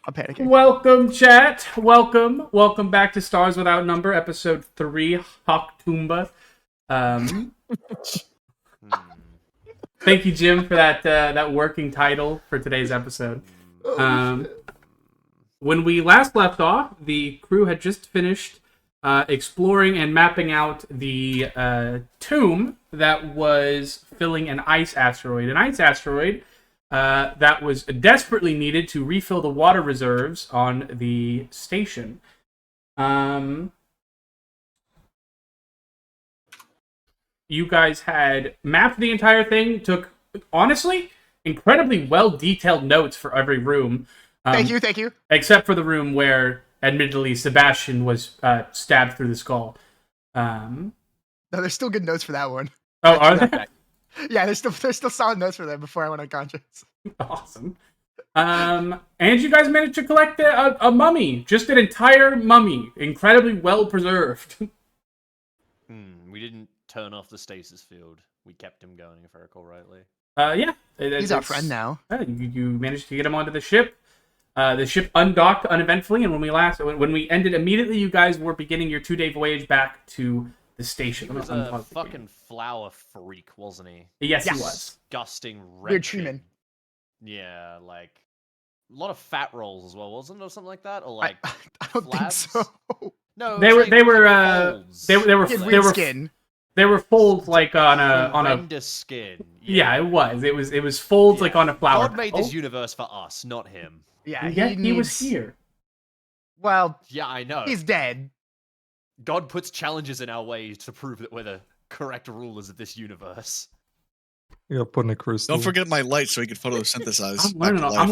I'm panicking. Welcome, chat. Welcome back to Stars Without Number, episode 3, Hawk Tomba. Thank you, Jim, for that working title for today's episode. When we last left off, the crew had just finished exploring and mapping out the tomb that was filling an ice asteroid. An ice asteroid that was desperately needed to refill the water reserves on the station. You guys had mapped the entire thing, took, honestly, incredibly well-detailed notes for every room. Thank you. Except for the room where, admittedly, Sebastian was stabbed through the skull. No, there's still good notes for that one. Oh, are there? Yeah, there's still solid notes for that before I went unconscious. Awesome. And you guys managed to collect a mummy, just an entire mummy, incredibly well preserved. We didn't turn off the stasis field. We kept him going, if I recall rightly. Yeah. He's our friend now. You managed to get him onto the ship. The ship undocked uneventfully, and when we ended immediately, you guys were beginning your 2-day voyage back to the station. He was a fucking flower freak, wasn't he? Yes, he was. Disgusting, Weird treatment. Yeah, like a lot of fat rolls as well, wasn't it, or something like that, or like I don't flabs? think so. No, they were Skin. They were folds like on a skin. Yeah, it was folds like on a flower. God made this universe for us, not him. Yeah, he was here. Well, yeah, I know. He's dead. God puts challenges in our way to prove that we're the correct rulers of this universe. Yeah, putting a crystal. Don't forget my light so he can photosynthesize. I'm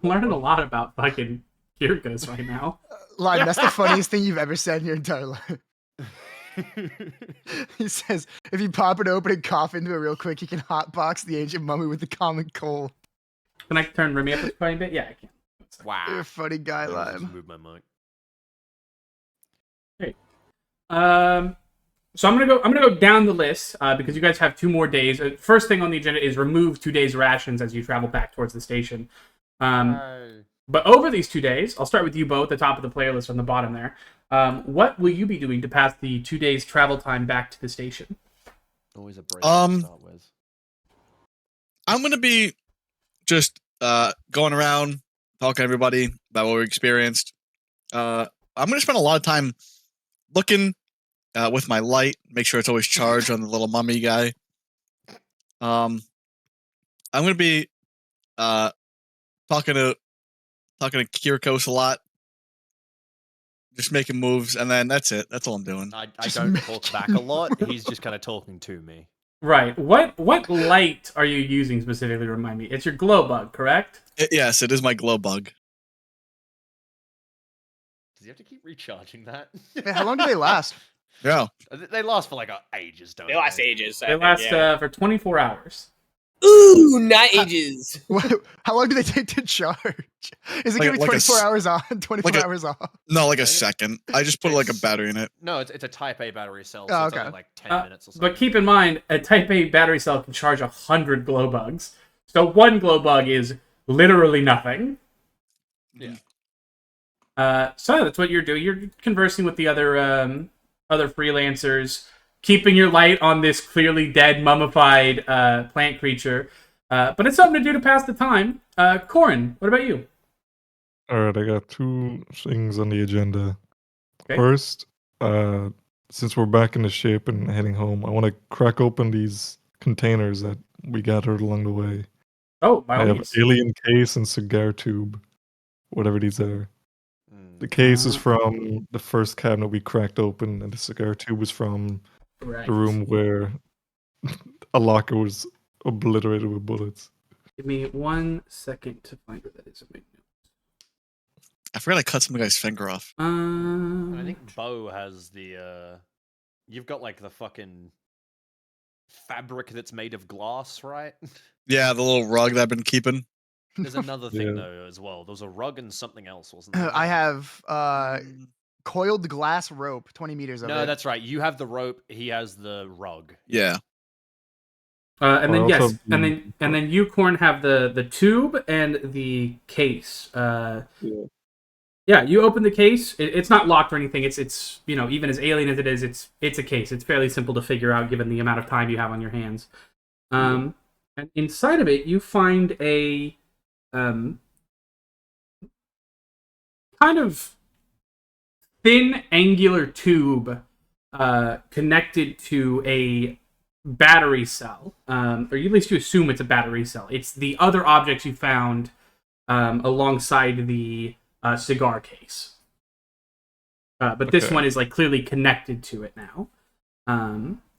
learning a lot about fucking Kyrgos right now. Lime, that's the funniest thing you've ever said in your entire life. He says, if you pop it open and cough into it real quick, you can hotbox the ancient mummy with the common cold. Can I turn Remy up a tiny bit? Yeah, I can. Wow. You're a funny guy, Lime. Move my mic. Okay. So I'm gonna go down the list because you guys have 2 more days. First thing on the agenda is remove 2 days rations as you travel back towards the station. But over these 2 days, I'll start with you both, the top of the player list on the bottom there. What will you be doing to pass the 2 days travel time back to the station? Always a break to start with. I'm gonna be just going around talking to everybody about what we experienced. I'm gonna spend a lot of time looking with my light, make sure it's always charged on the little mummy guy. I'm gonna be talking to Kyrkos a lot, just making moves, and then that's it. That's all I'm doing. I don't talk back a lot. He's just kind of talking to me. Right. What light are you using specifically? Remind me. It's your glow bug, correct? Yes, it is my glow bug. Does he have to keep recharging that? Hey, how long do they last? Yeah. They last for like ages, don't they? They last ages. They last for 24 hours. Ooh, not ages. How long do they take to charge? Is it going to be 24 hours on, 24 hours off? No, like a second. I just put like a battery in it. No, it's a Type A battery cell, so it's only like 10 minutes or something. But keep in mind, a Type A battery cell can charge 100 glow bugs. So 1 glow bug is literally nothing. Yeah. So that's what you're doing. You're conversing with the other freelancers, keeping your light on this clearly dead, mummified plant creature. But it's something to do to pass the time. Corin, what about you? Alright, I got 2 things on the agenda. Okay. First, since we're back in the ship and heading home, I want to crack open these containers that we gathered along the way. Oh, by I all have means. alien case and cigar tube, whatever these are. The case is from the first cabinet we cracked open, and the cigar tube was from Right. the room where a locker was obliterated with bullets. Give me 1 second to find where that is. I forgot I cut some guy's finger off. I think Bo has the you've got like the fucking fabric that's made of glass, right? Yeah, the little rug that I've been keeping. There's another thing Yeah. though as well. There was a rug and something else, wasn't there? I have coiled glass rope, 20 meters of it. No, that's right. You have the rope. He has the rug. Yeah. And I then also yes, have and the- then you, Corn, have the tube and the case. Yeah. Yeah, you open the case. It's not locked or anything. It's even as alien as it is, it's a case. It's fairly simple to figure out given the amount of time you have on your hands. And inside of it, you find a kind of thin, angular tube connected to a battery cell, or at least you assume it's a battery cell. It's the other objects you found alongside the cigar case. But this Okay. one is like clearly connected to it now.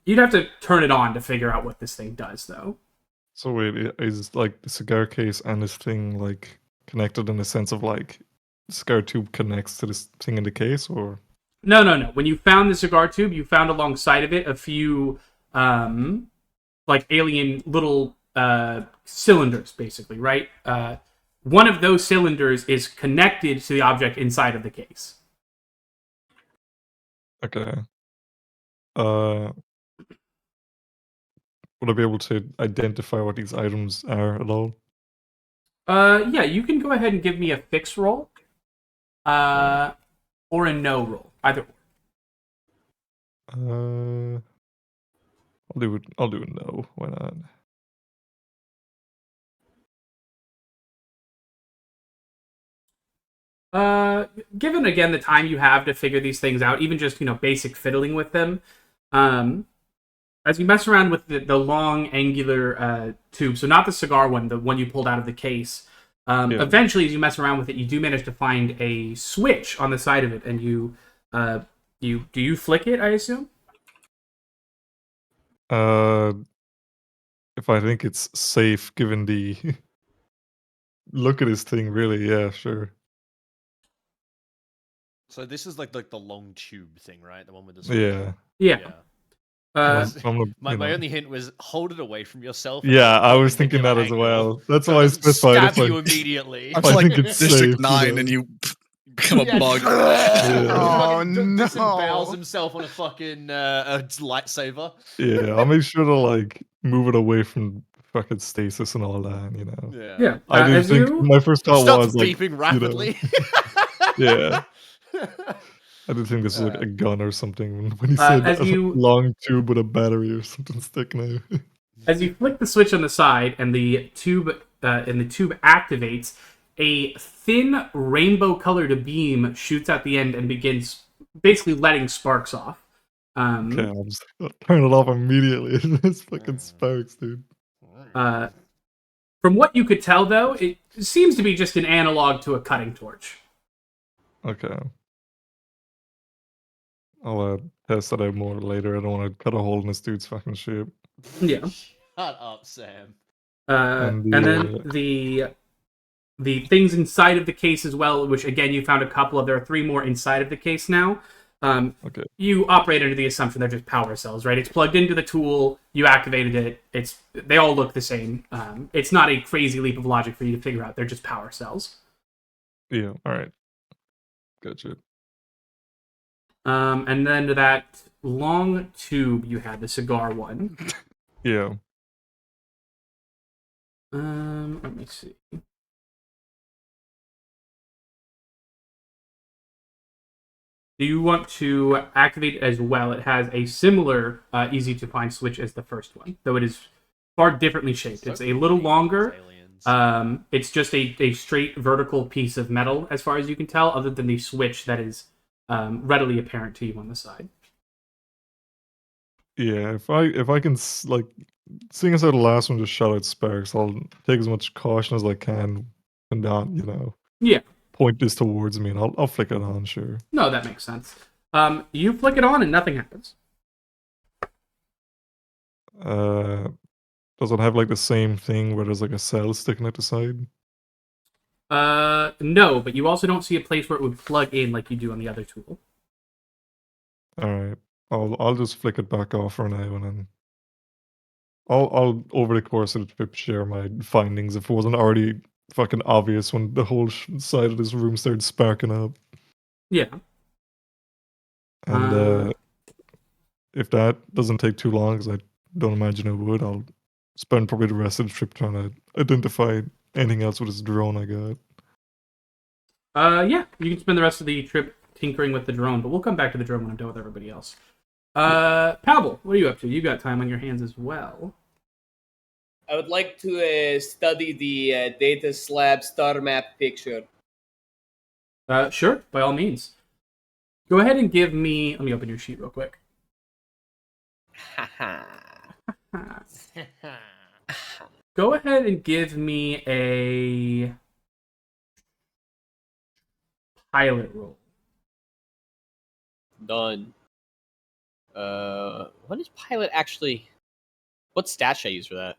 You'd have to turn it on to figure out what this thing does, though. So wait, is like the cigar case and this thing like connected in the sense of like the cigar tube connects to this thing in the case, or? No. When you found the cigar tube, you found alongside of it a few like alien little cylinders, basically, right? One of those cylinders is connected to the object inside of the case. Okay. Uh, would I be able to identify what these items are at all? Yeah, you can go ahead and give me a fix roll, or a no roll, either. I'll do a no. Why not? Given again the time you have to figure these things out, even just basic fiddling with them, as you mess around with the long angular tube, so not the cigar one, the one you pulled out of the case. Eventually, as you mess around with it, you do manage to find a switch on the side of it, and you flick it, I assume. If I think it's safe, given the look at this thing, really, yeah, sure. So this is like the long tube thing, right? The one with the Yeah. Yeah. My only hint was hold it away from yourself. Yeah, I was point it at thinking the that as angle, well. That's so why it I doesn't specified. stab you immediately. It's I like think it's District safe, 9 know? and you become a bug. Oh, Disembowels no. himself on a fucking a lightsaber. Yeah, I'll make sure to like move it away from fucking stasis and all that, you know. Yeah. I do as think you my first thought Starts was like, beeping rapidly. yeah. I did think this was like a gun or something when he said as a you long tube with a battery or something sticking out. As you flick the switch on the side and the tube activates, a thin rainbow-colored beam shoots out the end and begins basically letting sparks off. Okay, I'll turn it off immediately. This fucking sparks, dude. From what you could tell, though, it seems to be just an analog to a cutting torch. Okay. I'll test that out more later. I don't want to cut a hole in this dude's fucking shape. Yeah. Shut up, Sam. And then the things inside of the case as well, which again you found a couple of. There are 3 more inside of the case now. Okay. You operate under the assumption they're just power cells, right? It's plugged into the tool. You activated it. They all look the same. It's not a crazy leap of logic for you to figure out. They're just power cells. Yeah. All right. Gotcha. And then to that long tube you had, the cigar one. Yeah. Let me see. Do you want to activate it as well? It has a similar easy to find switch as the first one, though it is far differently shaped. It's a little longer. It's just a straight vertical piece of metal, as far as you can tell, other than the switch that is readily apparent to you on the side. Yeah. If I can like, seeing as how the last one just shot out sparks, I'll take as much caution as I can and not, Yeah. point this towards me, and I'll flick it on, sure. No, that makes sense. You flick it on and nothing happens. Does it have like the same thing where there's like a cell sticking out the side? No, but you also don't see a place where it would plug in like you do on the other tool. All right, I'll just flick it back off for now, and then I'll over the course of the trip share my findings if it wasn't already fucking obvious when the whole side of this room started sparking up. Yeah. And if that doesn't take too long, because I don't imagine it would, I'll spend probably the rest of the trip trying to identify anything else with this drone I got. Yeah, you can spend the rest of the trip tinkering with the drone, but we'll come back to the drone when I'm done with everybody else. Pavel, what are you up to? You got time on your hands as well. I would like to study the data slab star map picture. Sure, by all means. Go ahead and give me... Let me open your sheet real quick. Go ahead and give me a pilot roll. Done. What is pilot actually? What stat should I use for that?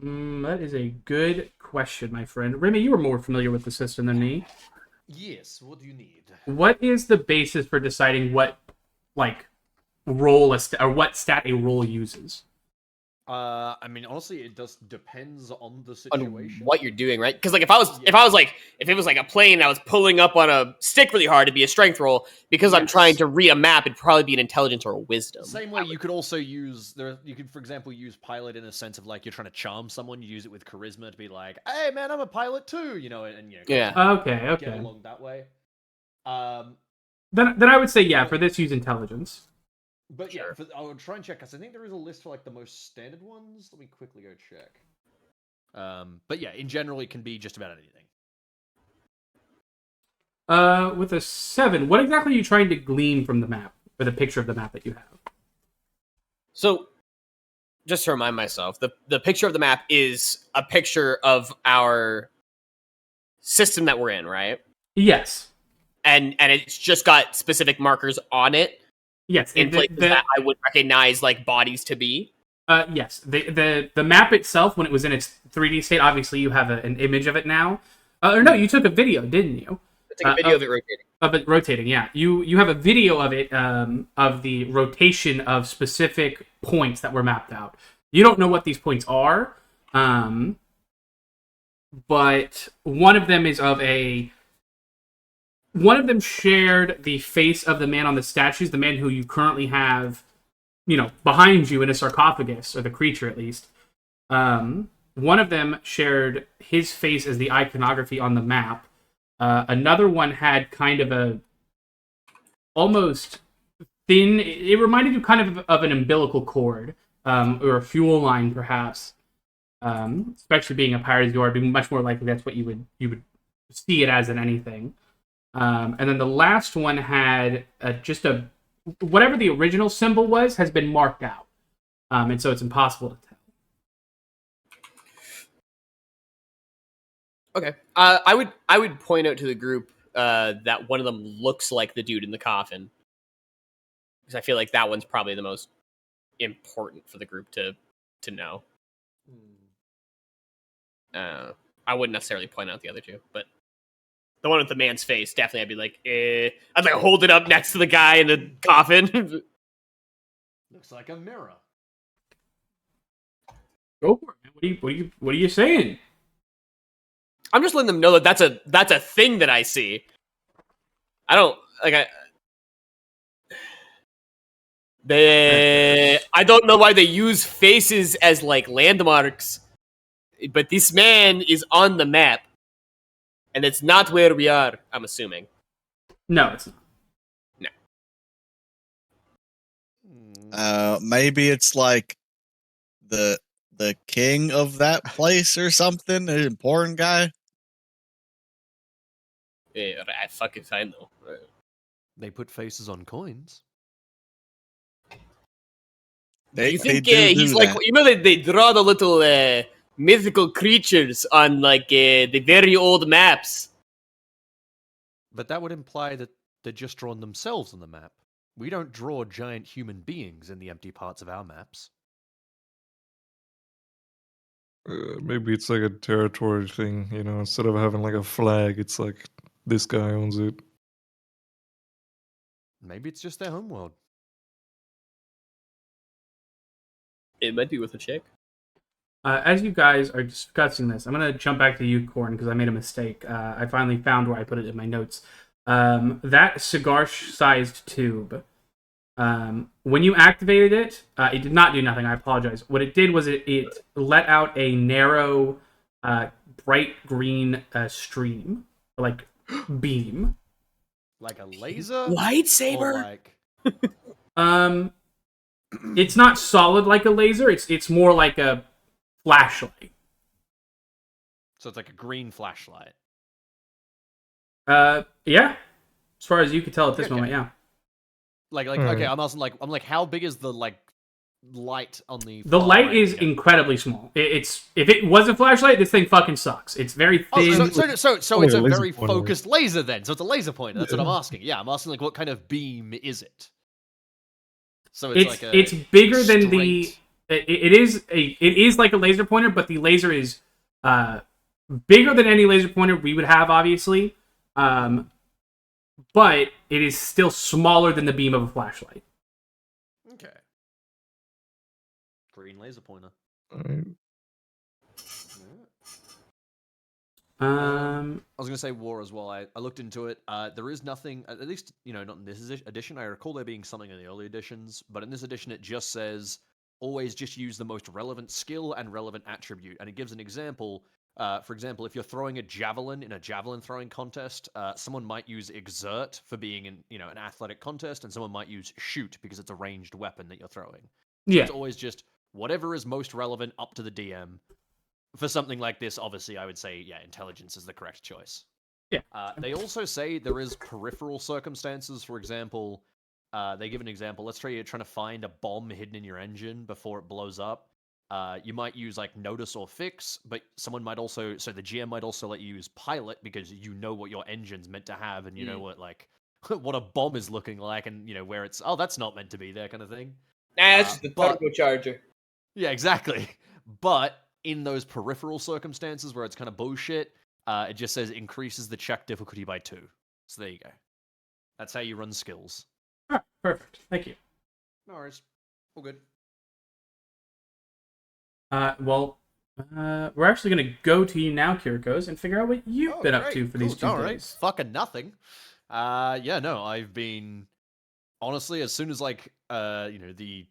That is a good question, my friend. Remy, you are more familiar with the system than me. Yes, what do you need? What is the basis for deciding what, like, or what stat a roll uses? I mean, honestly, it just depends on the On situation. what you're doing, right? Because like if it was like a plane and I was pulling up on a stick really hard, it'd be a strength roll. Because I'm Yes. trying to read a map, it'd probably be an intelligence or a wisdom. Same way, you could also use you could, for example, use pilot in a sense of like you're trying to charm someone. You use it with charisma to be like, "Hey, man, I'm a pilot too," you know, and you know, Yeah. Okay. get along that way. Then I would say, yeah, for this, use intelligence. But yeah, Sure. I would try and check because I think there is a list for like the most standard ones. Let me quickly go check. But yeah, in general, it can be just about anything. With a 7, what exactly are you trying to glean from the map, or the picture of the map that you have? So, just to remind myself, the picture of the map is a picture of our system that we're in, right? Yes. And it's just got specific markers on it Yes. in places that I would recognize like bodies to be. Yes. The map itself, when it was in its 3D state, obviously you have an image of it now. Or no, you took a video, didn't you? Take a video of it rotating. Of it rotating, yeah. You have a video of it, of the rotation of specific points that were mapped out. You don't know what these points are, but one of them is one of them shared the face of the man on the statues, the man who you currently have, behind you in a sarcophagus, or the creature at least. One of them shared his face as the iconography on the map. Another one had kind of a almost thin. It reminded you kind of an umbilical cord, or a fuel line, perhaps. Especially being a pirate, you are being much more likely that's what you would see it as than anything. And then the last one had just whatever the original symbol was has been marked out, and so it's impossible to tell. Okay. I would point out to the group that one of them looks like the dude in the coffin, because I feel like that one's probably the most important for the group to know. I wouldn't necessarily point out the other two, but the one with the man's face, definitely I'd be like, I'd like hold it up next to the guy in the coffin. Looks like a mirror. Go for it, man. What are you saying? I'm just letting them know that that's a thing that I see. I don't I don't know why they use faces as like landmarks, but this man is on the map, and it's not where we are. I'm assuming. No, it's not. No. Maybe it's like the king of that place or something, an important guy. Yeah, I fucking find though. They put faces on coins. Do you think do he's that. like they draw the little mythical creatures on like the very old maps? But that would imply that they're just drawn themselves on the map. We don't draw giant human beings in the empty parts of our maps. Maybe it's like a territory thing, instead of having like a flag, it's like this guy owns it. Maybe it's just their homeworld. It might be with a chick. As you guys are discussing this, I'm going to jump back to you, Corin, because I made a mistake. I finally found where I put it in my notes. That cigar-sized tube When you activated it, it did not do nothing. I apologize. What it did was it let out a narrow, bright green stream, like beam. Like a laser? Lightsaber? Or like... It's not solid like a laser. It's more like a flashlight. So it's like a green flashlight. Yeah. As far as you could tell at this Okay. moment, yeah. Like Alright. okay, I'm like, how big is the like light on the? The far light right is again? incredibly small. It's if it was a flashlight, this thing fucking sucks. It's very Oh, thin. so Oh, it's yeah, a laser very pointer. focused laser then. So it's a laser pointer. That's what I'm Yeah. asking. Yeah, I'm asking like what kind of beam is it? So it's like a It's bigger than the. straight- It is like a laser pointer, but the laser is bigger than any laser pointer we would have, obviously. But it is still smaller than the beam of a flashlight. Okay. Green laser pointer. Alright. I was gonna say war as well. I looked into it. There is nothing, at least not in this edition. I recall there being something in the early editions, but in this edition it just says always just use the most relevant skill and relevant attribute, and it gives an example. For example, if you're throwing a javelin in a javelin throwing contest, someone might use exert for being in an athletic contest, and someone might use shoot because it's a ranged weapon that you're throwing. So Yeah. it's always just whatever is most relevant up to the DM. For something like this, obviously, I would say, yeah, intelligence is the correct choice. Yeah. They also say there is peripheral circumstances. For example, they give an example. Let's say you're trying to find a bomb hidden in your engine before it blows up. You might use like notice or fix, but someone might also, so the GM might also let you use pilot because you know what your engine's meant to have, and you know what like what a bomb is looking like, and where it's that's not meant to be there kind of thing. Nah, that's just the but- turbocharger. Yeah, exactly. But in those peripheral circumstances where it's kind of bullshit, it just says increases the check difficulty by 2. So there you go. That's how you run skills. Ah, perfect. Thank you. No worries. All good. We're actually going to go to you now, Kirikos, and figure out what you've been up to for these 2 All right. days. Fucking nothing. Yeah, no, I've been honestly as soon as like the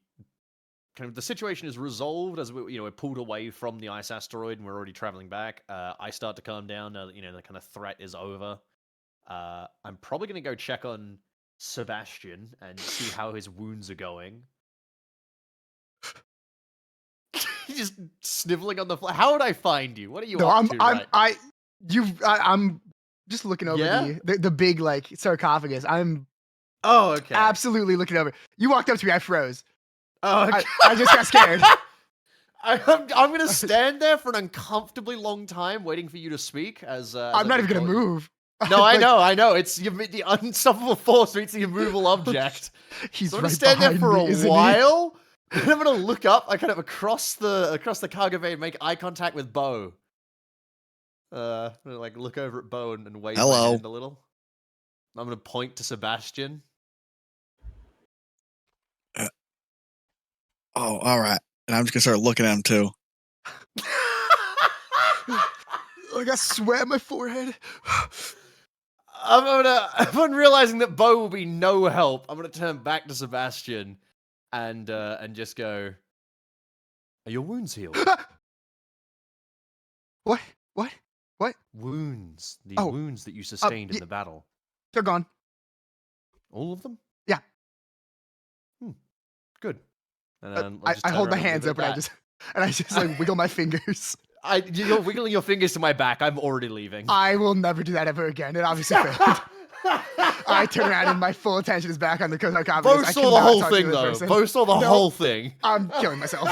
kind of the situation is resolved as we're pulled away from the ice asteroid and we're already traveling back. I start to calm down now that the kind of threat is over. I'm probably gonna go check on Sebastian and see how his wounds are going. He's just sniveling on the floor. How would I find you? What are you No, up to? Right? I'm just looking over Yeah? the big like sarcophagus. I'm Oh, okay. absolutely looking over. You walked up to me, I froze. Oh, okay. I just got scared. I'm gonna stand there for an uncomfortably long time, waiting for you to speak. As I'm not even gonna move. No, Like, I know. It's the unstoppable force meets the immovable object. He's So I'm right gonna stand there behind for me, a isn't he? while. And I'm gonna look up. I kind of across the cargo bay and make eye contact with Bo. I'm gonna like look over at Bo and wave my Hello. hand a little. I'm gonna point to Sebastian. Oh, all right. And I'm just gonna start looking at him too. I got sweat on my forehead. Upon realizing that Bo will be no help, I'm gonna turn back to Sebastian and just go. Are your wounds healed? What? What? Wounds. The Oh, wounds that you sustained in y- the battle. They're gone. All of them? Yeah. Good. And then I hold my hands up and I just like wiggle my fingers. You're wiggling your fingers to my back. I'm already leaving. I will never do that ever again. It obviously failed. I turn around and my full attention is back on the sarcophagus. Bo I saw the cannot whole talk to thing, this though. person. Bo saw the No. whole thing. I'm killing myself.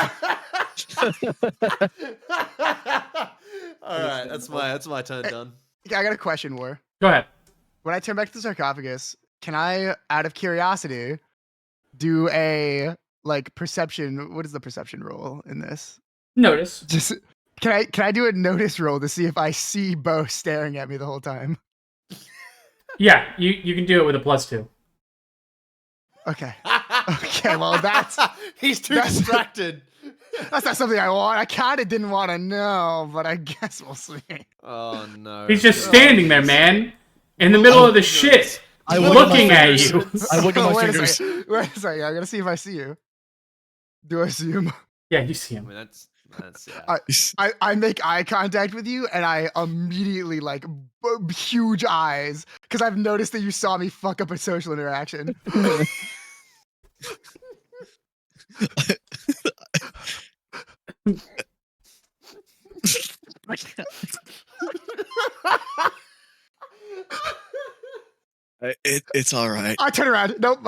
All right, that's my turn done. Okay, I got a question, War. Go ahead. When I turn back to the sarcophagus, can I, out of curiosity, do a like perception? What is the perception roll in this? Notice. Just can I do a notice roll to see if I see Bo staring at me the whole time? Yeah, you can do it with a +2. Okay. Okay, well that's He's too that's- distracted. that's not something I want. I kind of didn't want to know, but I guess we'll see. Oh no. He's just standing there, man, in the middle of the shit. I He's look at my looking at fingers. you. I look at my Wait a fingers. second. Wait a second. I gotta see if I see you. Do I see him? Yeah, you see I him. mean, that's yeah. I make eye contact with you, and I immediately like huge eyes because I've noticed that you saw me fuck up a social interaction. It's all right. I turn around. Nope.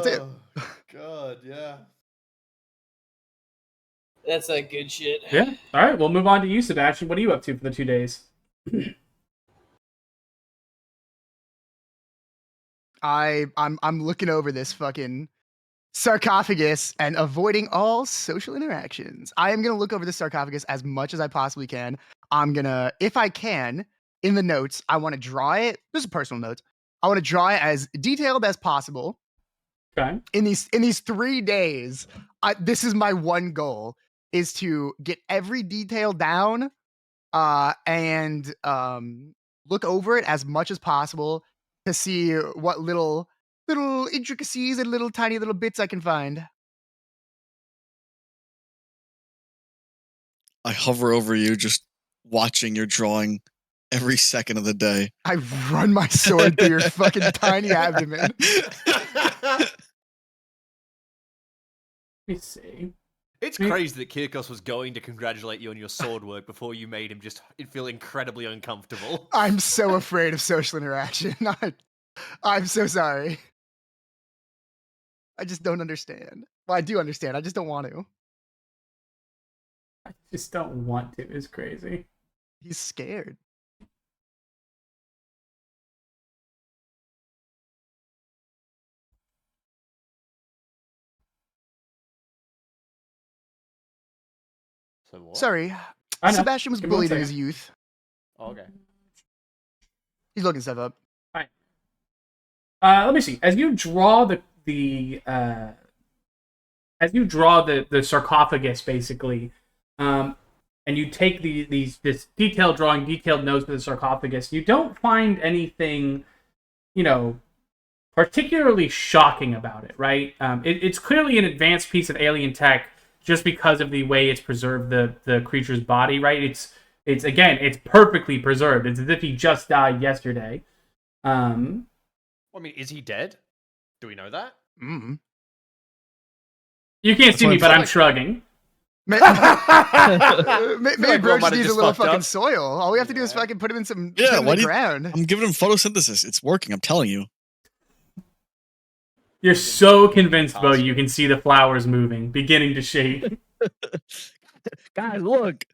it. Oh God, yeah. That's like good shit. Yeah. All right, we'll move on to you, Sebastian. What are you up to for the 2 days? I'm looking over this fucking sarcophagus and avoiding all social interactions. I am gonna look over the sarcophagus as much as I possibly can. I'm gonna, if I can, in the notes, I want to draw it. This is personal notes. I want to draw it as detailed as possible. Okay. In these 3 days, this is my one goal: is to get every detail down, and look over it as much as possible to see what little intricacies and little tiny little bits I can find. I hover over you, just watching your drawing every second of the day. I run my sword through your fucking tiny abdomen. Let me see. It's crazy that Kirkos was going to congratulate you on your sword work before you made him just feel incredibly uncomfortable. I'm so afraid of social interaction. I'm so sorry. I just don't understand. Well, I do understand. I just don't want to. I just don't want to. It's crazy. He's scared. So what? Sorry. I know. Sebastian was Give me one bullied in his second. youth. Oh, okay. He's looking stuff up. Let me see. As you draw the sarcophagus, basically, and you take this detailed drawing, detailed notes for the sarcophagus, you don't find anything, particularly shocking about it, right? It's clearly an advanced piece of alien tech just because of the way it's preserved the creature's body, right? It's perfectly preserved. It's as if he just died yesterday. I mean, is he dead? Do we know that? Mm. You can't see what me, I'm but I'm saying. shrugging. Maybe Like, Broach might have needs a just little fucked fucking up. soil. All we have to do is Yeah. fucking put him in some Yeah, put him why in do the you- ground. I'm giving him photosynthesis. It's working. I'm telling you. You're so convinced, Bo, you can see the flowers moving, beginning to shake. Guys, look.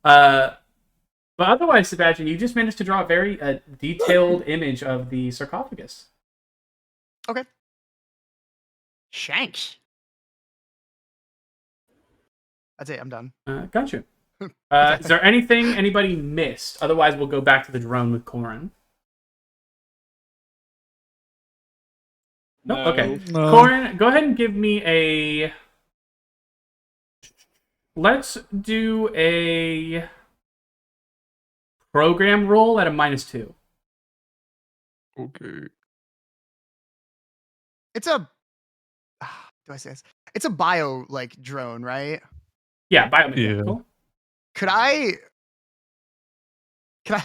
But otherwise, Sebastian, you just managed to draw a very detailed image of the sarcophagus. Okay. Shanks. That's it. I'm done. Gotcha. Is there anything anybody missed? Otherwise, we'll go back to the drone with Corin. No? Okay. No. Corin, go ahead and give me a... Let's do a program roll at a -2. Okay. It's a. Do I say this? It's a bio drone, right? Yeah, biomechanical. Yeah. Could I? Can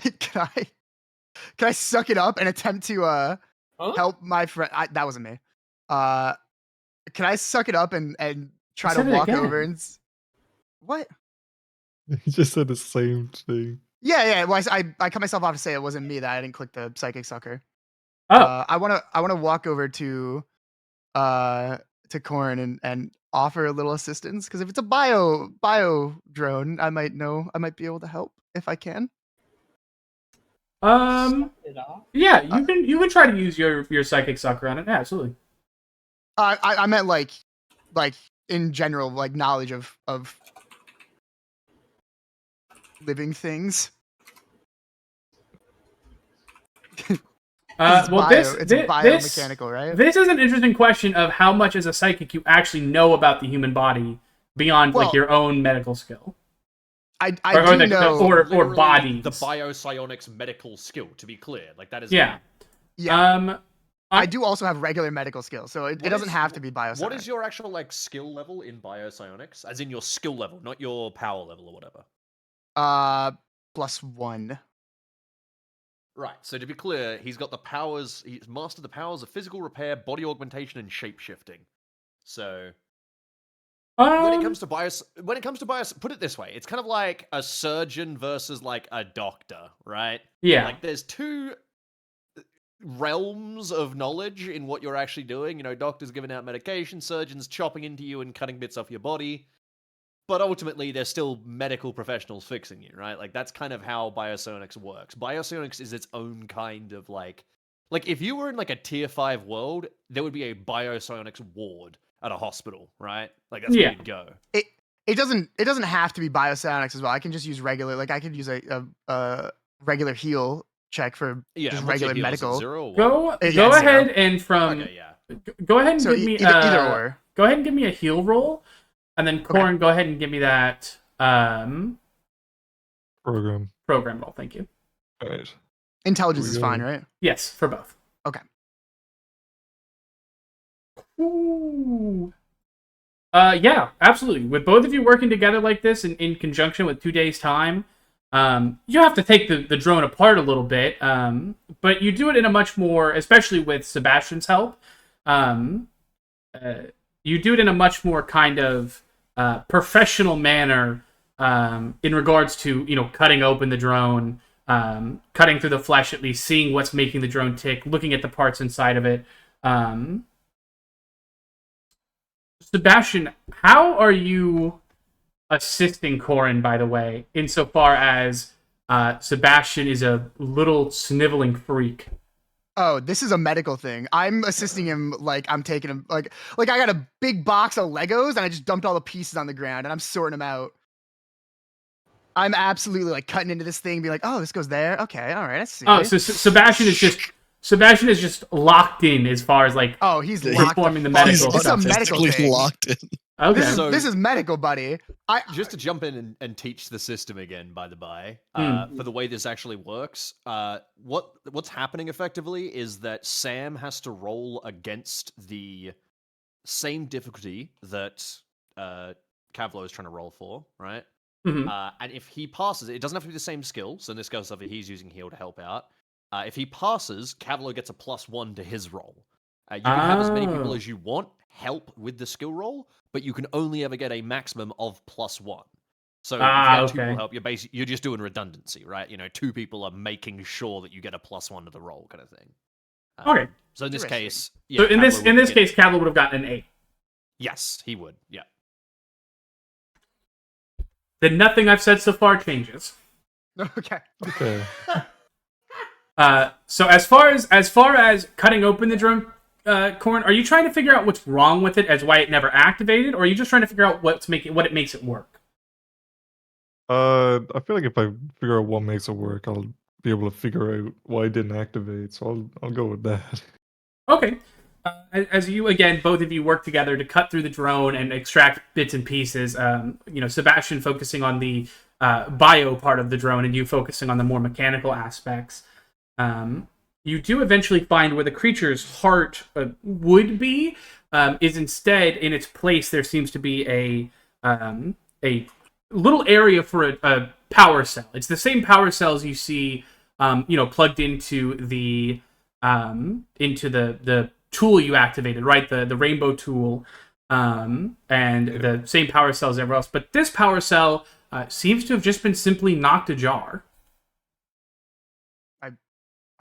I suck it up and attempt to help my friend? That wasn't me. Can I suck it up and try to said it walk again. over and? What? He just said the same thing. Yeah. Well, I cut myself off to say it wasn't me that I didn't click the psychic sucker. Oh, I wanna walk over to Corin and offer a little assistance because if it's a bio drone, I might be able to help if I can. It off. yeah, you can try to use your psychic sucker on it. Yeah, absolutely. I meant like in general, like knowledge of living things. It's Well, it's biomechanical, right? This is an interesting question of how much as a psychic you actually know about the human body beyond Well, your own medical skill. I or do know. or Literally bodies. the biopsionics medical skill, to be clear. Like, that is Yeah. Yeah. I do also have regular medical skills, so it What doesn't is- have to be biopsionics. What is your actual like skill level in biopsionics? As in your skill level, not your power level or whatever. +1. Right. So to be clear, he's got the powers. He's mastered the powers of physical repair, body augmentation, and shape shifting. So when it comes to bios, put it this way: it's kind of like a surgeon versus like a doctor, right? yeah. Like there's two realms of knowledge in what you're actually doing. You know, doctors giving out medication, surgeons chopping into you and cutting bits off your body. But ultimately, they're still medical professionals fixing you, right? Like, that's kind of how biopsionics works. Biopsionics is its own kind of, like if you were in, like, a Tier 5 world, there would be a biopsionics ward at a hospital, right? Like, that's where you'd go. It doesn't have to be biopsionics as well. I can just use regular, like, I could use a regular heal check for just what's your regular heal? Is it medical. 0 or what? Go Yeah, ahead 0. and from Okay, yeah. go ahead and So give me either or. Go ahead and give me a heal roll, and then Corin, go ahead and give me that Program. roll. Thank you. All right. Intelligence Here is we fine, go. right? Yes, for both. Okay. Ooh. Yeah, absolutely. With both of you working together like this in conjunction with 2 days' time, you have to take the drone apart a little bit, but you do it in a much more, especially with Sebastian's help, you do it in a much more kind of professional manner in regards to, cutting open the drone, cutting through the flesh, at least seeing what's making the drone tick, looking at the parts inside of it. Sebastian, how are you assisting Corin, by the way, insofar as Sebastian is a little sniveling freak? Oh, this is a medical thing. I'm assisting him like I'm taking him like I got a big box of Legos and I just dumped all the pieces on the ground and I'm sorting them out. I'm absolutely like cutting into this thing, be like, oh, this goes there. Okay, all right, I see. Oh, so Sebastian is just locked in as far as like he's locked performing the fuck- medical This is a stuff. medical Physically thing. locked in. Okay. So- This is medical, buddy. Just to jump in and teach the system again, by the by, for the way this actually works, what's happening effectively is that Sam has to roll against the same difficulty that Kavlo is trying to roll for, right? Mhm. And if he passes, it doesn't have to be the same skill. So in this case, he's using heal to help out. If he passes, Kavlo gets a +1 to his roll. You can have as many people as you want help with the skill roll, but you can only ever get a maximum of +1. So if you have 2 people help, you're just doing redundancy, right? 2 people are making sure that you get a +1 to the roll, kind of thing. Okay. So in this case, So in this case, Kavlo would have gotten an 8. yes, he would. Yeah. Then nothing I've said so far changes. Okay. Okay. So as far as cutting open the drone, Corin, are you trying to figure out what's wrong with it as why it never activated, or are you just trying to figure out what it makes it work? I feel like if I figure out what makes it work, I'll be able to figure out why it didn't activate. So I'll go with that. Okay. As you, again, both of you work together to cut through the drone and extract bits and pieces, Sebastian focusing on the bio part of the drone and you focusing on the more mechanical aspects, you do eventually find where the creature's heart would be, is instead, in its place, there seems to be a little area for a power cell. It's the same power cells you see, plugged into the tool you activated, right? The rainbow tool, and the same power cell as everywhere else. But this power cell seems to have just been simply knocked ajar.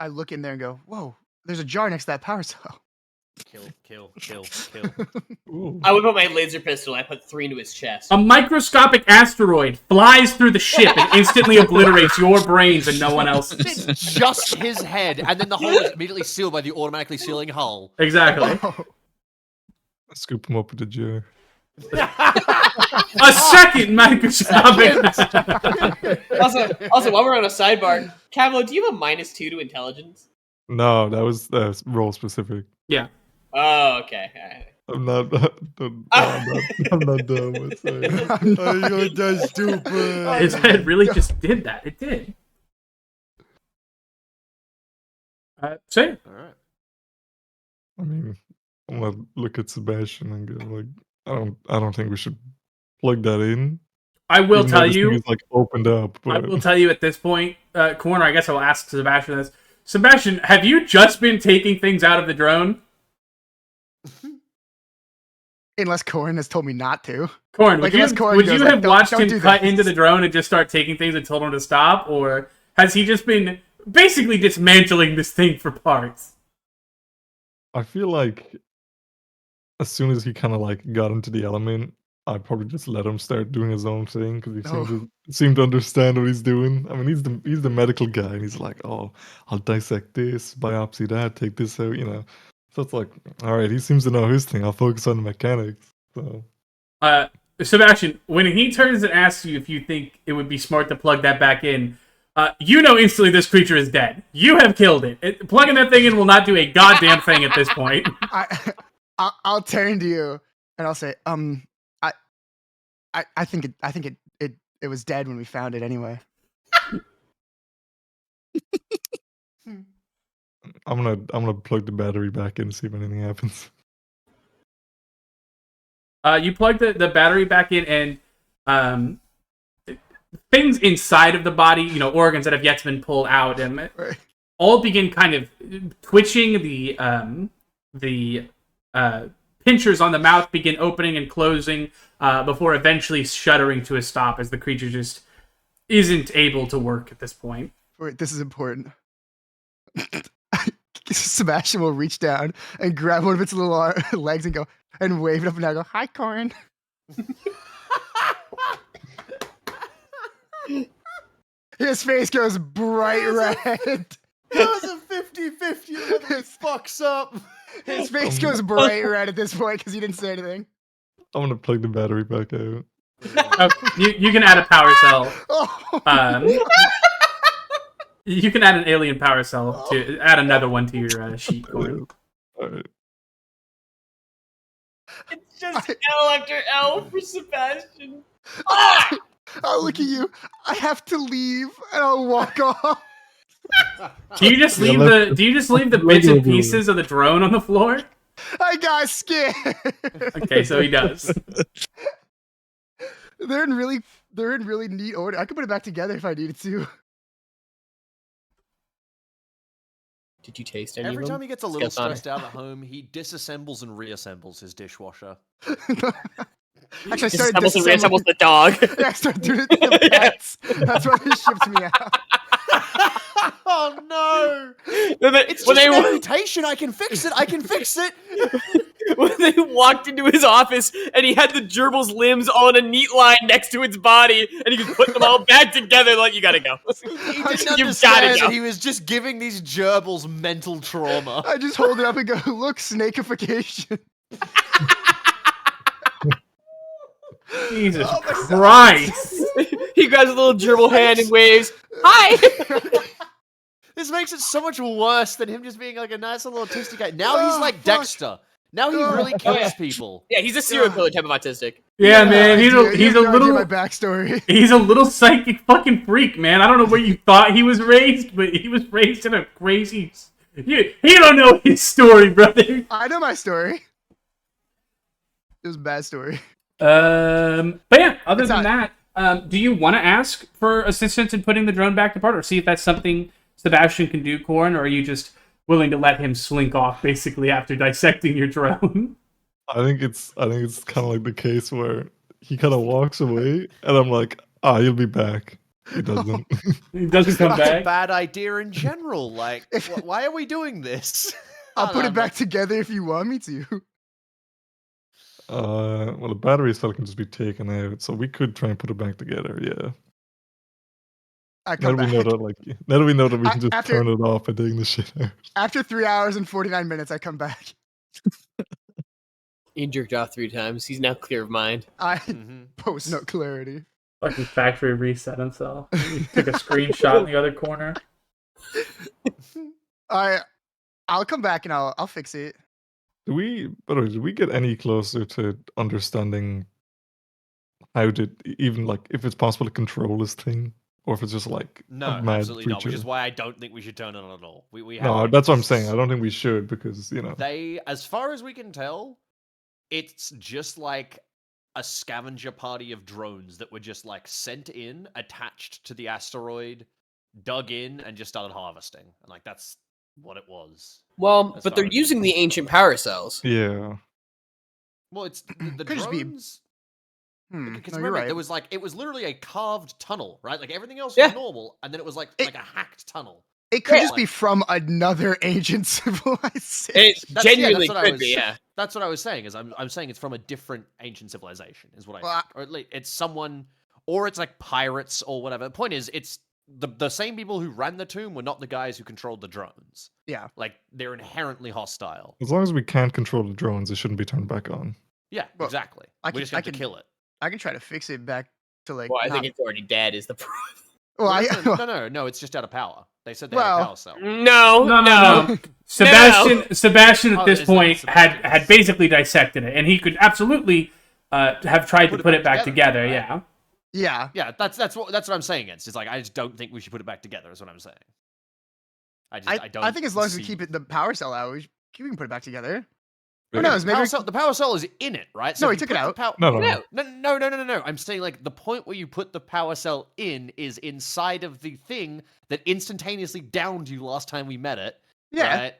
I look in there and go, whoa, there's a jar next to that power cell. Kill. Ooh. I whip out my laser pistol. I put 3 into his chest. A microscopic asteroid flies through the ship and instantly obliterates your brains and no one else's. It's just his head, and then the hole is immediately sealed by the automatically sealing hull. Exactly. I scoop him up with the jar. A second microscopic. Also, while we're on a sidebar, Kavlo, do you have a -2 to intelligence? No, that was role specific. Yeah. Oh, okay. All right. I'm not dumb. It's like, I'm not- you're just stupid. His head really just did that. It did. Say it. All right. I mean, I'm gonna look at Sebastian and go like, I don't think we should plug that in. I will Even though tell this thing you. is like opened up. I But will tell you at this point, Corner. I guess I will ask Sebastian this. Sebastian, have you just been taking things out of the drone? Unless Corin has told me not to. Corn, Like, would unless you, Corin would goes you like, have "Don't- watched don't him do cut this." into the drone and just start taking things and told him to stop, or has he just been basically dismantling this thing for parts? I feel like as soon as he kind of like got into the element, I probably just let him start doing his own thing because he seemed to understand what he's doing. I mean, he's the medical guy, and he's like, "Oh, I'll dissect this, biopsy that, take this out," you know. So it's like, all right, he seems to know his thing. I'll focus on the mechanics. So Sebastian, when he turns and asks you if you think it would be smart to plug that back in, you know instantly this creature is dead. You have killed it. Plugging that thing in will not do a goddamn thing at this point. I'll turn to you and I'll say, I think it was dead when we found it anyway. I'm gonna plug the battery back in and see if anything happens. You plug the battery back in, and things inside of the body, you know, organs that have yet to been pulled out, and Right. all begin kind of twitching. The pinchers on the mouth begin opening and closing before eventually shuddering to a stop as the creature just isn't able to work at this point. Wait, this is important. Sebastian will reach down and grab one of its little legs and go and wave it up and down. And go, "Hi, Corin." His face goes bright red. That was a 50-50 whether he fucks up. His face goes bright red at this point because he didn't say anything. I'm gonna plug the battery back out. You can add a power cell. Oh, You can add an alien power cell to add another one to your sheet, Corin. Alright. It's just L after L for Sebastian. I'll look at you. I have to leave, and I'll walk off. Do you just leave the bits and pieces of the drone on the floor? I got scared. Okay, so he does. They're in really neat order. I could put it back together if I needed to. Did you taste any Every of them? time he gets a little Sketch on it. stressed out at home, he disassembles and reassembles his dishwasher. Actually, I started Disassembles and disassembling. reassembles the dog. Yeah, I started doing it to the pets. That's why they shipped me out. Oh no! It's when just they an amputation. I can fix it. I can fix it. when they walked into his office and he had the gerbil's limbs all in a neat line next to its body, and he was putting them all back together. Like, you gotta go. He didn't You've gotta understand go. that he was just giving these gerbils mental trauma. I just hold it up and go, "Look, snakification." Jesus Oh my Christ! He grabs a little gerbil hand and waves. Hi. This makes it so much worse than him just being like a nice little autistic guy. Now he's Oh, like fuck. Dexter. Now he really kills yeah. people. Yeah, he's a serial killer type of autistic. Yeah, man, he's You a have no idea little my backstory. he's a little psychic fucking freak, man. I don't know where you thought he was raised, but he was raised in a crazy. You don't know his story, brother. I know my story. It was a bad story. But yeah, other It's than not- that, do you want to ask for assistance in putting the drone back apart, or see if that's something Sebastian can do, Corin, or are you just willing to let him slink off basically after dissecting your drone? I think it's kind of like the case where he kind of walks away, and I'm like, he'll be back. He doesn't. He doesn't come That's a back. bad idea in general. Like, why are we doing this? I'll I put don't it know. back together if you want me to. Well, the battery cell can just be taken out, so we could try and put it back together. Yeah. I Now come that we back. know that we can just After- turn it off by taking the shit out. After 3 hours and 49 minutes, I come back. He jerked off 3 times. He's now clear of mind. I Mhm. post no clarity. Fucking factory reset himself. He took a screenshot in the other corner. I'll come back and I'll fix it. By the way, did we get any closer to understanding how did even like if it's possible to control this thing, or if it's just like a No, mad absolutely not. Which creature? is why I don't think we should turn it on at all. We have No, like, that's what I'm saying. I don't think we should because They, as far as we can tell, it's just like a scavenger party of drones that were just like sent in, attached to the asteroid, dug in, and just started harvesting. And like that's what it was. Well, As but far they're as we using know. the ancient power cells. Yeah. Well, it's the Could just be- drones. Because No, you're remember, right. there was like it was literally a carved tunnel, right? Like everything else Yeah. was normal, and then it was like a hacked tunnel. It could Yeah. just be from another ancient civilization. It That's- genuinely that's what I could be, was- yeah. That's what I was saying. Is I'm saying it's from a different ancient civilization. Is what I Well, think. Or at least it's someone, or it's like pirates or whatever. The point is, it's the same people who ran the tomb were not the guys who controlled the drones. Yeah. Like they're inherently hostile. As long as we can't control the drones, it shouldn't be turned back on. Yeah, Well, exactly. I We can- just I have to can- kill it. I can try to fix it back to like. Well, I not- think it's already dead. Is the problem? well, No, it's just out of power. They said they had a Well, power cell. No. Sebastian at Oh, this is that point Sebastian? had basically dissected it, and he could absolutely have tried to put it back together. right? Yeah. yeah. Yeah, that's what I'm saying. It's like I just don't think we should put it back together. Is what I'm saying. I don't. I think as long as we see- keep the power cell out, we can put it back together. Who Maybe. knows? Maybe. the power cell is in it, right? No, if he you took it put the out. pow- No. No. I'm saying like the point where you put the power cell in is inside of the thing that instantaneously downed you last time we met it. Yeah. Right?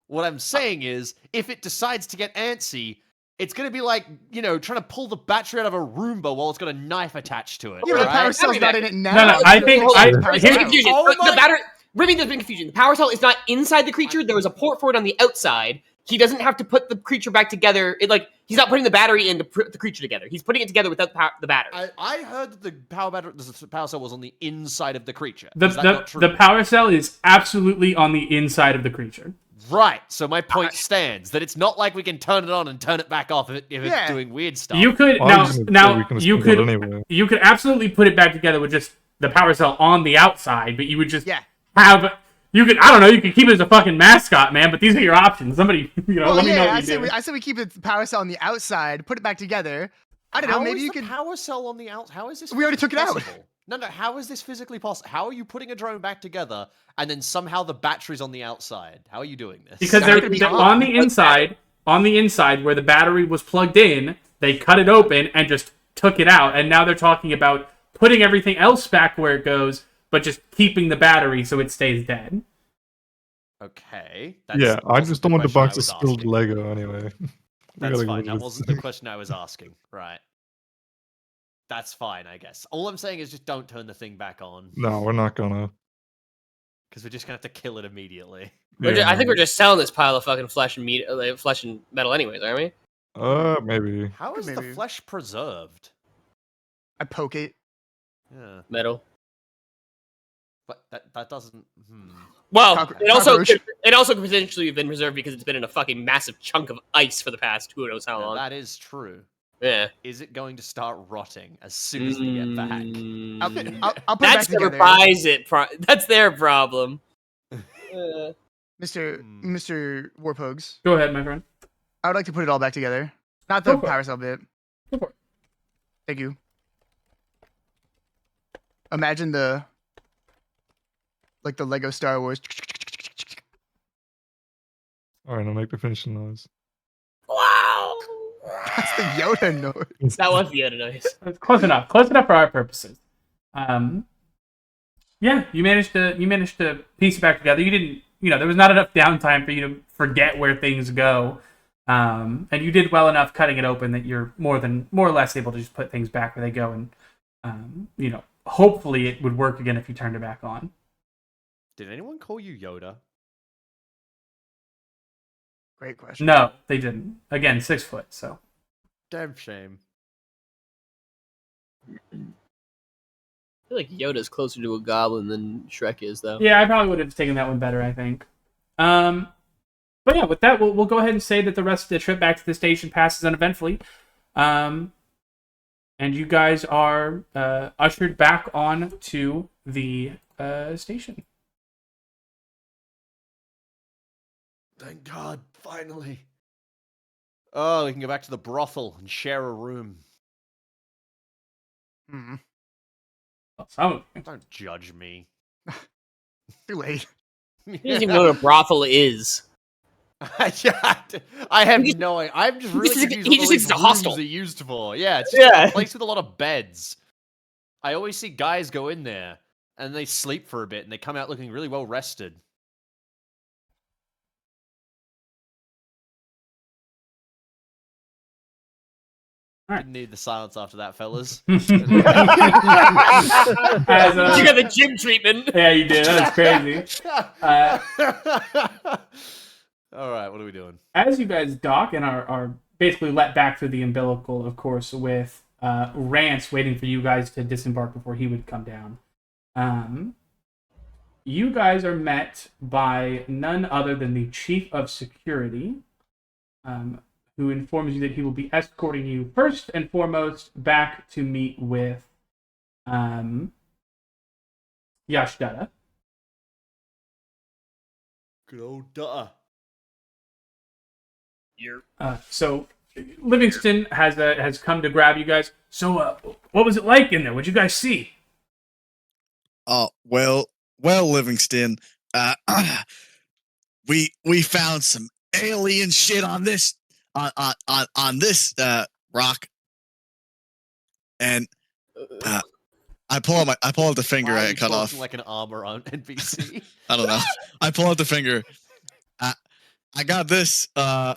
What I'm saying is, if it decides to get antsy, it's gonna be like trying to pull the battery out of a Roomba while it's got a knife attached to it. Yeah, but the right? power cell's mean, not in it now. No, I think- Hold I- on. Power There's cell been out. confusion. Oh The my- battery. Ribbing, there's been confusion. The power cell is not inside the creature. There was a port for it on the outside. He doesn't have to put the creature back together. He's not putting the battery in to put the creature together. He's putting it together without the battery. I heard that the power cell was on the inside of the creature. The Is that not true? the power cell is absolutely on the inside of the creature. Right. So my point stands that it's not like we can turn it on and turn it back off if Yeah. it's doing weird stuff. You could Well, I was gonna say we can you assemble could it anyway. you could absolutely put it back together with just the power cell on the outside, but you would just Yeah. have you could I don't know, you could keep it as a fucking mascot, man, but these are your options. Somebody, Well, let me know yeah, what you do. I said we keep the power cell on the outside, put it back together. I don't know. How Maybe is you the could. power cell on the out. How is this? We already took it out. possible? No. How is this physically possible? How are you putting a drone back together and then somehow the battery's on the outside? How are you doing this? Because That they're, could be they're on. on the inside where the battery was plugged in, they cut it open and just took it out, and now they're talking about putting everything else back where it goes, but just keeping the battery so it stays dead. Okay. Yeah, I wasn't just the don't want the question I box of was spilled asking. Lego anyway. We That's gotta fine. get That rid of wasn't this. the question I was asking. Right. That's fine, I guess. All I'm saying is just don't turn the thing back on No, we're not gonna. because we're just gonna have to kill it immediately. I think we're just selling this pile of fucking flesh and meat, flesh and metal, anyways, aren't we? Maybe. How is the Maybe. flesh preserved? I poke it. Yeah, Metal. but that doesn't. Well, Cockroach. it also could potentially have been preserved because it's been in a fucking massive chunk of ice for the past who knows how Now, long. that is true. Yeah. Is it going to start rotting as soon as they get back? I'll put it back That's whoever together. buys it. That's their problem. Mr. Hmm. Mr. Warpogs. Go ahead, my friend. I would like to put it all back together. Not the Go for it. power cell bit. Go for it. Thank you. Imagine the Lego Star Wars. Alright, I'll make the finishing noise. Wow. That's the Yoda noise. That was the other noise. It's close enough. Close enough for our purposes. Yeah, you managed to piece it back together. You didn't, there was not enough downtime for you to forget where things go. And you did well enough cutting it open that you're more or less able to just put things back where they go, and hopefully it would work again if you turned it back on. Did anyone call you Yoda? Great question. No, they didn't. Again, 6 foot. So Damn shame. I feel like Yoda's closer to a goblin than Shrek is, though. yeah, I probably would have taken that one better. I think. But yeah, with that, we'll go ahead and say that the rest of the trip back to the station passes uneventfully. And you guys are ushered back on to the station. Thank God, finally. Oh, we can go back to the brothel and share a room. Hmm. Some Don't judge me. Too late. He doesn't even know what a brothel is. I have He just- no idea. I'm just he really just thinks- confused he what just all these thinks it's a rooms hostel. are used for. Yeah, it's just Yeah. a place with a lot of beds. I always see guys go in there and they sleep for a bit and they come out looking really well rested. Alright. Didn't need the silence after that, fellas. As, You got the gym treatment. yeah, you did. That's crazy. All right, what are we doing? As you guys dock and are basically let back through the umbilical, of course, with Rance waiting for you guys to disembark before he would come down. You guys are met by none other than the Chief of Security, who informs you that he will be escorting you first and foremost back to meet with Yashdada. Good old duh. So Livingston has come to grab you guys. So what was it like in there? What'd you guys see? Oh, well, Livingston, we found some alien shit on this on this rock, and I pull out the finger Why are I you cut talking off. like an armor on NPC? I don't know. I pull out the finger. I got this, for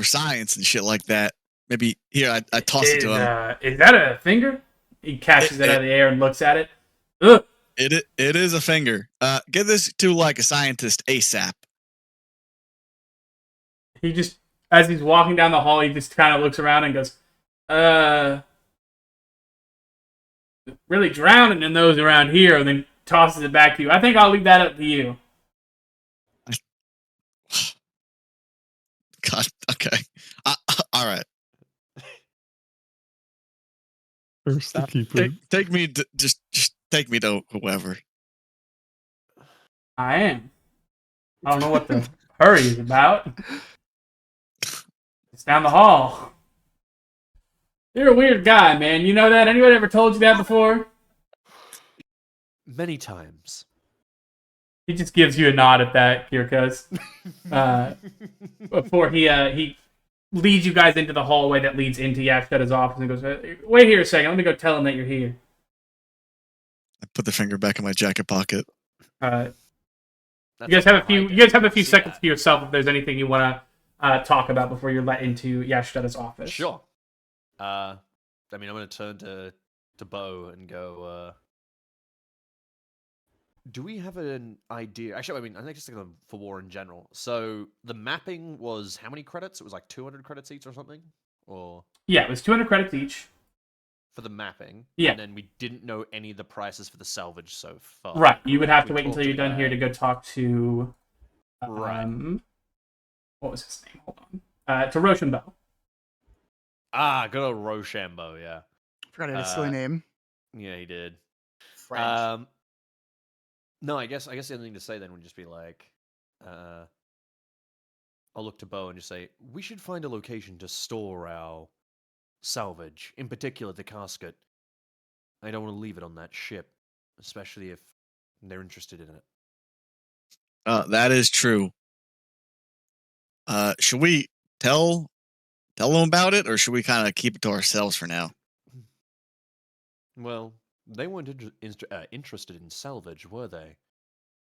science and shit like that. Maybe here I toss it to him. Is that a finger? He catches it out of the air and looks at it. Ugh. It is a finger. Get this to like a scientist ASAP. He just, as he's walking down the hall, he just kind of looks around and goes, really drowning in those around here, and then tosses it back to you. I think I'll leave that up to you. God, okay. All right. First the keeper. Take me to, just take me to whoever. I am. I don't know what the hurry is about. It's down the hall. You're a weird guy, man. You know that? Anyone ever told you that before? Many times. He just gives you a nod at that, Kirkus. Before he leads you guys into the hallway that leads into Yashketa's office and goes, wait here a second. Let me go tell him that you're here. I put the finger back in my jacket pocket. You guys have a few seconds to yourself if there's anything you want to talk about before you're let into Yashketa's office. Sure. I'm going to turn to Bo and go, do we have an idea? Actually, I think just for war in general. So the mapping was how many credits? It was like 200 credits each or something? Or yeah, it was 200 credits each. For the mapping. Yeah. And then we didn't know any of the prices for the salvage so far. Right. You would have to wait talked until you're done here to go talk to... Right. What was his name? Hold on. To Rochambeau. Ah, good old Rochambeau, yeah. Forgot I had a silly name. Yeah, he did. French. No, I guess the only thing to say then would just be like, I'll look to Bo and just say, we should find a location to store our salvage, in particular the casket. I don't want to leave it on that ship, especially if they're interested in it. That is true. Should we tell them about it, or should we kind of keep it to ourselves for now? Well, they weren't interested in salvage, were they?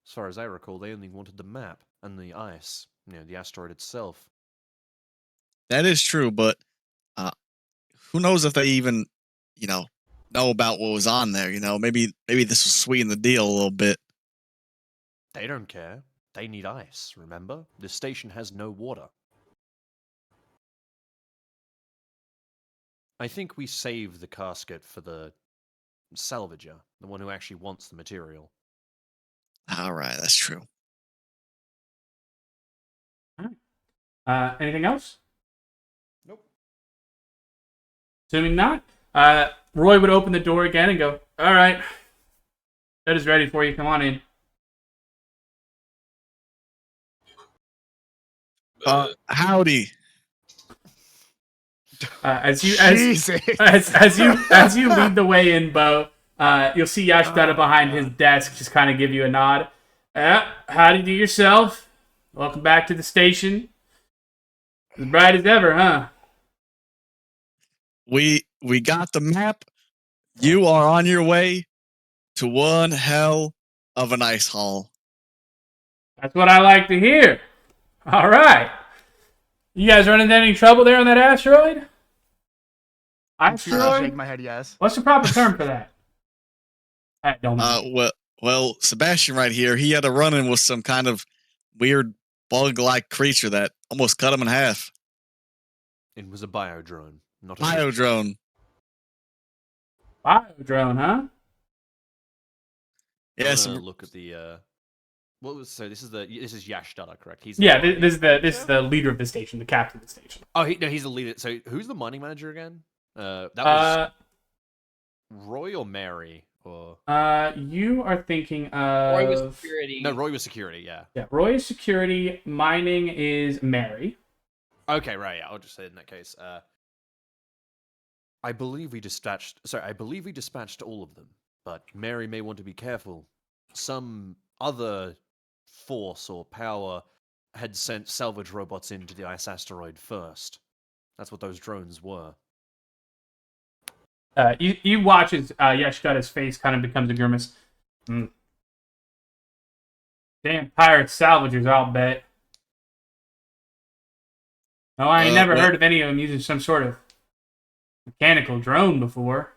As far as I recall, they only wanted the map and the ice, the asteroid itself. That is true, but who knows if they even, know about what was on there? Maybe this will sweeten the deal a little bit. They don't care. They need ice, remember? This station has no water. I think we save the casket for the salvager, the one who actually wants the material. All right, that's true. Anything else? Nope. Assuming not, Roy would open the door again and go, all right, that is ready for you. Come on in. Howdy. As you Jesus. as you lead the way in, Bo, you'll see Yashdata behind his desk just kind of give you a nod. Howdy to yourself. Welcome back to the station. As bright as ever, huh? We got the map. You are on your way to one hell of an ice haul. That's what I like to hear. All right. You guys running into any trouble there on that asteroid? I'm shaking Asteroid? my head, yes. What's the proper term for that? I don't know. Well, Sebastian right here, he had a run-in with some kind of weird bug-like creature that almost cut him in half. It was a biodrone, not a Biodrone. Biodrone, huh? Yes. Look at the. What was so? This is Yashdata, correct? He's Yeah, this is the leader of the station, the captain of the station. Oh, he's the leader. So who's the mining manager again? That was Roy or Mary or. You are thinking of Roy was security. No, Roy was security. Yeah. Yeah, Roy is security. Mining is Mary. Okay, right. Yeah, I'll just say it in that case. I believe we dispatched all of them, but Mary may want to be careful. Some other force or power had sent salvage robots into the ice asteroid first. That's what those drones were. You watch as Yashkata's face kind of becomes a grimace. Damn pirate salvagers, I'll bet. Oh, I ain't never heard of any of them using some sort of mechanical drone before.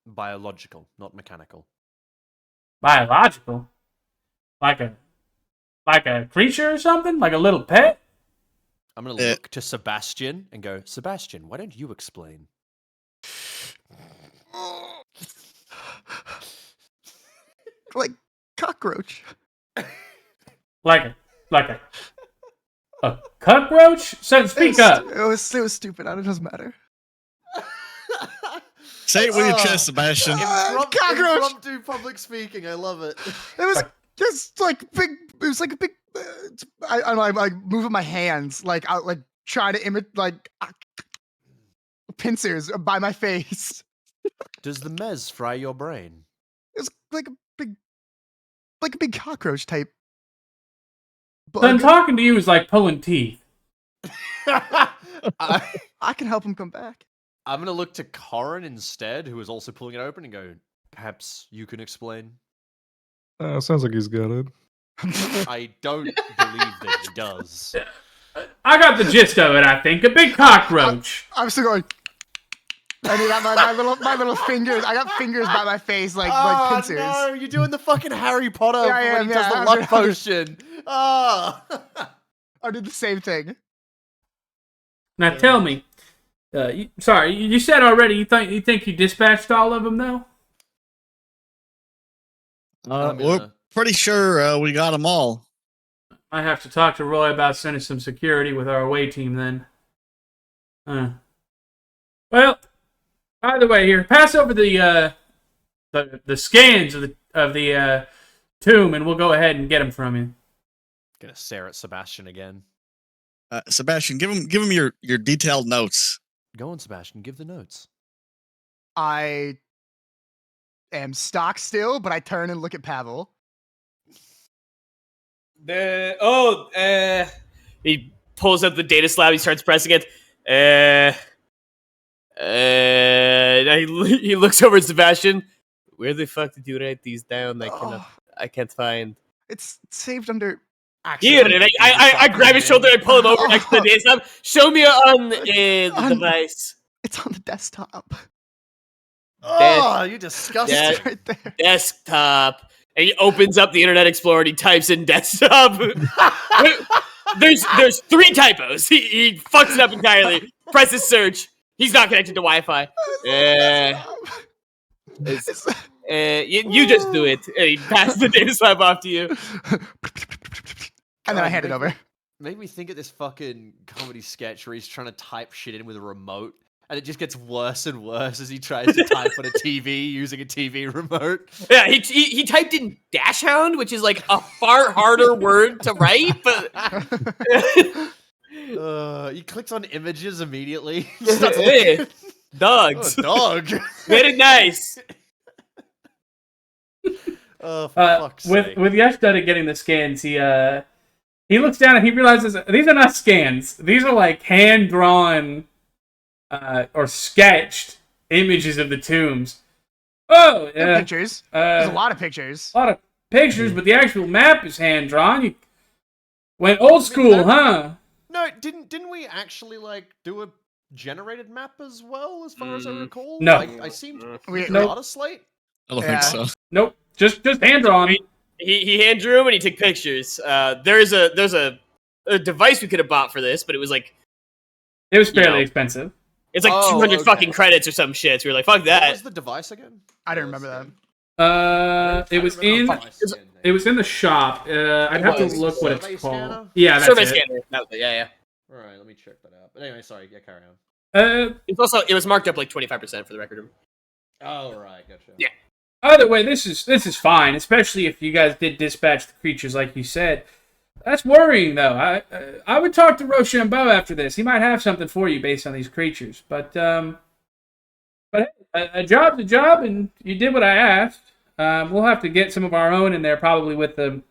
Biological, not mechanical. Biological? Like a creature or something? Like a little pet? I'm gonna look to Sebastian and go, Sebastian, why don't you explain? Like cockroach. Like a cockroach? So speak up. It was stupid. It doesn't matter. Say it with your chest, Sebastian. Cockroach. Impromptu public speaking. I love it. It was just like big. It was like a big. I'm like moving my hands, like out, like trying to imitate, like pincers by my face. Does the mez fry your brain? It's like a big cockroach type. Then Bug. talking to you is like pulling teeth. I can help him come back. I'm gonna look to Corin instead, who is also pulling it open, and go, perhaps you can explain? Sounds like he's got it. I don't believe that he does. I got the gist of it, I think. A big cockroach. I'm still going. I mean, my little fingers. I got fingers by my face, like pincers. No, you're doing the fucking Harry Potter Yeah, I when am, he does yeah. the luck potion. Oh. I did the same thing. Now tell me. You said already you think you dispatched all of them, though? We're pretty sure we got them all. I have to talk to Roy about sending some security with our away team then. Well, either way here, pass over the scans of the tomb, and we'll go ahead and get them from you. Gonna stare at Sebastian again. Sebastian, give him your detailed notes. Go on, Sebastian. Give the notes. I am stock still, but I turn and look at Pavel. He pulls up the data slab. He starts pressing it. He looks over at Sebastian. Where the fuck did you write these down? I can't find. It's saved under. Here, and I grab his shoulder and pull him over next to the data slab. Show me on the device. It's on the desktop. Oh, you disgusting! It's right there. Desktop. And he opens up the Internet Explorer and he types in desktop. There's 3 typos. He fucks it up entirely. Presses search. He's not connected to Wi-Fi. You just do it. And he passes the data slab off to you. And then I hand it over. Made me think of this fucking comedy sketch where he's trying to type shit in with a remote, and it just gets worse and worse as he tries to type on a TV using a TV remote. Yeah, he typed in dash hound, which is like a far harder word to write, but He clicks on images immediately. Hey, dogs. Dog. Very nice. Oh, for fuck's sake. With Yashdada getting the scans, he looks down and he realizes these are not scans. These are like hand drawn or sketched images of the tombs. Oh, yeah. Pictures. There's a lot of pictures. A lot of pictures, but the actual map is hand drawn. You went old school, huh? No, didn't we actually like do a generated map as well, as far as I recall? No. I seemed Nope. out of slate. I don't think so. Nope. Just hand drawn. He hand drew him and he took pictures. There's a device we could have bought for this, but it was like It was fairly expensive. it's like 200 fucking credits or some shit. So we were like, fuck What that. was the device again? I don't remember that. It was in the shop. I'd have to look what it's Survey called. scanner? Yeah, that's Survey it. scanner. That was it. Yeah. All right, let me check that out. But anyway, sorry. Yeah, carry on. It was marked up like 25% for the record. Oh, right, gotcha. Yeah. Either way, this is fine, especially if you guys did dispatch the creatures like you said. That's worrying, though. I would talk to Rochambeau after this. He might have something for you based on these creatures. But hey, a job's a job, and you did what I asked. We'll have to get some of our own in there, probably with the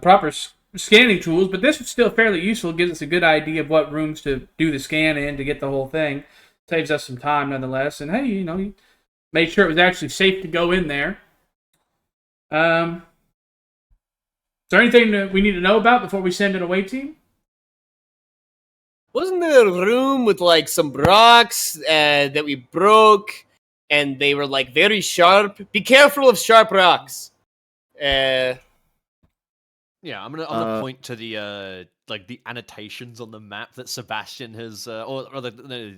proper scanning tools. But this is still fairly useful. It gives us a good idea of what rooms to do the scan in to get the whole thing. Saves us some time, nonetheless. And hey, you made sure it was actually safe to go in there. Is there anything that we need to know about before we send an away team? Wasn't there a room with like some rocks that we broke, and they were like very sharp? Be careful of sharp rocks. Yeah, I'm gonna point to the like the annotations on the map that Sebastian has, or rather, no,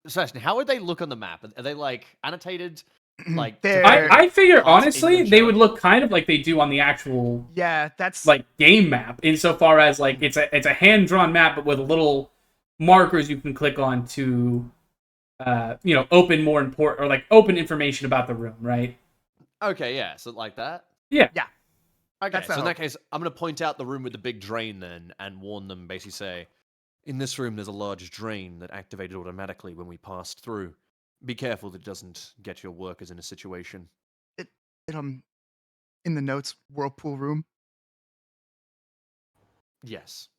Sebastian, how would they look on the map? Are they like annotated? Like I figure honestly English they would look kind of like they do on the actual that's like game map, insofar as like it's a hand drawn map but with little markers you can click on to open more important or like open information about the room, right? Okay, yeah, so like that. Yeah. Okay, That's so in the that case, I'm gonna point out the room with the big drain then, and warn them. Basically, say, in this room there's a large drain that activated automatically when we passed through. Be careful that it doesn't get your workers in a situation. in the notes, whirlpool room. Yes.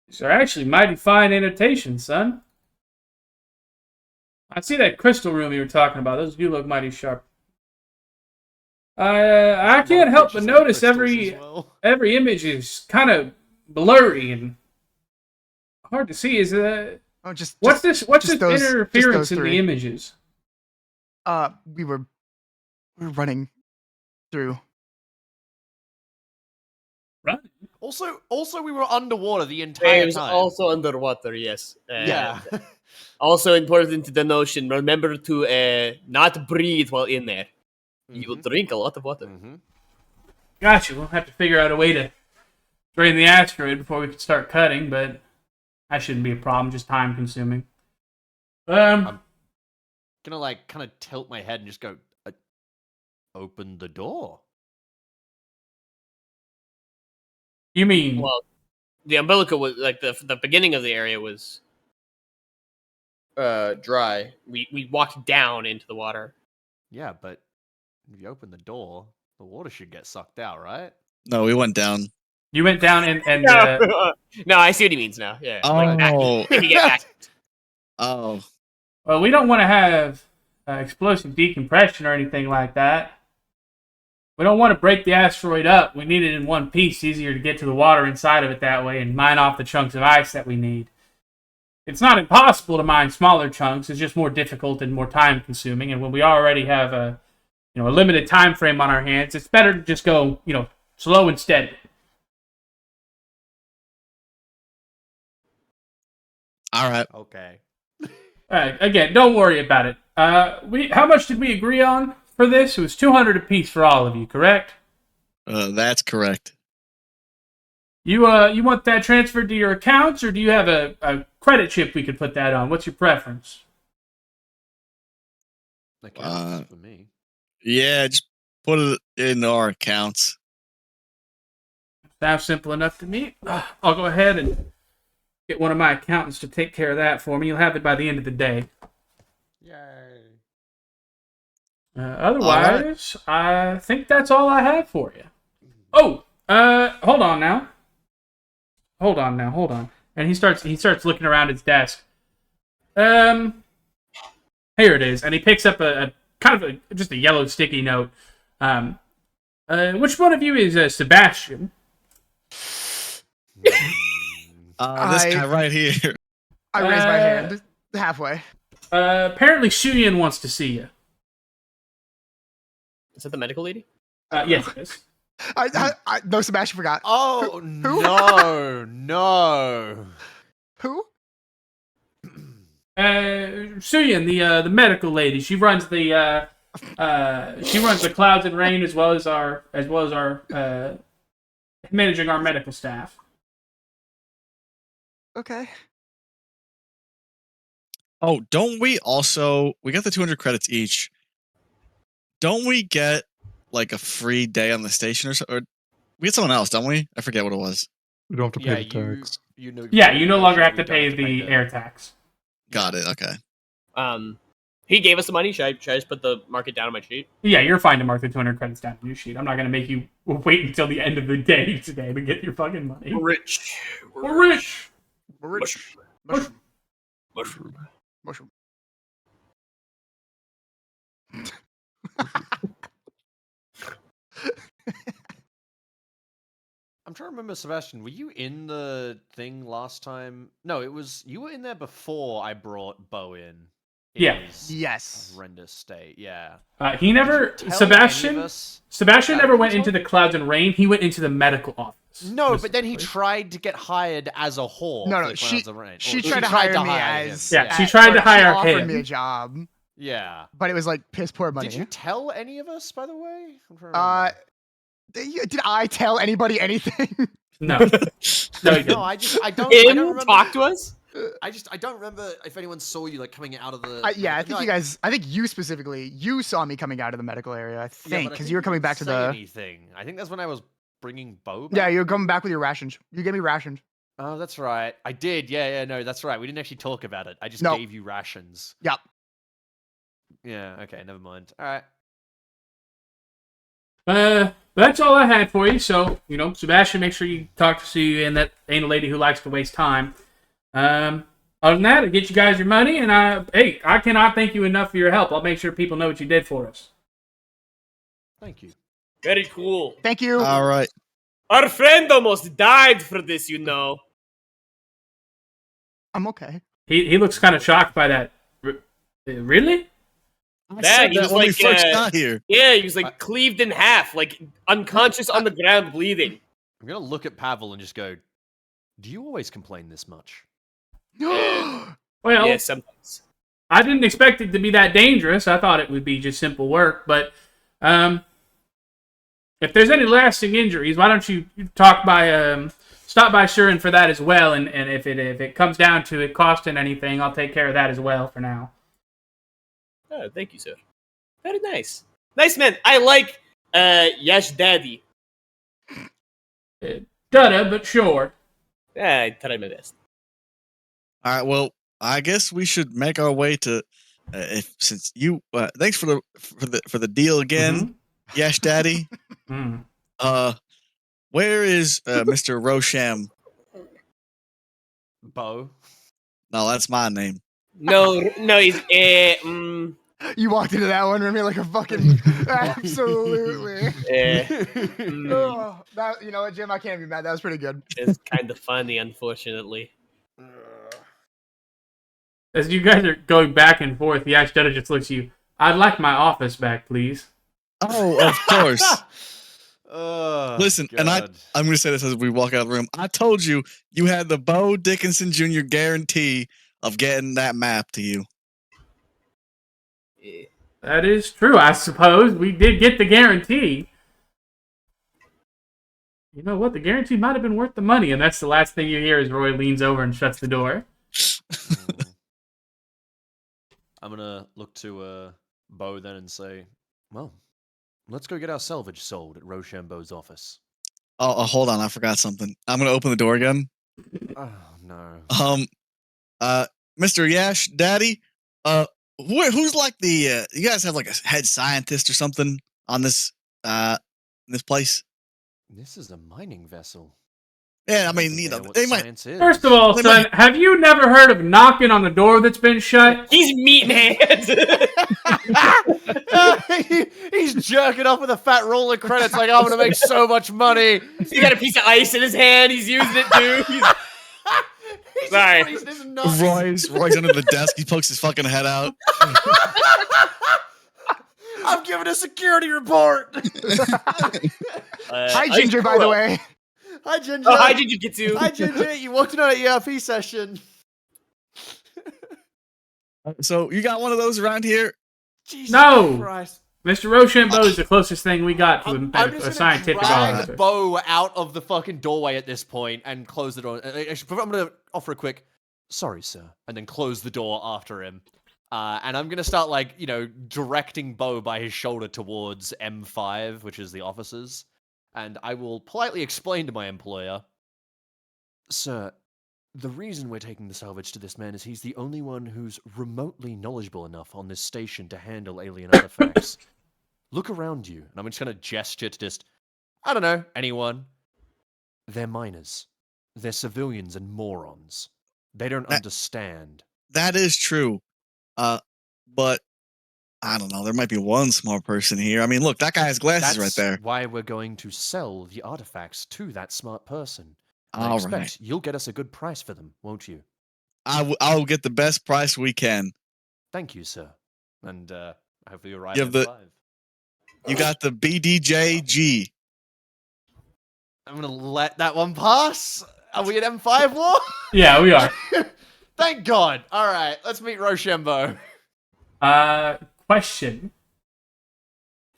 These are actually mighty fine annotations, son. I see that crystal room you were talking about. Those do look mighty sharp. I can't help but notice every image is kind of blurry and hard to see. What's this interference in the images? We were running through. Running? Also, we were underwater the entire It was time. also underwater, yes. Yeah. Also important to the notion, remember to not breathe while in there. You will drink a lot of water. Gotcha. We'll have to figure out a way to drain the asteroid before we can start cutting, but that shouldn't be a problem, just time consuming. I'm gonna like kind of tilt my head and just go, open the door. You mean Well, the umbilical was like the beginning of the area was dry. We walked down into the water. Yeah, but if you open the door, the water should get sucked out, right? No, we went down. you went down and No, I see what he means now. Yeah. Oh. Like, you get back. Oh. well, we don't want to have explosive decompression or anything like that. We don't want to break the asteroid up. We need it in one piece, easier to get to the water inside of it that way and mine off the chunks of ice that we need. It's not impossible to mine smaller chunks. It's just more difficult and more time consuming. And when we already have a limited time frame on our hands, it's better to just go, slow and steady. All right. Okay. All right, again, don't worry about it. How much did we agree on for this? It was 200 apiece for all of you, correct? That's correct. You want that transferred to your accounts, or do you have a credit chip we could put that on? What's your preference? Accounts for me. Yeah, just put it in our accounts. Sounds simple enough to me. I'll go ahead and get one of my accountants to take care of that for me. You'll have it by the end of the day. Yay. Otherwise, I think that's all I have for you. Oh, hold on now. Hold on. And he starts looking around his desk. Here it is. And he picks up a kind of just a yellow sticky note. Which one of you is Sebastian? This guy right here. I raise my hand halfway. Apparently Shuyan wants to see you. Is that the medical lady? Yes, it is. No, Sebastian forgot. Oh, no. Who? Shuyan, the medical lady. She runs the Clouds and Rain as well as our managing our medical staff. Okay. Oh, don't we also... We got the 200 credits each. Don't we get, like, a free day on the station or so? Or we get someone else, don't we? I forget what it was. We don't have to pay the tax. You no longer have to pay the air tax. Got it, okay. He gave us the money. Should I just mark it down on my sheet? Yeah, you're fine to mark the 200 credits down on your sheet. I'm not going to make you wait until the end of the day today to get your fucking money. We're rich. We're rich. Mushroom. I'm trying to remember, Sebastian, were you in the thing last time? No, you were in there before I brought Bo in. Yeah. His Yes. horrendous state, yeah. He never... Did you tell any of Sebastian us never went that into the Clouds and Rain. He went into the medical office. No, but then he tried to get hired as a whore. No, for the Clouds of Rain. she Or tried to hire me him. as... Yeah, she tried to hire She offered him. me a job, Yeah. but it was like piss poor money. Did you tell any of us, by the way? I'm trying to remember. Did I tell anybody anything? No. No, you didn't. No, I don't remember. Talk to us? I don't remember if anyone saw you like coming out of the. I think you guys. I think you specifically. You saw me coming out of the medical area. I think because you were coming back to the. Anything. I think that's when I was bringing Bo. Yeah, you were coming back with your rations. You gave me rations. Oh, that's right. I did. Yeah. No, that's right. We didn't actually talk about it. I just Nope. gave you rations. Yep. Yeah. Okay. Never mind. All right. That's all I had for you. So, Sebastian, make sure you talk to Sue, and that ain't a lady who likes to waste time. Other than that, I'll get you guys your money, and I cannot thank you enough for your help. I'll make sure people know what you did for us. Thank you. Very cool. Thank you. All right. Our friend almost died for this, I'm okay. He looks kind of shocked by that. Really? Yeah, he was when we like, first got here. Yeah, he was like cleaved in half, like unconscious on the ground, bleeding. I'm gonna look at Pavel and just go, "Do you always complain this much?" Well, Yeah, sometimes. I didn't expect it to be that dangerous. I thought it would be just simple work. But if there's any lasting injuries, why don't you stop by Shurin for that as well? And if it comes down to it costing anything, I'll take care of that as well for now. Oh, thank you, sir. Very nice. Nice man. I like Yash Daddy. Dutta, but sure. Yeah, I tried my best. All right, well, I guess we should make our way to since you thanks for the deal again, Yash Daddy. Where is Mr. Rosham? Bo. No, that's my name. No, he's You walked into that one, Remy, like a fucking absolutely. Oh, that, you know what, Jim? I can't be mad. That was pretty good. It's kind of funny, unfortunately. As you guys are going back and forth, the Ashdetta just looks at you. I'd like my office back, please. Oh, of course. Listen, God. and I'm going to say this as we walk out of the room. I told you had the Bo Dickinson Jr. guarantee of getting that map to you. That is true, I suppose. We did get the guarantee. You know what? The guarantee might have been worth the money, and that's the last thing you hear as Roy leans over and shuts the door. I'm gonna look to Bo then and say, well, let's go get our salvage sold at Rochambeau's office. Oh, hold on. I forgot something. I'm going to open the door again. Oh, no. Mr. Yash, Daddy, who's like the? You guys have like a head scientist or something on this place? This is a mining vessel. Yeah, I don't mean, think you they know, what they might. science is. First of all, They son, might- have you never heard of knocking on the door that's been shut? He's meat in hands. He's jerking off with a fat roll of credits like, I'm gonna make so much money. He's got a piece of ice in his hand. He's using it too. He's Sorry. just freezing his nuts. Roy's under the desk. He pokes his fucking head out. I'm giving a security report. Hi, Ginger, by the way. Hi, Ginger. Oh, hi, Jujitsu. Hi, Ginger. You walked in on an ERP session. So you got one of those around here? Jesus No. Christ. Mr. Rochambeau is the closest thing we got to I'm a just scientific gonna officer. drag Bo out of the fucking doorway at this point and close the door. I'm gonna offer a quick, sorry, sir, and then close the door after him. And I'm gonna start directing Bo by his shoulder towards M5, which is the officers. And I will politely explain to my employer, sir, the reason we're taking the salvage to this man is he's the only one who's remotely knowledgeable enough on this station to handle alien artifacts. Look around you. And I'm just going to gesture to I don't know, anyone. They're miners. They're civilians and morons. They don't understand. That is true. But I don't know. There might be one smart person here. I mean, look, that guy has glasses right there. That's why we're going to sell the artifacts to that smart person. And I All expect right. you'll get us a good price for them, won't you? I'll get the best price we can. Thank you, sir. And hopefully you arrive You at have 5. You got the BDJG. I'm going to let that one pass. Are we at M5 war? Yeah, we are. Thank God. All right, let's meet Rochambeau. Question.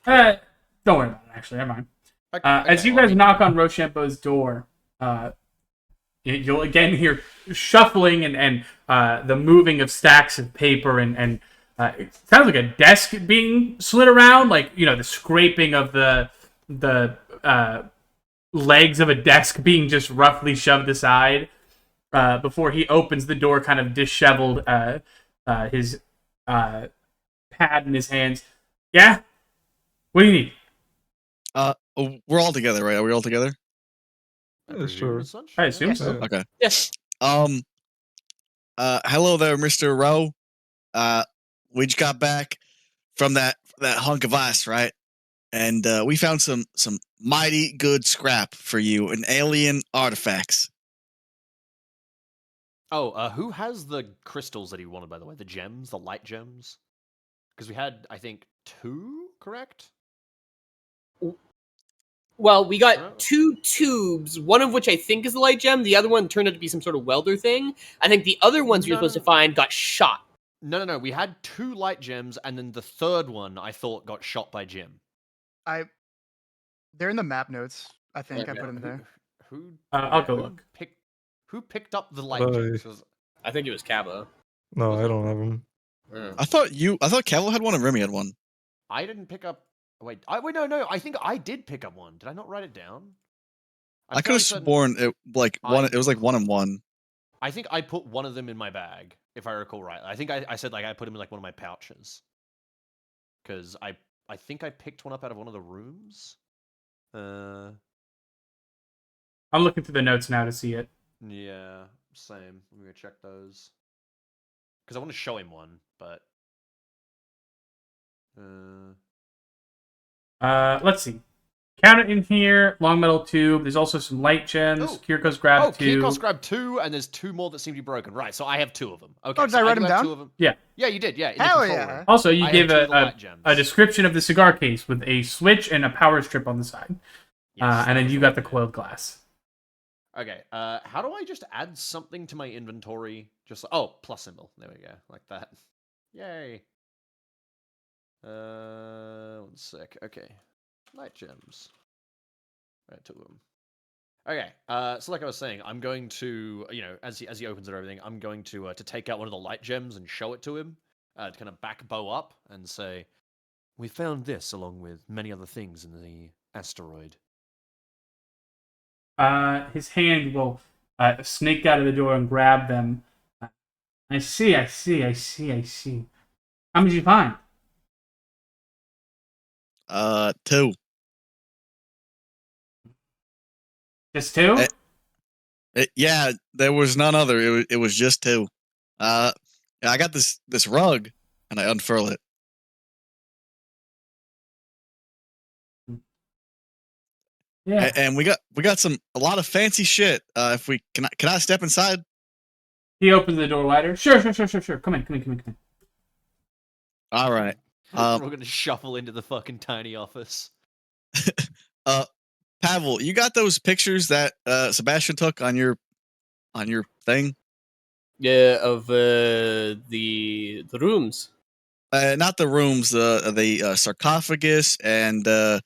Don't worry about it, actually. Never mind. As you guys knock on Rochambeau's door, you'll again hear shuffling and the moving of stacks of paper and it sounds like a desk being slid around, like the scraping of the legs of a desk being just roughly shoved aside before he opens the door, kind of disheveled, his pad in his hands. Yeah, what do you need? We're all together, right? Are we all together? Yeah, sure. I assume so. Yeah. Okay. Yes. Hello there, Mr. Rowe. We just got back from that hunk of ice, right? And we found some mighty good scrap for you, an alien artifacts. Oh, who has the crystals that he wanted, by the way? The gems, the light gems? Because we had, I think, 2, correct? Well, we Oh. got 2 tubes, one of which I think is the light gem. The other one turned out to be some sort of welder thing. I think the other ones we were supposed to find got shot. No. We had 2 light gems, and then the third one, I thought, got shot by Jim. They're in the map notes. I think I Okay. put them there. Who? I'll go look. Who picked up the light Bye. gems? 'Cause I think it was Kavlo. No, I don't have them. I thought Kavlo had one and Remy had one. I didn't pick up. Wait, no. I think I did pick up one. Did I not write it down? I could have sworn it It was like 1 and 1. I think I put one of them in my bag, if I recall right. I think I said I put them in one of my pouches, because I think I picked one up out of one of the rooms. I'm looking through the notes now to see it. Yeah, same. I'm gonna check those because I want to show him one, but Let's see. Count it in here. Long metal tube. There's also some light gems. Oh. Kiriko's grabbed 2. Kirkos grabbed 2, and there's 2 more that seem to be broken. Right, so I have 2 of them. Okay, Oh, did so I write do them have down? 2 of them. Yeah. Yeah, you did. Yeah, in the Hell control yeah. room. Also, you I gave have 2 of the light a gems. description of the cigar case with a switch and a power strip on the side. Yes, And then that's you what I got the did. coiled glass. Okay, how do I just add something to my inventory? Just plus symbol. There we go, like that. Yay. 1 sec. Okay, light gems. Right, 2 of them. Okay, so like I was saying, I'm going to, as he opens it and everything, I'm going to take out one of the light gems and show it to him, to kind of back Bo up and say, "We found this along with many other things in the asteroid." His hand will sneak out of the door and grab them. I see. How many did you find? 2. Just 2? Yeah, there was none other. It was just 2. I got this rug, and I unfurl it. Yeah. And we got a lot of fancy shit. If we can I step inside? He opens the door wider. Sure. Come in. All right. We're gonna shuffle into the fucking tiny office. Pavel, you got those pictures that Sebastian took on your thing? Yeah, of the rooms. Not the rooms, the sarcophagus and the.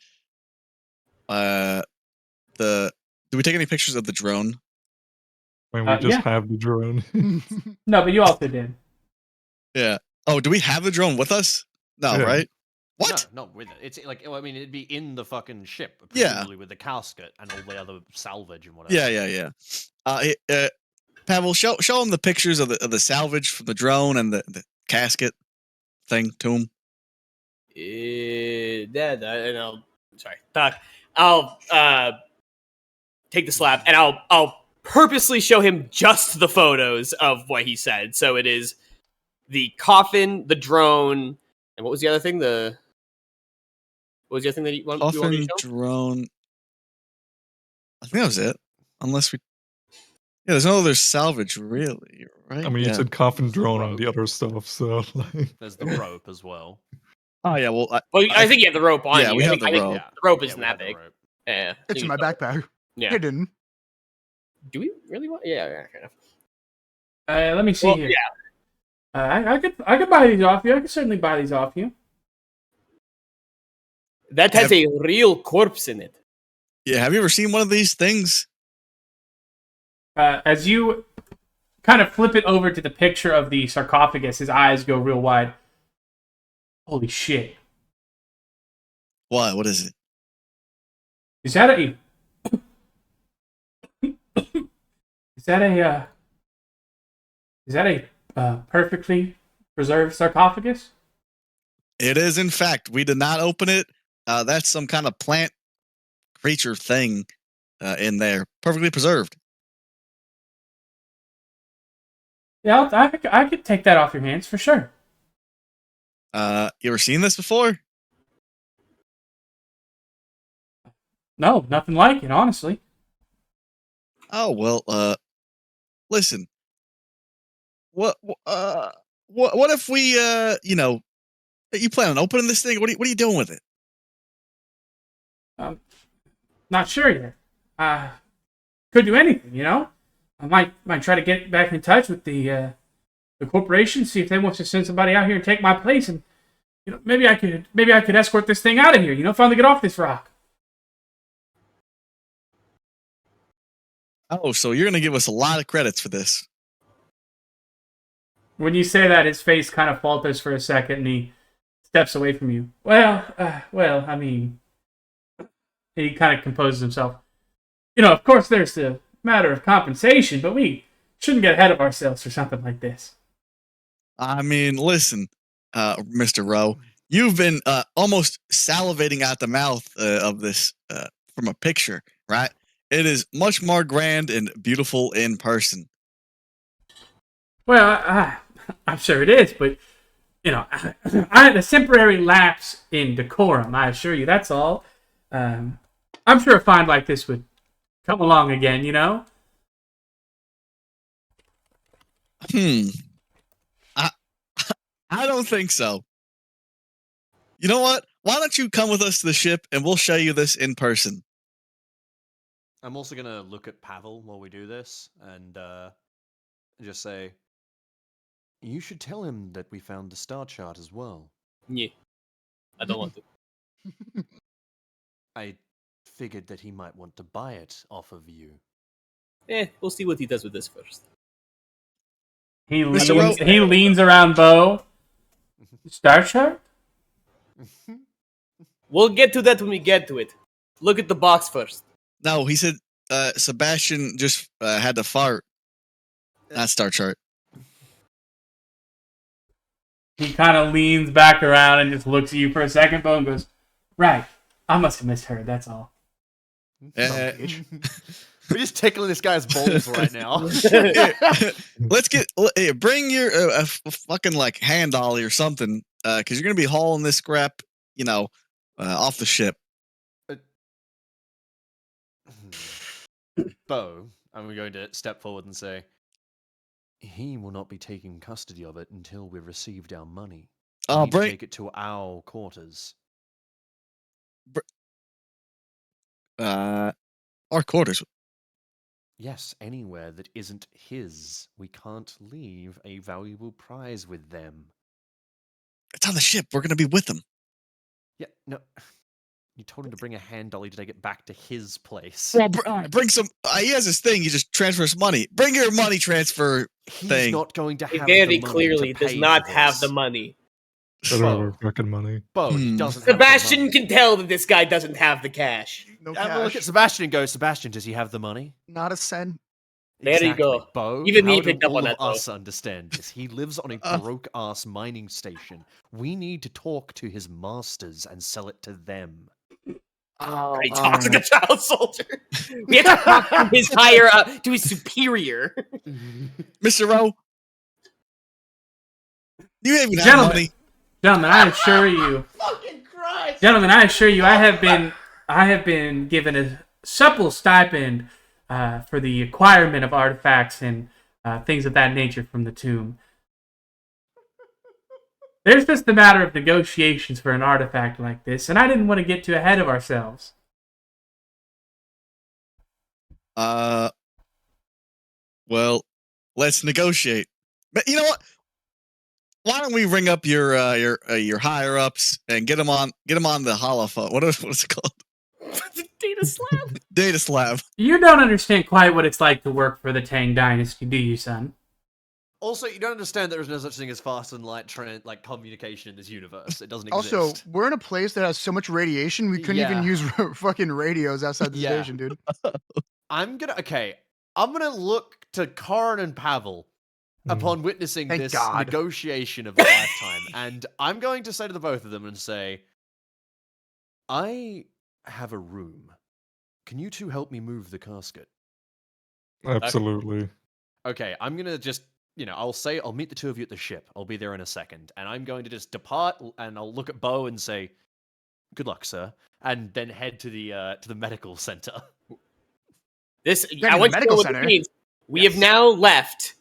Do we take any pictures of the drone? I mean, we just Yeah. have the drone. No, but you also did. Yeah. Oh, do we have the drone with us? No, Yeah. right? What? No, with it. It's like, I mean, it'd be in the fucking ship, Yeah. presumably with the casket and all the other salvage and whatever. Yeah. Pavel, show him the pictures of the salvage from the drone and the casket tomb. I'll take the slab and I'll purposely show him just the photos of what he said. So it is the coffin, the drone, and what was the other thing? What was the other thing that you wanted Coffin, to show? drone. I think that was it. Unless we. Yeah, there's no other salvage, really, right? I mean, you said coffin drone on the other stuff, so like. There's the rope as well. Oh yeah, well, I think you have the rope on. Yeah, you. we I have think, the I think rope. the rope Yeah, isn't we that have the big. rope. Yeah, It's in my backpack. Yeah. Hidden. Do we really want? Yeah, fair enough. Let me see Well, here. yeah. I could buy these off you. I could certainly buy these off you. That has a real corpse in it. Yeah, have you ever seen one of these things? As you kind of flip it over to the picture of the sarcophagus, his eyes go real wide. Holy shit. What? What is it? Is that a... Is that a perfectly preserved sarcophagus? It is, in fact. We did not open it. That's some kind of plant creature thing in there. Perfectly preserved. Yeah, I could take that off your hands for sure. You ever seen this before? No, nothing like it, honestly. Oh, well, listen. What if we, you plan on opening this thing? What are you doing with it? Not sure yet. Could do anything, you know? I might try to get back in touch with the corporation, see if they want to send somebody out here and take my place, and maybe I could escort this thing out of here. Finally get off this rock. Oh, so you're gonna give us a lot of credits for this. When you say that, his face kind of falters for a second, and he steps away from you. Well, I mean, he kind of composes himself. Of course, there's the matter of compensation, but we shouldn't get ahead of ourselves for something like this. I mean, listen, Mr. Rowe, you've been almost salivating out the mouth of this from a picture, right? It is much more grand and beautiful in person. Well, I'm sure it is, but I had a temporary lapse in decorum. I assure you, that's all. I'm sure a find like this would come along again. I don't think so. You know what? Why don't you come with us to the ship and we'll show you this in person? I'm also gonna look at Pavel while we do this and just say, you should tell him that we found the star chart as well. Yeah, I don't want to. I figured that he might want to buy it off of you. We'll see what he does with this first. He Mr. leans around Bo. Star chart? We'll get to that when we get to it. Look at the box first. No, he said Sebastian just had to fart. Not Star Chart. He kind of leans back around and just looks at you for a second, Bo, and goes, "Right, I must have misheard. That's all." We're just tickling this guy's balls right now. Let's bring your a fucking like hand dolly or something, because you're gonna be hauling this scrap, off the ship. Bo, and we're going to step forward and say, he will not be taking custody of it until we've received our money. We need to take it to our quarters. Our quarters. Yes, anywhere that isn't his. We can't leave a valuable prize with them. It's on the ship. We're gonna be with them. Yeah, no. You told him to bring a hand dolly to take it back to his place. Well, bring some. He has this thing. He just transfers money. Bring your money transfer He's thing. not going to have Vanity the money clearly to does pay not for have this. the money. I don't know our fucking money. Bo, he doesn't have the Sebastian money. can tell that this guy doesn't have the cash. No I'm gonna look at cash. Sebastian and go, Sebastian, does he have the money? Not a cent. There you go. Bo. Even how he do picked up all on of that, though. us understand this? He lives on a broke-ass mining station. We need to talk to his masters and sell it to them. He talks like a child soldier. We have to talk to his higher to his superior. Mr. Rowe, you even have Gentlemen. money. Gentlemen, I assure you. Fucking Christ! Gentlemen, I assure you, I have been given a supple stipend for the acquirement of artifacts and things of that nature from the tomb. There's just a matter of negotiations for an artifact like this, and I didn't want to get too ahead of ourselves. Well, let's negotiate. But you know what? Why don't we ring up your higher ups and get them on the holophone? What is it called? Data slab. Data slab. You don't understand quite what it's like to work for the Tang Dynasty, do you, son? Also, you don't understand that there's no such thing as fast and light like communication in this universe. It doesn't exist. Also, we're in a place that has so much radiation, we couldn't even use fucking radios outside the station, dude. I'm gonna look to Corin and Pavel upon witnessing Thank this God. negotiation of a lifetime, and I'm going to say to the both of them and say, I have a room. Can you two help me move the casket? Absolutely. Okay, I'm gonna just, I'll meet the two of you at the ship. I'll be there in a second, and I'm going to just depart, and I'll look at Bo and say, "Good luck, sir," and then head to the medical center. I want to know what this means. We have now left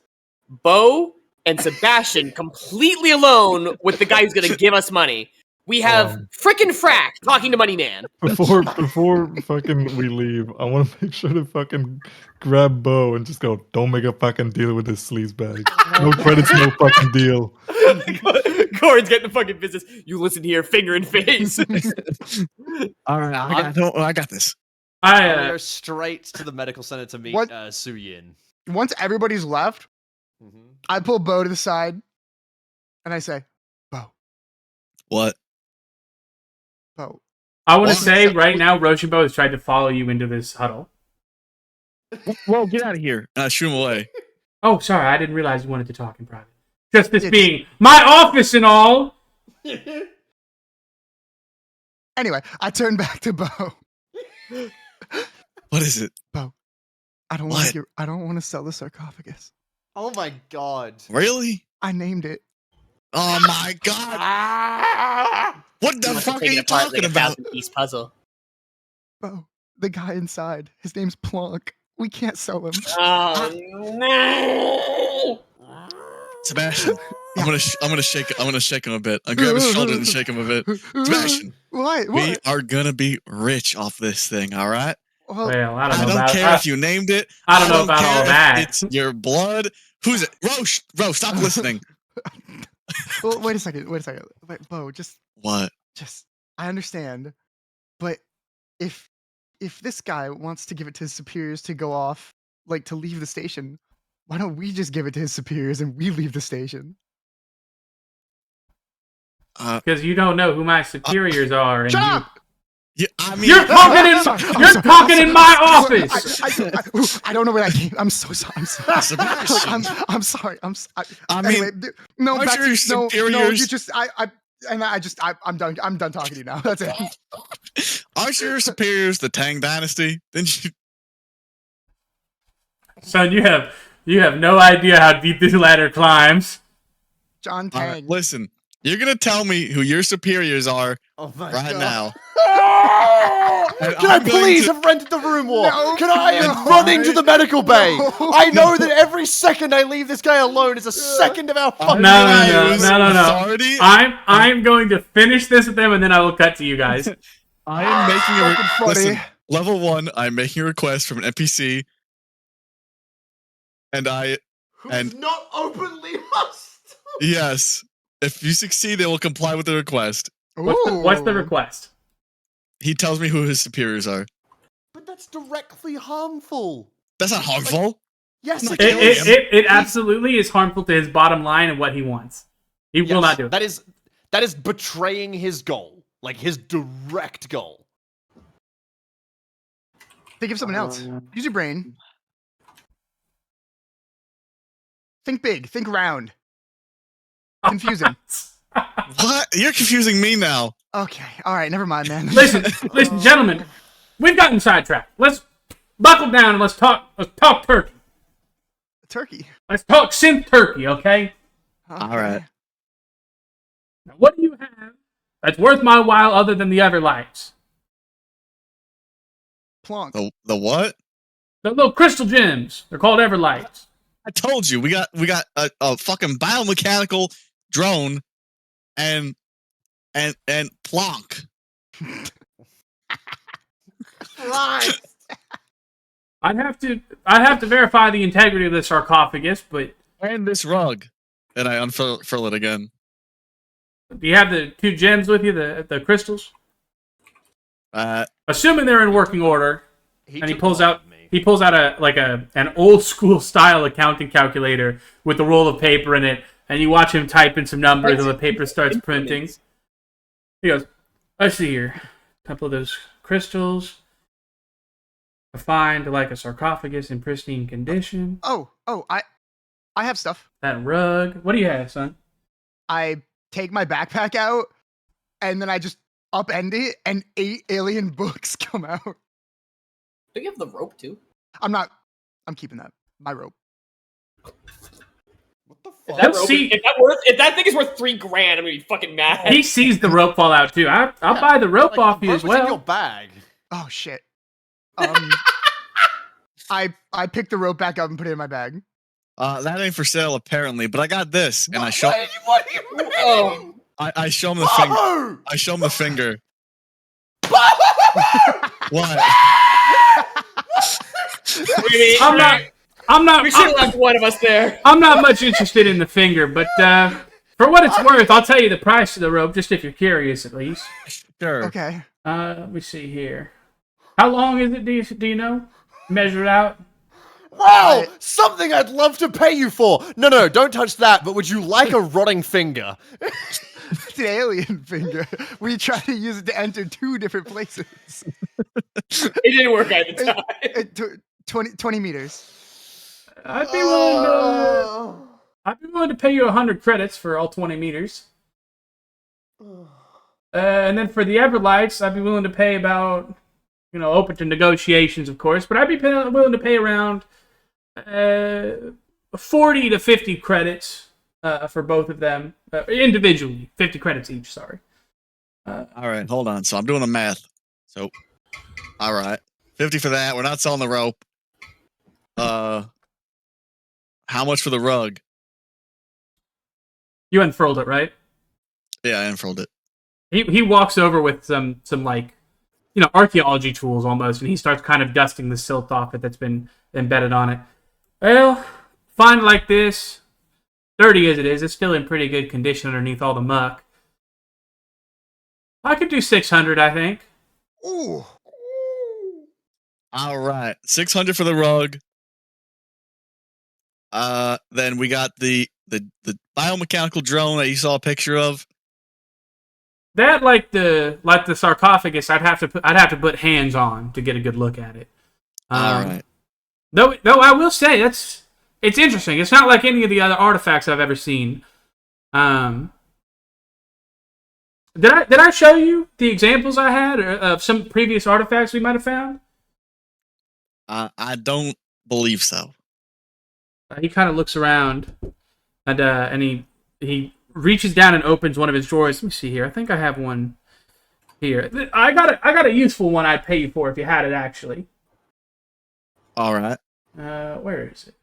Bo and Sebastian completely alone with the guy who's going to give us money. We have frickin' Frack talking to Money Man. Before fucking we leave, I want to make sure to fucking grab Bo and just go, don't make a fucking deal with this sleazebag. No credits, no fucking deal. Corin's getting the fucking business. You listen here, finger in face. All right, I got this. I'll go straight to the medical center to meet Su Yin. Once everybody's left, I pull Bo to the side and I say, Bo. What? Bo. I want to say right now, Roshibo has tried to follow you into this huddle. Whoa, get out of here. Shoot him away. Oh, sorry, I didn't realize you wanted to talk in private. Just this being my office and all. Anyway, I turn back to Bo. What is it? Bo, I don't want to sell the sarcophagus. Oh my god. Really? I named it. Oh my god. What the fuck are you talking about? Piece puzzle. Bo, the guy inside, his name's Plonk. We can't sell him. Oh no! Sebastian, I'm gonna shake him a bit. I'll grab his shoulder and shake him a bit. Sebastian, what? We are gonna be rich off this thing, all right? Well, I don't know I don't care if you named it. I don't know about all that. It's your blood. Who's it? Roche, stop listening. Well, wait a second. Wait, Bo, just what? I understand, but if this guy wants to give it to his superiors to go off, like to leave the station, why don't we just give it to his superiors and we leave the station? Because you don't know who my superiors are. And Shut up! Yeah, I mean, You're talking in. Sorry, I'm You're sorry, talking I'm in my sorry. office. I don't know where that came. I'm so sorry. I'm sorry. Sebastian. I'm sorry. I mean, Anyway, no, aren't back your to no. superiors- You just I'm done. I'm done talking to you now. That's it. aren't your superiors the Tang Dynasty? Didn't you? Son, you have no idea how deep this ladder climbs. John All Tang. right, listen, you're gonna tell me who your superiors are Oh my right God. now. And Can I I'm going please to- have rented the room more? No, Can I no, run into the medical bay? no, I know that every second I leave this guy alone is a second of our fucking No, lives. no. Authority. I'm going to finish this with them, and then I will cut to you guys. I am making a Fucking funny. listen. Level 1, I'm making a request from an NPC, and Who's and- not openly hostile. yes, if you succeed, they will comply with the request. What's the Ooh. request? He tells me who his superiors are. But that's directly harmful. That's not harmful. Yes, Not it killing is. him. It absolutely is harmful to his bottom line and what he wants. He will not do it. That is betraying his goal, like his direct goal. Think of something else. Use your brain. Think big. Think round. Confusing. What? You're confusing me now. Okay. All right. Never mind, man. Listen, gentlemen. We've gotten sidetracked. Let's buckle down and let's talk turkey. Turkey. Let's talk synth turkey, okay? Okay. All right. Now, what do you have that's worth my while other than the Everlights? Plonk. The what? The little crystal gems. They're called Everlights. I told you we got a fucking biomechanical drone and plonk. Right. I'd have to verify the integrity of the sarcophagus, but And this rug. And I unfurl it again. do you have the 2 gems with you, the crystals? Uh, Assuming they're in working order, and he took pulls one out from me. an old school style accounting calculator with a roll of paper in it, and you watch him type in some numbers and the paper starts printing. He goes, "Let's see here, a couple of those crystals. I find like a sarcophagus in pristine condition. Oh, I have stuff. That rug. What do you have, son? I take my backpack out, and then I just upend it, and 8 alien books come out. Do you have the rope too? I'm keeping that. My rope. What the If fuck? that, Let's rope see. if that thing is worth $3,000, I'm gonna be fucking mad. He sees the rope fall out too. I'll buy the rope Like, off the you rope as is in your well. bag. Oh shit. I picked the rope back up and put it in my bag. that ain't for sale apparently, but I got this, and I show What do you mean? Oh. I show him the finger. Babu! I show him the finger. Babu! What? I'm not. We should have left one of us there. I'm not much interested in the finger, but for what it's worth, I'll tell you the price of the rope, just if you're curious, at least. Sure. Okay. Let me see here. How long is it? Do you know? Measure it out. Wow, something I'd love to pay you for. No, don't touch that. But would you like a rotting finger? It's an alien finger. We tried to use it to enter 2 different places. It didn't work at the time. 20 meters. I'd be willing to pay you 100 credits for all 20 meters. And then for the Everlights, I'd be willing to pay about, open to negotiations, of course, but I'd be willing to pay around 40 to 50 credits for both of them individually. 50 credits each, sorry. All right, hold on. So I'm doing the math. So, all right, 50 for that. We're not selling the rope. How much for the rug? You unfurled it, right? Yeah, I unfurled it. He walks over with some like, archaeology tools almost, and he starts kind of dusting the silt off it that's been embedded on it. Well, find like this, dirty as it is, it's still in pretty good condition underneath all the muck. I could do 600, I think. Ooh. All right, 600 for the rug. Then we got the biomechanical drone that you saw a picture of. That like the sarcophagus, I'd have to put hands on to get a good look at it. All right. Though I will say it's interesting. It's not like any of the other artifacts I've ever seen. Did I show you the examples I had of some previous artifacts we might have found? I don't believe so. He kind of looks around, and he reaches down and opens one of his drawers. Let me see here. I think I have one here. I got a useful one I'd pay you for if you had it actually. All right. Where is it?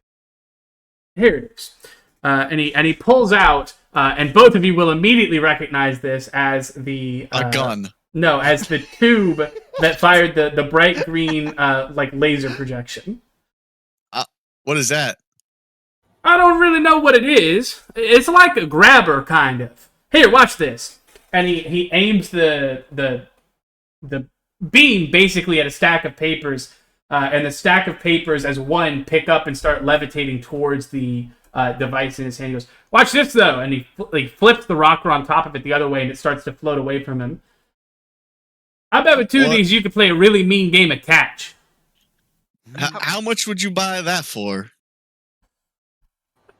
Here it is. And he pulls out, and both of you will immediately recognize this as the A gun. No, as the tube that fired the bright green like laser projection. What is that? I don't really know what it is. It's like a grabber, kind of. Here, watch this. And he aims the beam basically at a stack of papers, and the stack of papers as one pick up and start levitating towards the device in his hand. He goes, "Watch this though," and he flips the rocker on top of it the other way, and it starts to float away from him. I bet with two of these, you could play a really mean game of catch. How much would you buy that for?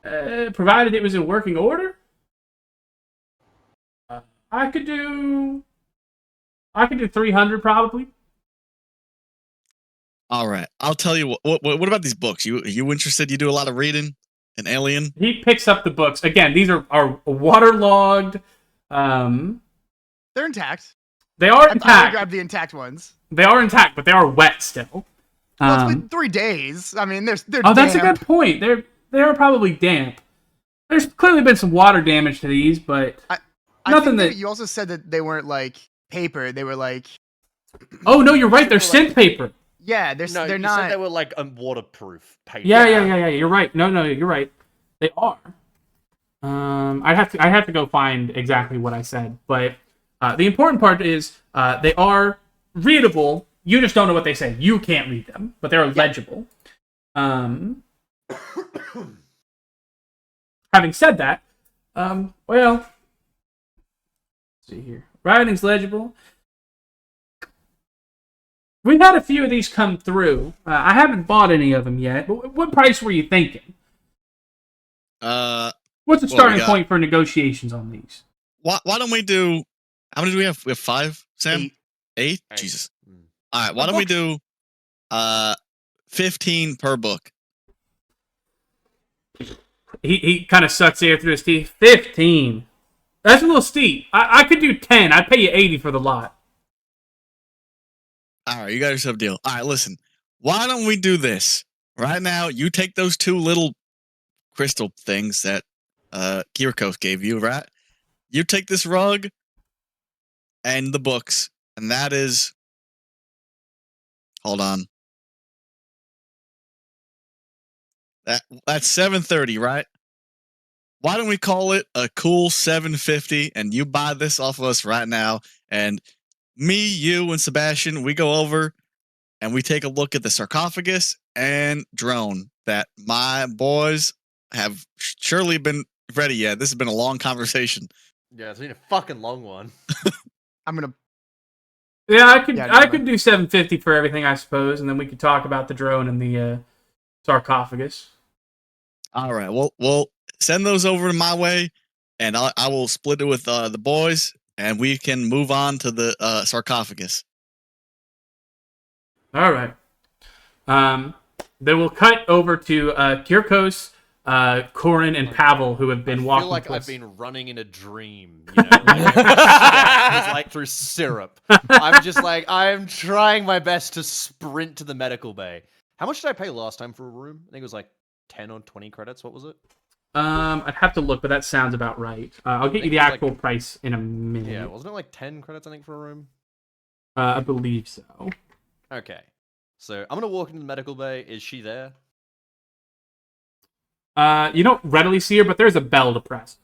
Provided it was in working order, I could do 300 probably. All right, I'll tell you what about these books? You interested? You do a lot of reading? An alien? He picks up the books again. These are waterlogged. They're intact. They are I intact. grabbed the intact ones. They are intact, but they are wet still. Well, it's been 3 days. I mean, they're Oh, that's damp. a good point. They are probably damp. There's clearly been some water damage to these, but I nothing think that. you also said that they weren't like paper. They were like, Oh no, you're right. They're scent paper. yeah, they're No, you not. said they were like waterproof paper. Yeah. You're right. No, you're right. They are. I have to go find exactly what I said, but the important part is they are readable. You just don't know what they say. You can't read them, but they're legible. Having said that, well, let's see here. Writing's legible. We've had a few of these come through. I haven't bought any of them yet. But what price were you thinking? What's the starting point for negotiations on these? Why don't we do? How many do we have? We have 5, Sam. 8. 8? Jesus. All right. Why don't we do 15 per book? He kind of sucks air through his teeth. 15. That's a little steep. I could do 10. I'd pay you 80 for the lot. All right, you got yourself a deal. All right, listen. Why don't we do this right now? You take those 2 little crystal things that Kirikos gave you, right? You take this rug and the books, and that is. Hold on. That's $730, right? Why don't we call it a cool $750, and you buy this off of us right now, and me, you, and Sebastian, we go over and we take a look at the sarcophagus and drone that my boys have surely been ready yet. This has been a long conversation. Yeah, it's been a fucking long one. I'm gonna. Yeah, I could do 750 for everything, I suppose, and then we could talk about the drone and the sarcophagus. All right. Well, send those over to my way, and I will split it with the boys, and we can move on to the sarcophagus. All right. Then we'll cut over to Kirikos, Corin, and Pavel, who have been walking. I feel like close. I've been running in a dream. You know, it's like through syrup. I'm just like, I'm trying my best to sprint to the medical bay. How much did I pay last time for a room? I think it was like 10 or 20 credits. What was it? I'd have to look, but that sounds about right. I'll get you the actual price in a minute. Yeah, wasn't it like 10 credits, I think, for a room? I believe so. Okay. So I'm going to walk into the medical bay. Is she there? You don't readily see her, but there's a bell to press.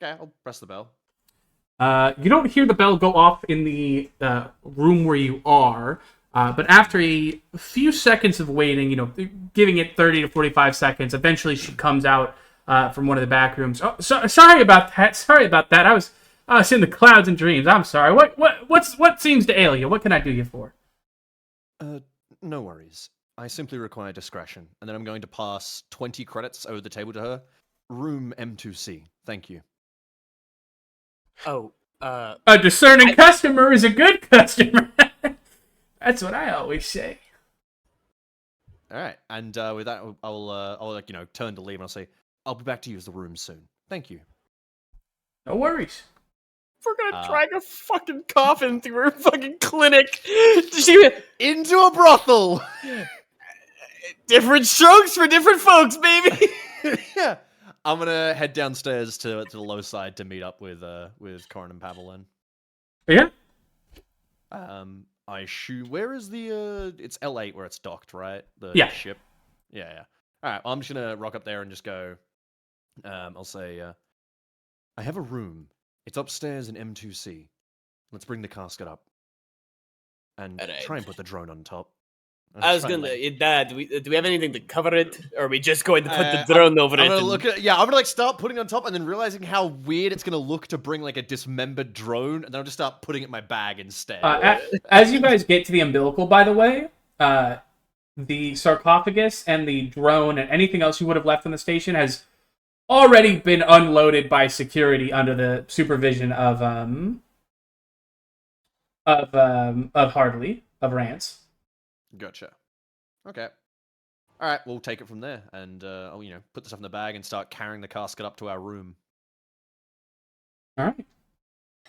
Okay, I'll press the bell. You don't hear the bell go off in the room where you are, but after a few seconds of waiting, giving it 30 to 45 seconds, eventually she comes out from one of the back rooms. Oh, sorry about that. I Oh, it's in the clouds and dreams. I'm sorry. What seems to ail you? What can I do you for? No worries. I simply require discretion, and then I'm going to pass 20 credits over the table to her. Room M2C. Thank you. Oh, A discerning customer is a good customer. That's what I always say. All right, and with that, I'll turn to leave, and I'll say, I'll be back to use the room soon. Thank you. No worries. we're gonna drag a fucking coffin through a fucking clinic. Into a brothel. Different strokes for different folks, baby. Yeah. I'm gonna head downstairs to the low side to meet up with Corin and Pavel then. Yeah. I shoot. Where is the? It's L8 where it's docked, right? The ship. Yeah. All right. Well, I'm just gonna rock up there and just go. I'll say, I have a room. It's upstairs in M2C. Let's bring the casket up and try and put the drone on top. I was gonna, Dad. Do we have anything to cover it, or are we just going to put the drone over it? I'm gonna start putting on top, and then realizing how weird it's gonna look to bring like a dismembered drone, and then I'll just start putting it in my bag instead. As you guys get to the umbilical, by the way, the sarcophagus and the drone and anything else you would have left in the station has already been unloaded by security under the supervision of Hardley of Rance. Gotcha. Okay. All right, we'll take it from there, and I'll put the stuff in the bag and start carrying the casket up to our room. All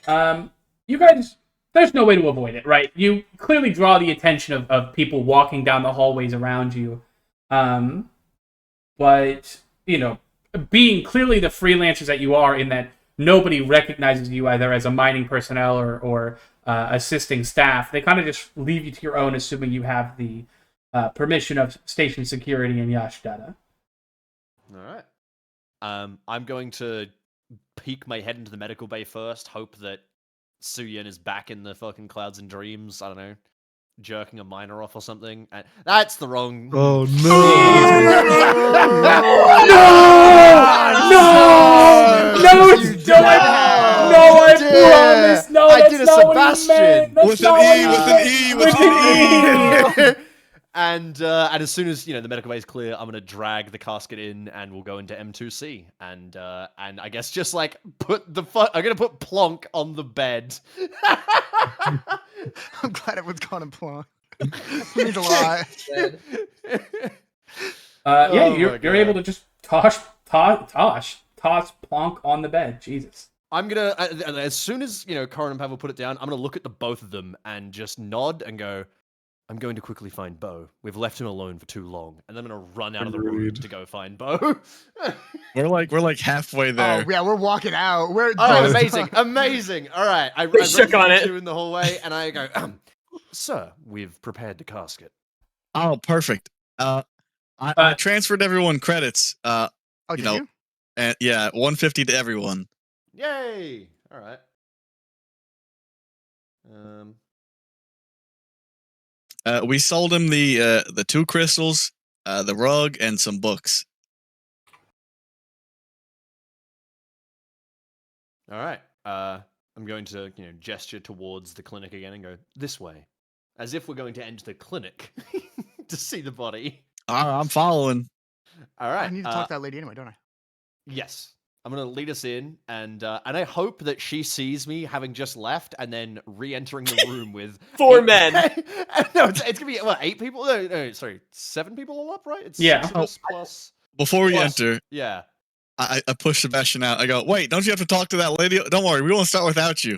right. You guys, there's no way to avoid it, right? You clearly draw the attention of people walking down the hallways around you, but being clearly the freelancers that you are, in that nobody recognizes you either as a mining personnel or assisting staff, they kind of just leave you to your own, assuming you have the permission of station security and Yashdata. All right. I'm going to peek my head into the medical bay first, hope that Suyin is back in the fucking clouds and dreams. I don't know, jerking a miner off or something. That's the wrong. Oh no! I promise. No, I that's did a not Sebastian what he meant. With an E. And as soon as the medical bay is clear, I'm gonna drag the casket in, and we'll go into M2C, and I guess just like I'm gonna put Plonk on the bed. I'm glad it was Corin Plonk. It means a lot. You're able to just toss Plonk on the bed. Jesus. I'm gonna as soon as Corin and Pavel put it down, I'm gonna look at the both of them and just nod and go, I'm going to quickly find Bo. We've left him alone for too long, and then I'm gonna run out of the room to go find Bo. We're like halfway there. Oh yeah, we're walking out. Amazing. All right, I shook on it in the hallway, and I go, sir, we've prepared the casket. Oh, perfect. I transferred everyone credits. Oh, did you? And yeah, 150 to everyone. Yay! All right. We sold him the 2 crystals, the rug, and some books. All right. I'm going to gesture towards the clinic again and go this way, as if we're going to enter the clinic to see the body. I'm following. All right. I need to talk to that lady anyway, don't I? Yes. I'm going to lead us in, and I hope that she sees me having just left and then re-entering the room with 4 men. No, it's going to be, 8 people? No, sorry, 7 people all up, right? It's 6 of us plus... Before we enter, yeah, I push Sebastian out. I go, wait, don't you have to talk to that lady? Don't worry, we won't start without you.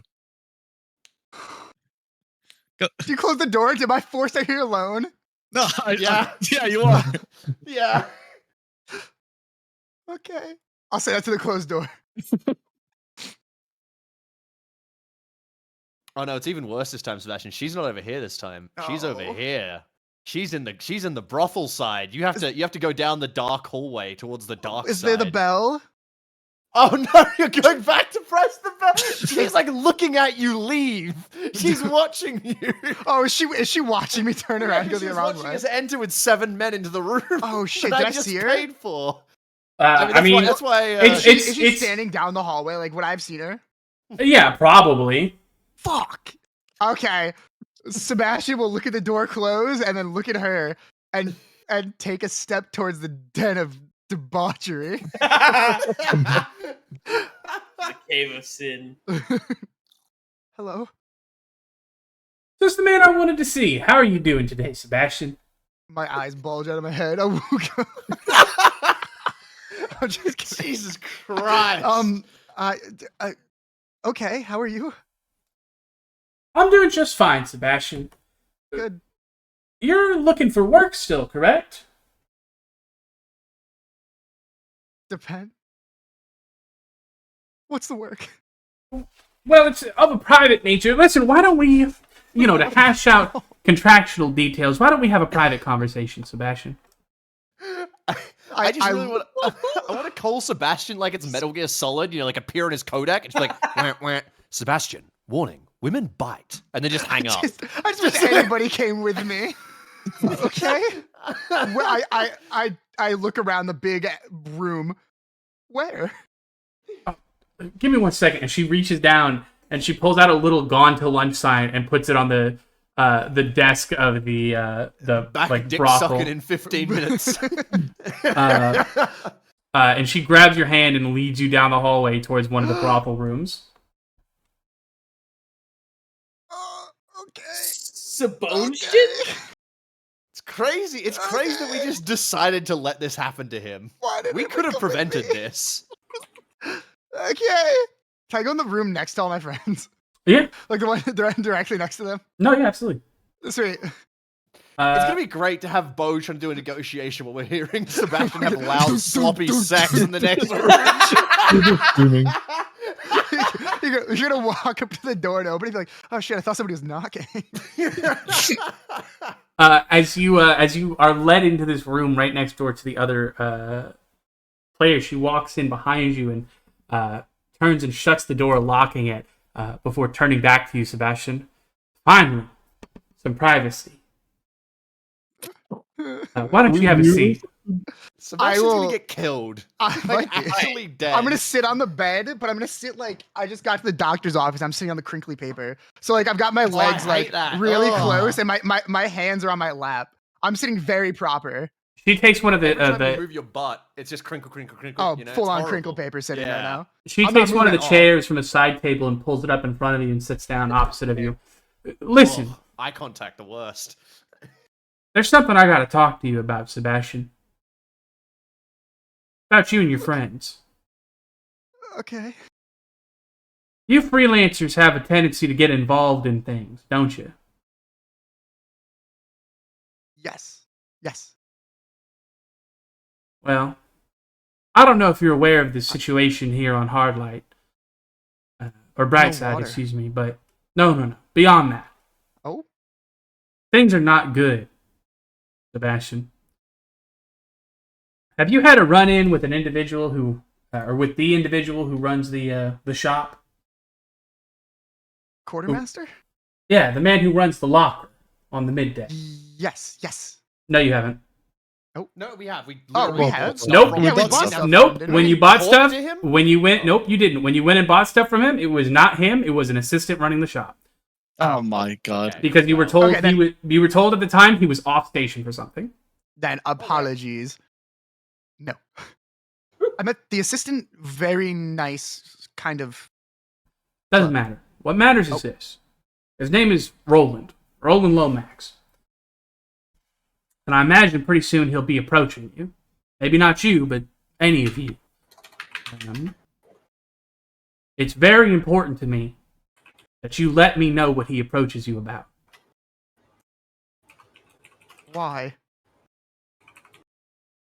Go. Did you close the door? Am I forced out here alone? No, yeah, you are. Yeah. Okay. I'll say that to the closed door. Oh no, it's even worse this time, Sebastian. She's not over here this time. She's over here. She's in the brothel side. You have to go down the dark hallway towards the dark side. Is there the bell? Oh no, you're going back to press the bell. She's like looking at you leave. She's watching you. Oh, is she watching me turn around and go the wrong way? She's watching us enter with 7 men into the room. Oh shit, that did I just just see her? paid for. That's why is she standing down the hallway? Like, would I have seen her? Yeah, probably. Fuck. Okay. Sebastian will look at the door close and then look at her and take a step towards the den of debauchery. The cave of sin. Hello. Just the man I wanted to see. How are you doing today, Sebastian? My eyes bulge out of my head. I woke up. I'm just kidding. Jesus Christ. Okay. How are you? I'm doing just fine, Sebastian. Good. You're looking for work still, correct? Depend. What's the work? Well, it's of a private nature. Listen, why don't we, to hash out contractual details, why don't we have a private conversation, Sebastian? I just really want to. I want to call Sebastian like it's Metal Gear Solid, like appear in his Kodak and just be like, wah, wah. Sebastian, warning, women bite, and then just hang up. I just wish anybody came with me. Okay. Well, I look around the big room. Where? Give me 1 second. And she reaches down and she pulls out a little "Gone to Lunch" sign and puts it on the desk of the Back like dick brothel. sucking in 15 minutes. And she grabs your hand and leads you down the hallway towards one of the brothel rooms. Okay. Sebastian? It's crazy. It's crazy that we just decided to let this happen to him. Why did We it could have become prevented me? this. Okay. Can I go in the room next to all my friends? Yeah. Like the one directly next to them? No, yeah, absolutely. Sweet. It's gonna be great to have Bo trying to do a negotiation while we're hearing Sebastian have loud, sloppy sex in the next room. Screaming. You're gonna walk up to the door and open it and be like, oh shit, I thought somebody was knocking. As you are led into this room right next door to the other player, she walks in behind you and turns and shuts the door, locking it before turning back to you, Sebastian. Finally, some privacy. Why don't you have a seat? Sebastian's gonna get killed. I Like, might be. actually dead. I'm gonna sit on the bed, but I'm gonna sit like I just got to the doctor's office. I'm sitting on the crinkly paper, so like I've got my legs hate like that. really Ugh. close, and my hands are on my lap. I'm sitting very proper. She takes one of Every time you the move your butt, it's just crinkle, crinkle, crinkle. Oh, it's full on horrible. crinkle paper sitting right Yeah. now. she I'm not takes one of the moving at all. chairs from a side table and pulls it up in front of you and sits down opposite of you. Listen, Ugh, eye contact, the worst. there's something I got to talk to you about, Sebastian. About you and your friends. Okay. You freelancers have a tendency to get involved in things, don't you? Yes. Yes. Well, I don't know if you're aware of the situation here on Hardlight. Or Brightside, water. excuse me, but no. Beyond that. Oh. Things are not good, Sebastian. Have you had a run-in with an individual who, or with the individual who runs the shop? Quartermaster? Yeah, the man who runs the locker on the midday. Yes. Yes. No, you haven't. No, we have. We Oh, literally we bought have? stuff Nope. from Yeah, him. we bought bought stuff stuff. Nope. Didn't When we? you bought Bought stuff, to him? when you went, nope, you didn't. When you went and bought stuff from him, it was not him. It was an assistant running the shop. Oh my god. Because you were told Okay, you were told at the time he was off station for something. Then apologies. No. I met the assistant, very nice, kind of. Doesn't matter. What matters is this. His name is Roland Lomax. And I imagine pretty soon he'll be approaching you. Maybe not you, but any of you. It's very important to me that you let me know what he approaches you about. Why?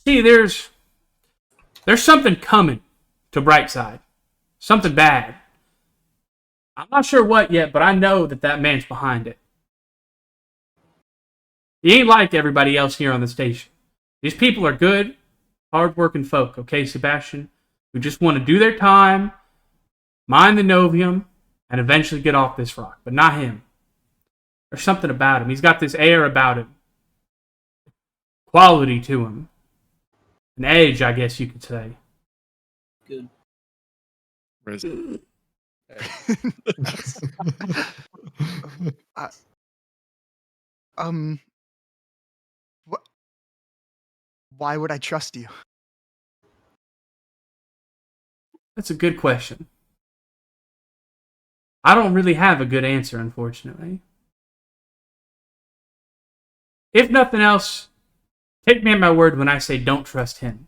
See, there's something coming to Brightside. Something bad. I'm not sure what yet, but I know that man's behind it. He ain't like everybody else here on the station. These people are good, hard-working folk, okay, Sebastian? Who just want to do their time, mind the Novium, and eventually get off this rock. But not him. There's something about him. He's got this air about him. Quality to him. An edge, I guess you could say. Good. Where is it? What? Why would I trust you? That's a good question. I don't really have a good answer, unfortunately. If nothing else, take me at my word when I say don't trust him.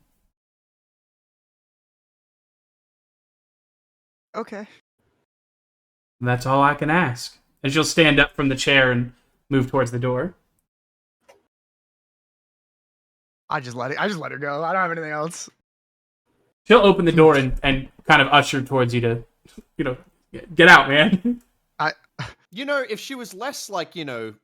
Okay. And that's all I can ask. And she'll stand up from the chair and move towards the door. I just let her go. I don't have anything else. She'll open the door and kind of usher towards you to, get out, man. If she was less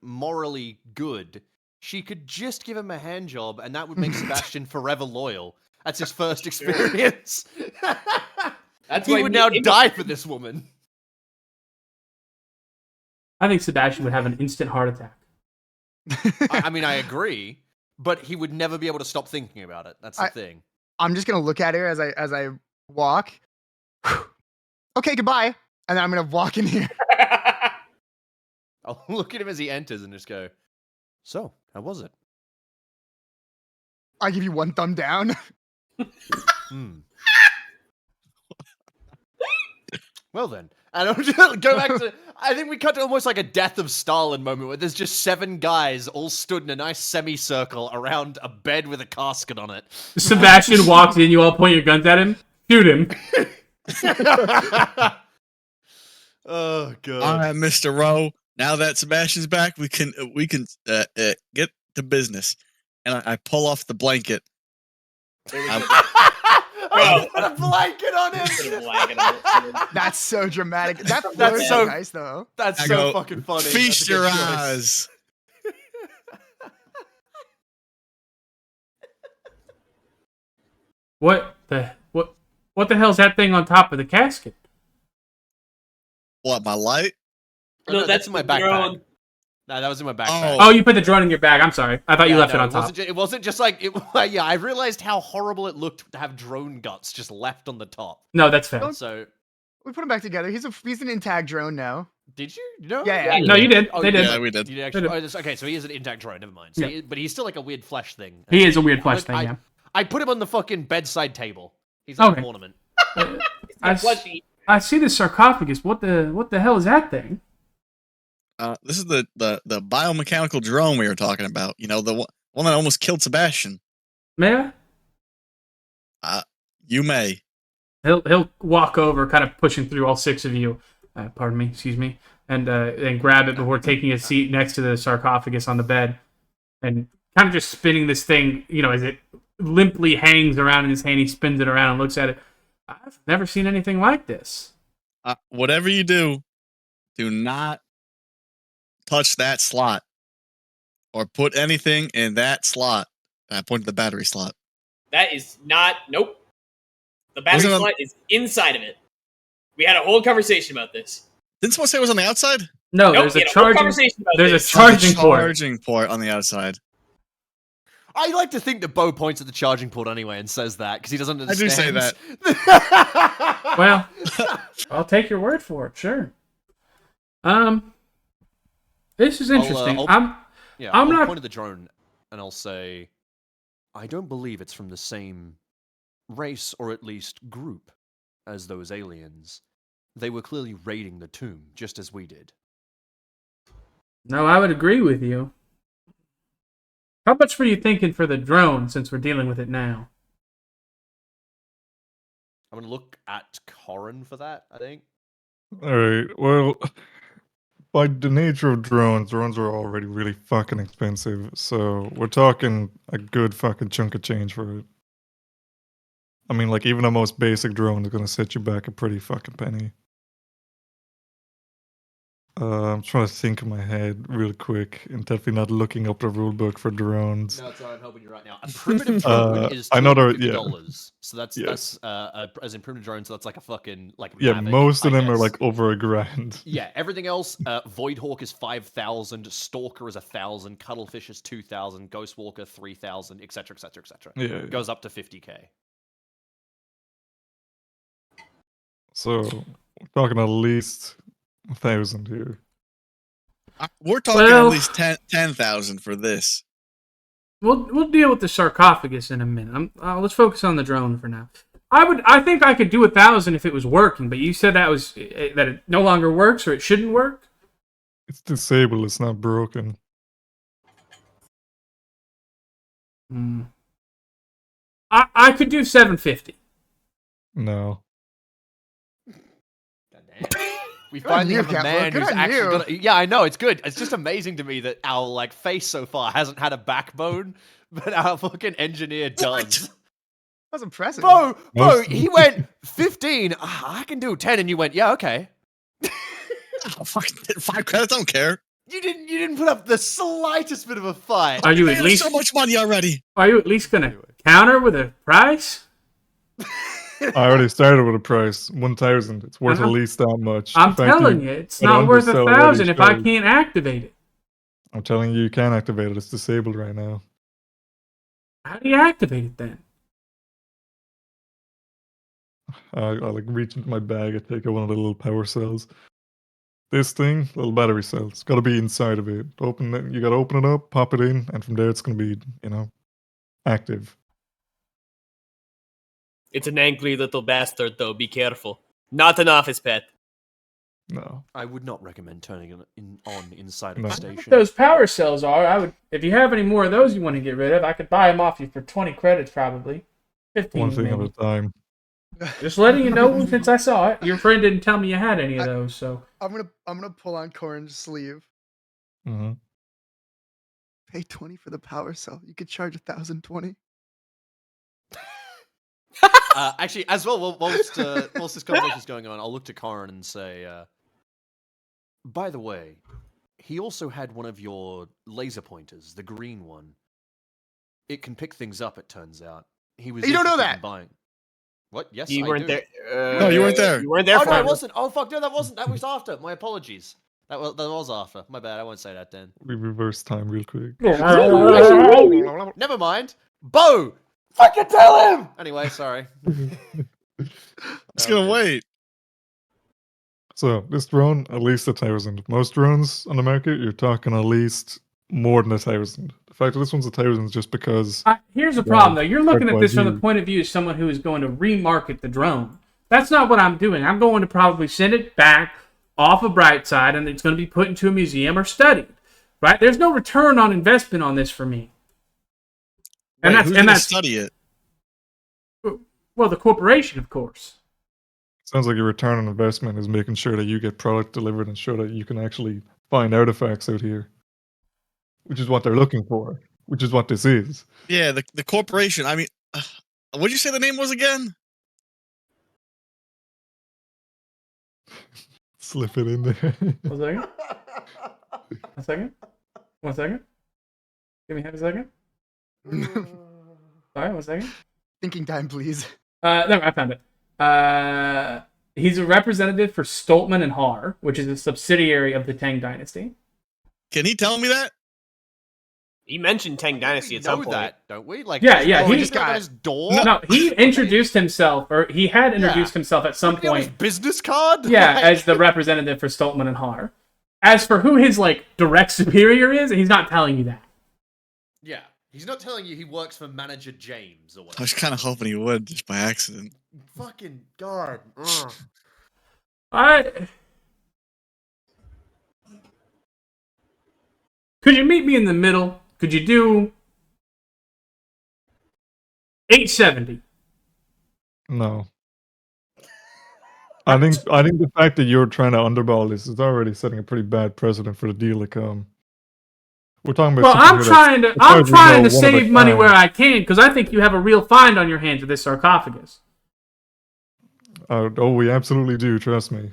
morally good, she could just give him a hand job, and that would make Sebastian forever loyal. That's his first experience. He would now die for this woman. I think Sebastian would have an instant heart attack. I agree, but he would never be able to stop thinking about it. That's the thing. I'm just gonna look at her as I walk. Okay, goodbye. And then I'm gonna walk in here. I'll look at him as he enters and just go, "So, how was it?" I give you one thumb down. Well then, and I'll just go back to. I think we cut to almost like a Death of Stalin moment where there's just 7 guys all stood in a nice semicircle around a bed with a casket on it. Sebastian walks in, you all point your guns at him, shoot him. Oh god! All right, Mr. Rowe. Now that Sebastian's back, we can get to business. And I pull off the blanket. Put a blanket on him. That's so dramatic. That's so nice, though. That's so fucking funny. Feast your eyes. What the hell's that thing on top of the casket? What, my light? No, that's in my backpack. No, that was in my backpack. Oh, you put the drone in your bag. I'm sorry. I thought you left it on top. It wasn't just like it. Yeah, I realized how horrible it looked to have drone guts just left on the top. No, that's fair. So we put him back together. He's an intact drone now. Did you? No. Yeah. No, you did. Oh, they did. Yeah, we did. You did actually. Okay, so he is an intact drone. Never mind. So but he's still like a weird flesh thing. He is a weird flesh thing. Yeah. I put him on the fucking bedside table. He's like an ornament. I see the sarcophagus. What the hell is that thing? This is the biomechanical drone we were talking about. You know, the one that almost killed Sebastian. May I? You may. He'll walk over, kind of pushing through all 6 of you. Pardon me, excuse me, and grab it before taking a seat next to the sarcophagus on the bed, and kind of just spinning this thing. As it limply hangs around in his hand, he spins it around and looks at it. I've never seen anything like this. Whatever you do not touch that slot or put anything in that slot. I point to the battery slot. That is not. Nope. The battery slot is inside of it. We had a whole conversation about this. Didn't someone say it was on the outside? No, there's a charging. There's a charging port. Charging port on the outside. I like to think that Bo points at the charging port anyway and says that because he doesn't understand. I do say that. Well, I'll take your word for it. Sure. This is interesting. I'll not point at the drone and I'll say, I don't believe it's from the same race or at least group as those aliens. They were clearly raiding the tomb just as we did. No, I would agree with you. How much were you thinking for the drone since we're dealing with it now? I'm going to look at Corin for that, I think. Alright, well, by the nature of drones are already really fucking expensive, so we're talking a good fucking chunk of change for it. I mean, like, even the most basic drone is gonna set you back a pretty fucking penny. I'm trying to think in my head real quick, and definitely not looking up the rulebook for drones. No, sorry, I'm helping you right now. A primitive drone is $250. So that's as in primitive drone, so that's like a fucking Mavic, most of them are like over $1,000. Yeah, everything else, Voidhawk is 5,000, Stalker is 1,000, Cuttlefish is 2,000, Ghostwalker 3,000, etc., etc., etc. Yeah. Goes up to 50k. So We're talking at least 1,000 here. We're talking Well- at least 10,000 for this. We'll deal with the sarcophagus in a minute. Let's focus on the drone for now. I think I could do 1,000 if it was working, but you said that it no longer works or it shouldn't work. It's disabled. It's not broken. I could do 750. No. We finally you, have a Kavlo. man Good who's on actually you. gonna. Yeah, I know it's good. It's just amazing to me that our like face so far hasn't had a backbone, but our fucking engineer does. That was impressive. Bro, Most- he went 15. I can do 10, and you went, yeah, okay. Oh, fucking 5 credits. I don't care. You didn't put up the slightest bit of a fight. Are you They at have least so much money already. gonna counter with a price? I already started with a price 1,000. It's worth Uh-huh. at least that much. I'm In fact, telling you, it's could not worth undersell already 1,000 if I showed. can't activate it. I'm telling you, you can activate it. It's disabled right now. How do you activate it then? I like reach into my bag and take out one of the little power cells. This thing, little battery cell. It's got to be inside of it. Open it. You got to open it up, pop it in, and from there it's going to be, active. It's an angry little bastard, though. Be careful. Not an office pet. No. I would not recommend turning it on inside of No. the What station. those power cells are, I would. If you have any more of those you want to get rid of, I could buy them off you for 20 credits, probably 15. One thing maybe. at a time. Just letting you know since I saw it. Your friend didn't tell me you had any of those, so I'm gonna pull on Corin's sleeve. Hmm. Pay 20 for the power cell. You could charge 1,020. Actually, as well, whilst this conversation is going on, I'll look to Corin and say, by the way, he also had one of your laser pointers, the green one. It can pick things up, it turns out. He was You don't know interested in that! buying. What? Yes, You I weren't do. there. No, you weren't there. You weren't there Oh, for no, I it. wasn't. Oh, fuck, no, that wasn't. That was after. My apologies. That was after. My bad, I won't say that then. We reverse time real quick. Never mind. Bo! Fucking tell him! Anyway, sorry. Just gonna wait. So this drone, at least 1,000. Most drones on the market, you're talking at least more than 1,000. The fact that this one's 1,000 is just because here's the problem though. You're looking at this from the XYZ. point of view of someone who is going to remarket the drone. That's not what I'm doing. I'm going to probably send it back off of Brightside, and it's going to be put into a museum or studied. Right? There's no return on investment on this for me. And Wait, who's and gonna that's study it? well, the corporation, of course. sounds like your return on investment is making sure that you get product delivered and sure that you can actually find artifacts out here, which is what they're looking for, which is what this is. Yeah, the corporation. I mean, what did you say the name was again? Slip it in there. 1 second. 1 second. 1 second. Give me half a second. Sorry, 1 second. Thinking time, please. No, I found it. He's a representative for Stoltman and Har, which is a subsidiary of the Tang Dynasty. Can he tell me that? He mentioned Tang Dynasty at some know point. that, don't we? Like, Yeah, yeah, he he- just got on his door. No, he introduced himself, or he had introduced himself at some Look at his point. business card. Yeah, Like- as the representative for Stoltman and Har. As for who his direct superior is, he's not telling you that. Yeah, he's not telling you he works for manager James or I whatever. was kind of hoping he would, just by accident. Fucking god. Ugh. Could you meet me in the middle? Could you do 870? No. I think the fact that you're trying to underball this is already setting a pretty bad precedent for the deal to come. We're talking about. Well, something I'm here trying to as far I'm as we trying know, to one of a save money kind. where I can, because I think you have a real find on your hands with this sarcophagus. Oh, we absolutely do. Trust me.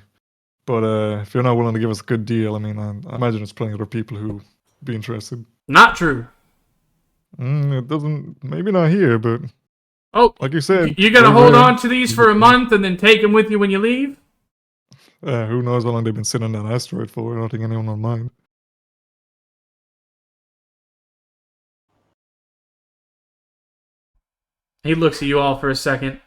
But if you're not willing to give us a good deal, I mean, I imagine there's plenty of other people who be interested. Not true. It doesn't. Maybe not here, but Oh, like you said, you're gonna they're hold there. on to these for a month and then take them with you when you leave? Who knows how long they've been sitting on that asteroid for? I don't think anyone will mind. He looks at you all for a second.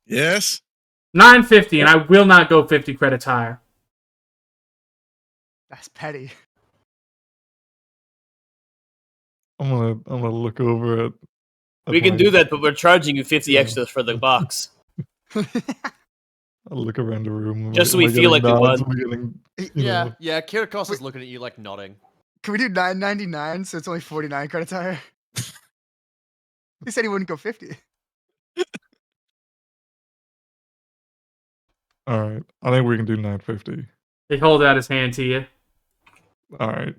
Yes. 950, and I will not go 50 credits higher. That's petty. I'm gonna look over at We can my- do that, but we're charging you 50 Yeah. extras for the box. I'll look around the room. Just so we feel like we won. Yeah, Kirikos is looking at you like nodding. Can we do 999 so it's only 49 credits higher? He said he wouldn't go 50. All right, I think we can do 950. He holds out his hand to you. All right,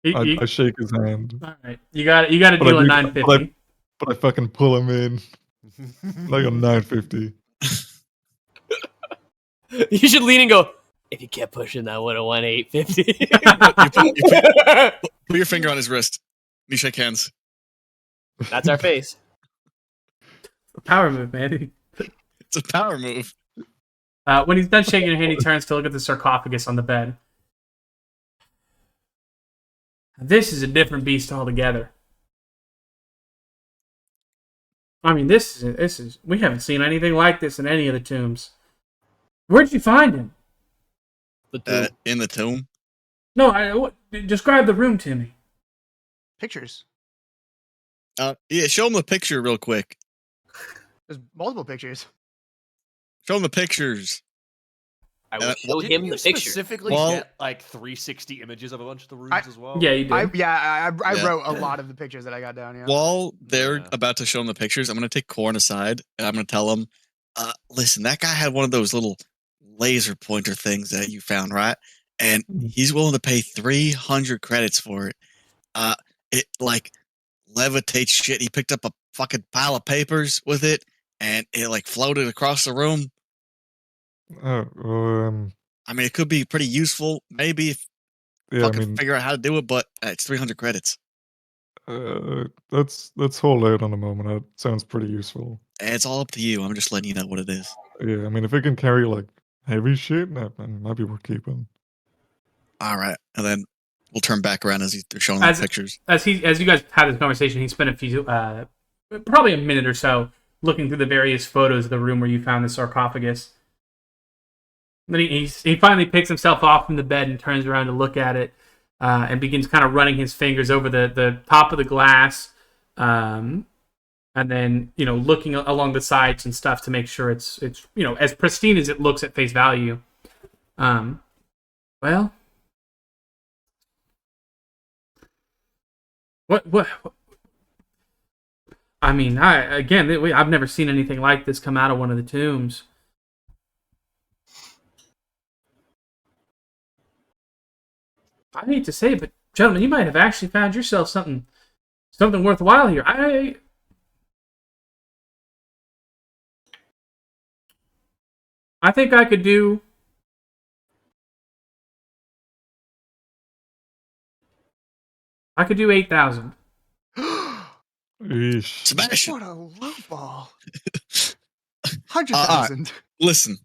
I I shake his hand, all right. You got to But deal I a do- 950. but I fucking pull him in like a 950. You should lean and go, if you kept pushing that, would have won 850. Put your finger on his wrist. You shake hands. That's our face. Power move, man. It's a power move. When he's done shaking your hand, he turns to look at the sarcophagus on the bed. This is a different beast altogether. I mean, this is we haven't seen anything like this in any of the tombs. Where'd you find him? In the tomb. No, describe the room to me. Pictures. Yeah, show him the picture real quick. There's multiple pictures. Show him the pictures. I will show him the picture. Specifically Well- get like 360 images of a bunch of the rooms as well. Yeah, you did. I Yeah. wrote a lot of the pictures that I got down. Yeah. While they're Yeah. about to show him the pictures, I'm going to take Corin aside and I'm going to tell him, listen, that guy had one of those little laser pointer things that you found, right? And he's willing to pay 300 credits for it. It like levitates shit. He picked up a fucking pile of papers with it and it like floated across the room. I mean, it could be pretty useful, maybe if Yeah, I fucking mean, figure out how to do it, but it's 300 credits. let's hold out on a moment. That sounds pretty useful. And it's all up to you. I'm just letting you know what it is. Yeah, I mean, if it can carry like heavy shit, that might be worth keeping. All right, and then we'll turn back around as they're showing the pictures. As you guys had this conversation, he spent a few, probably a minute or so, looking through the various photos of the room where you found the sarcophagus. Then he finally picks himself off from the bed and turns around to look at it, and begins kind of running his fingers over the top of the glass, and then looking along the sides and stuff to make sure it's as pristine as it looks at face value. Well. What? I mean, I've never seen anything like this come out of one of the tombs. I hate to say it, but gentlemen, you might have actually found yourself something worthwhile here. I think I could do. I could do 8,000. Eesh. Sebastian, What a low ball. 100,000. listen.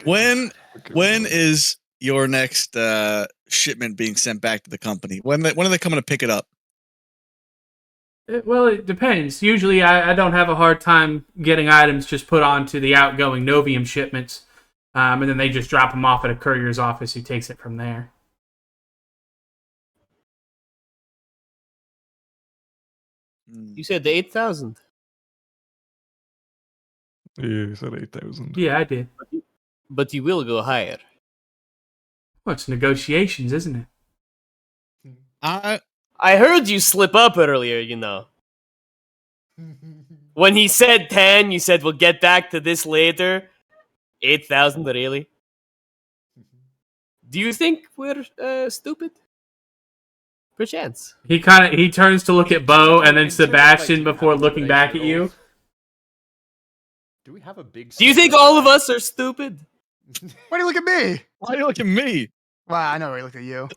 When is your next shipment being sent back to the company? When are they coming to pick it up? Well, it depends. Usually, I don't have a hard time getting items just put onto the outgoing Novium shipments, and then they just drop them off at a courier's office who takes it from there. You said the 8,000. Yeah, you said 8,000. Yeah, I did. But you will go higher. Well, it's negotiations, isn't it? I heard you slip up earlier, When he said 10, you said, we'll get back to this later. 8,000, really? Do you think we're stupid? Perchance. He turns to look at Bo and then Sebastian before looking back at you. Do we have a big? Do you think all of us are stupid? Why do you look at me? Why are you looking at me? Well, I know he looked at you.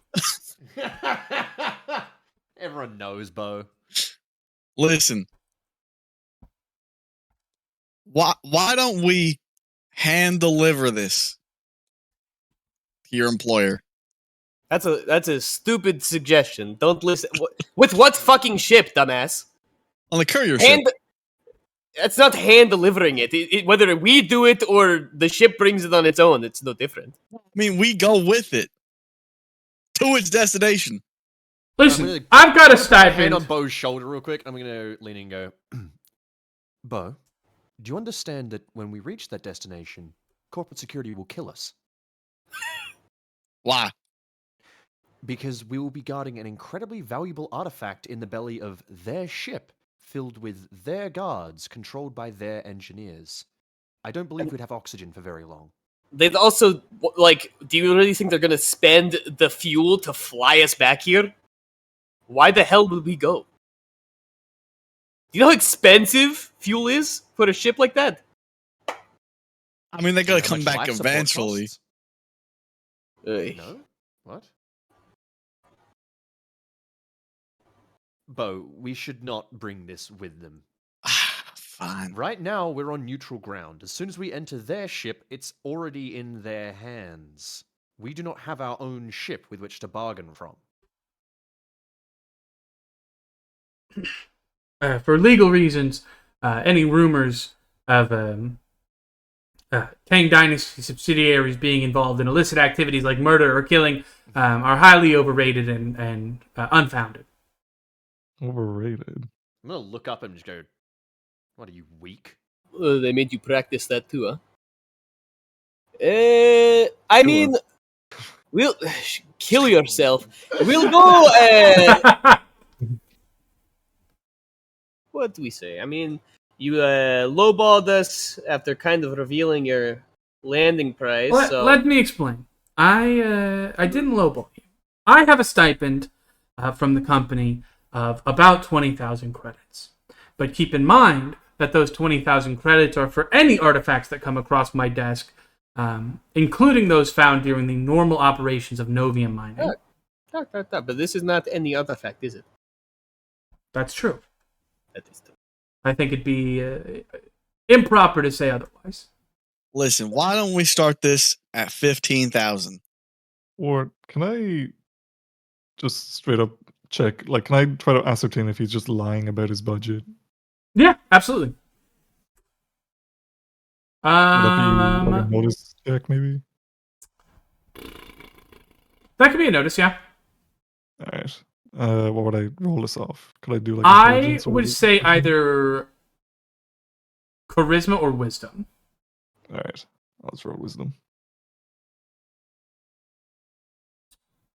Everyone knows, Bo. Listen. Why don't we hand deliver this to your employer? That's a stupid suggestion. Don't listen. With what fucking ship, dumbass? On the courier ship. It's not hand delivering it. Whether we do it or the ship brings it on its own, it's no different. I mean, we go with it to its destination. Listen, I've got a stipend. Hand on Bo's shoulder real quick. I'm gonna lean in and go, Bo, do you understand that when we reach that destination, corporate security will kill us? Why? Because we will be guarding an incredibly valuable artifact in the belly of their ship, filled with their guards, controlled by their engineers. I don't believe we'd have oxygen for very long. They'd also, like, do you really think they're going to spend the fuel to fly us back here? Why the hell would we go? Do you know how expensive fuel is for a ship like that? I mean, they gotta How come much back life support eventually. costs? Ugh. No? What? Bo, we should not bring this with them. Fine. Right now, we're on neutral ground. As soon as we enter their ship, it's already in their hands. We do not have our own ship with which to bargain from. For legal reasons, any rumors of Tang Dynasty subsidiaries being involved in illicit activities like murder or killing are highly overrated and unfounded. Overrated. I'm gonna look up and just go, what are you, weak? They made you practice that too, huh? I mean, we'll kill yourself. We'll go. What do we say? I mean, you lowballed us after kind of revealing your landing price. Let me explain. I didn't lowball you. I have a stipend from the company of about 20,000 credits. But keep in mind that those 20,000 credits are for any artifacts that come across my desk, including those found during the normal operations of Novium mining. But this is not any artifact, is it? That's true. That is true. I think it'd be improper to say otherwise. Listen, why don't we start this at 15,000? Or can I just straight up check? Like, can I try to ascertain if he's just lying about his budget? Yeah, absolutely. Would that be like a notice check, maybe? That could be a notice, yeah. Alright. What would I roll this off? Could I do like I intelligence or- would say either charisma or wisdom. Alright. Let's roll wisdom.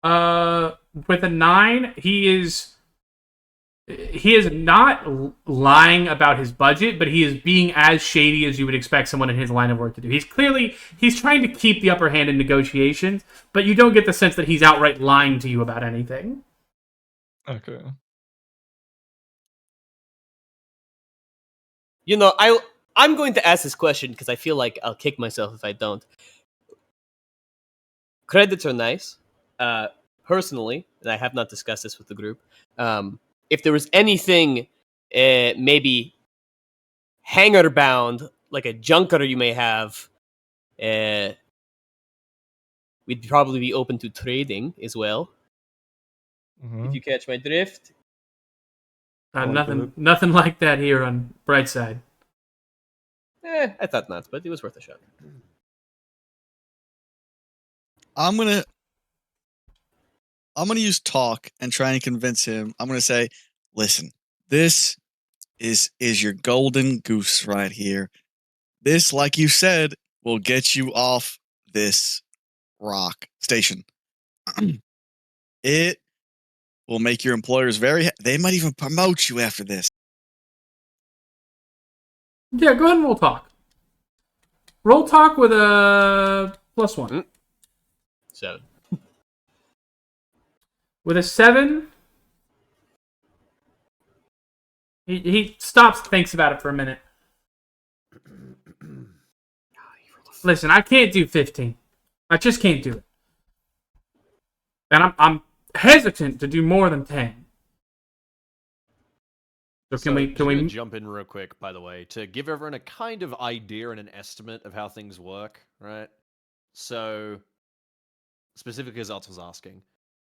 With a 9, he is not lying about his budget, but he is being as shady as you would expect someone in his line of work to do. He's trying to keep the upper hand in negotiations, but you don't get the sense that he's outright lying to you about anything. Okay. You know, I'm going to ask this question because I feel like I'll kick myself if I don't. Credits are nice. Personally, and I have not discussed this with the group, if there was anything maybe hangar bound, like a junker you may have, we'd probably be open to trading as well. Mhm. If you catch my drift. Nothing like that here on Brightside. I thought not, but it was worth a shot. I'm gonna use talk and try and convince him. I'm gonna say, listen, this is your golden goose right here. This, like you said, will get you off this rock station. It will make your employers very they might even promote you after this. Yeah, go ahead and roll talk. Roll talk with a +1. 7. With a 7, he stops, thinks about it for a minute. Listen, I can't do 15. I just can't do it. And I'm hesitant to do more than 10. So can we jump in real quick, by the way, to give everyone a kind of idea and an estimate of how things work, right? So, specifically as Alt was asking,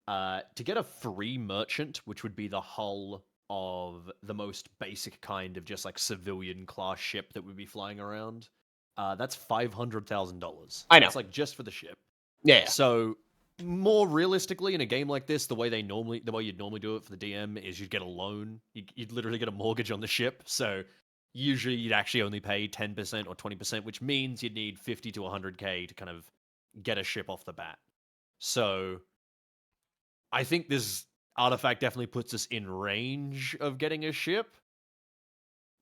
to get a free merchant, which would be the hull of the most basic kind of just like civilian class ship that would be flying around, that's $500,000. I know. That's like just for the ship. Yeah. So more realistically, in a game like this, the way you'd normally do it for the DM is you'd get a loan. You'd literally get a mortgage on the ship. So usually you'd actually only pay 10% or 20%, which means you'd need 50 to 100k to kind of get a ship off the bat. So I think this artifact definitely puts us in range of getting a ship.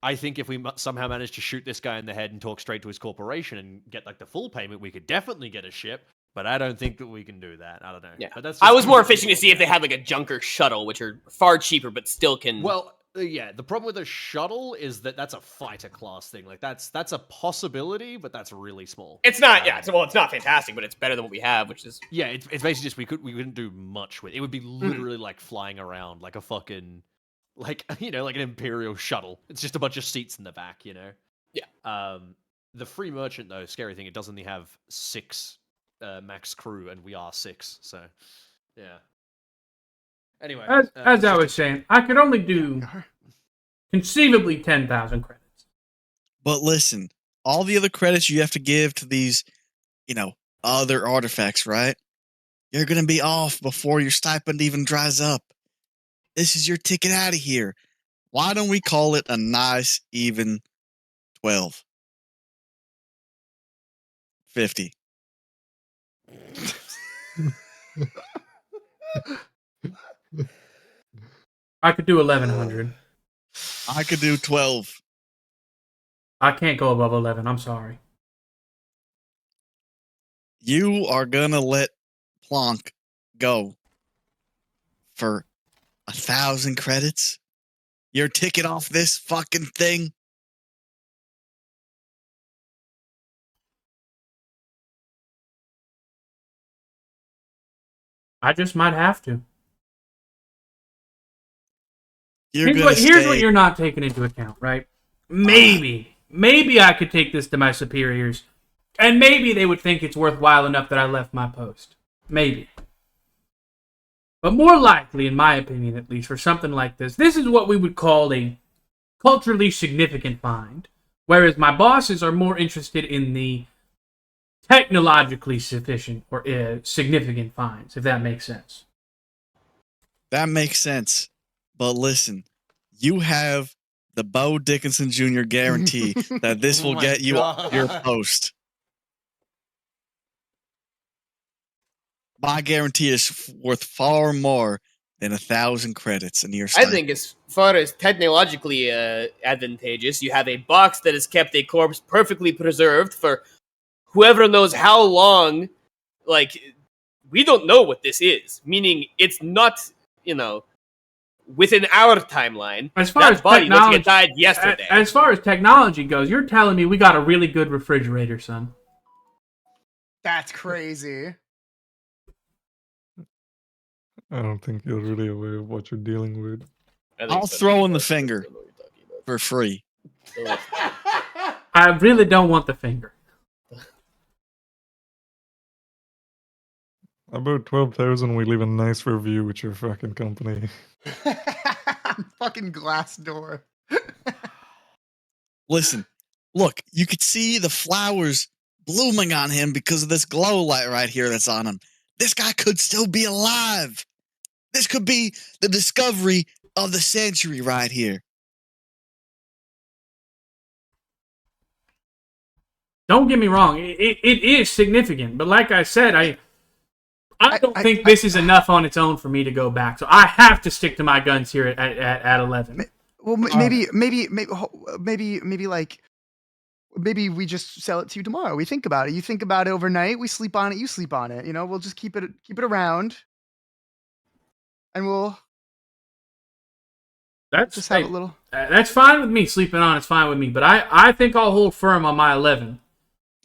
I think if we somehow manage to shoot this guy in the head and talk straight to his corporation and get like the full payment, we could definitely get a ship. But I don't think that we can do that. I don't know. Yeah. But that's I was more fishing to see if they had like a junker shuttle, which are far cheaper, but still can. Well, yeah. The problem with a shuttle is that that's a fighter class thing. Like that's a possibility, but that's really small. It's not. Yeah. It's not fantastic, but it's better than what we have, which is. Yeah. It's basically just we couldn't do much with it. It would be literally like flying around like a fucking like like an Imperial shuttle. It's just a bunch of seats in the back. Yeah. The free merchant though, scary thing. It does only have 6. Max crew, and we are 6, so yeah. Anyway, as I was saying, I could only do conceivably 10,000 credits. But listen, all the other credits you have to give to these, other artifacts, right? You're gonna be off before your stipend even dries up. This is your ticket out of here. Why don't we call it a nice, even 12? 50. I could do 1,100. I could do 12. I can't go above 11. I'm sorry. You are gonna let Plonk go for 1,000 credits? Your ticket off this fucking thing? I just might have to. Here's What you're not taking into account, right? Maybe I could take this to my superiors, and maybe they would think it's worthwhile enough that I left my post. Maybe. But more likely, in my opinion at least, for something like this is what we would call a culturally significant find, whereas my bosses are more interested in the technologically sufficient or significant finds, if that makes sense. That makes sense. But listen, you have the Bo Dickinson Jr. guarantee that this will get you your post. My guarantee is worth far more than 1,000 credits in your stipend. I think as far as technologically advantageous, you have a box that has kept a corpse perfectly preserved for whoever knows how long. Like, we don't know what this is, meaning it's not, within our timeline. As far as body looks like technology, it died yesterday. As far as technology goes, you're telling me we got a really good refrigerator, son. That's crazy. I don't think you're really aware of what you're dealing with. I'll throw in the finger for free. I really don't want the finger. About 12,000, we leave a nice review with your fucking company. Fucking Glassdoor. Listen, look, you could see the flowers blooming on him because of this glow light right here that's on him. This guy could still be alive. This could be the discovery of the century right here. Don't get me wrong, it is significant, but like I said, I don't think this is enough on its own for me to go back. So I have to stick to my guns here at 11. Well, maybe we just sell it to you tomorrow. We think about it. You think about it overnight. We sleep on it. You sleep on it. We'll just keep it around, and we'll just have a little. That's fine with me. Sleeping on it's fine with me. But I think I'll hold firm on my 11.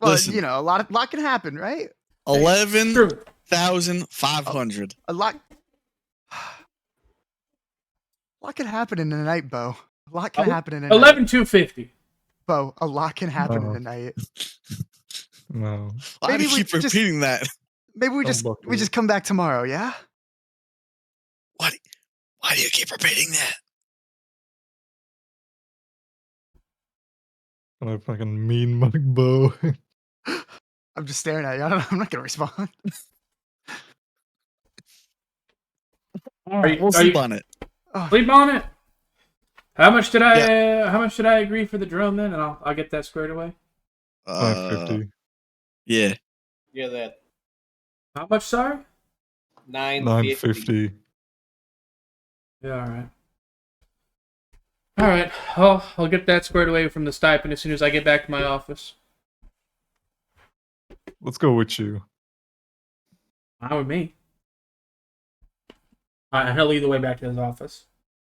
Well, Listen, a lot can happen, right? 11,500. A lot can happen in a night, Bo. A lot can happen in a night. 11,250. Bo, a lot can happen in a night. No. Why do you keep repeating that? Maybe we just come back tomorrow, yeah? Why do you keep repeating that? And I fucking mean my bow. I'm just staring at you. I'm not gonna respond. We'll sleep on it. Oh, Sleep on it. How much did I? Yeah. How much did I agree for the drone then? And I'll get that squared away. 550. Yeah. Yeah, that How much? Sorry. 950. 950. Yeah. All right. All right. I'll get that squared away from the stipend as soon as I get back to my office. Let's go with you. Not with me. All right, he'll lead the way back to his office.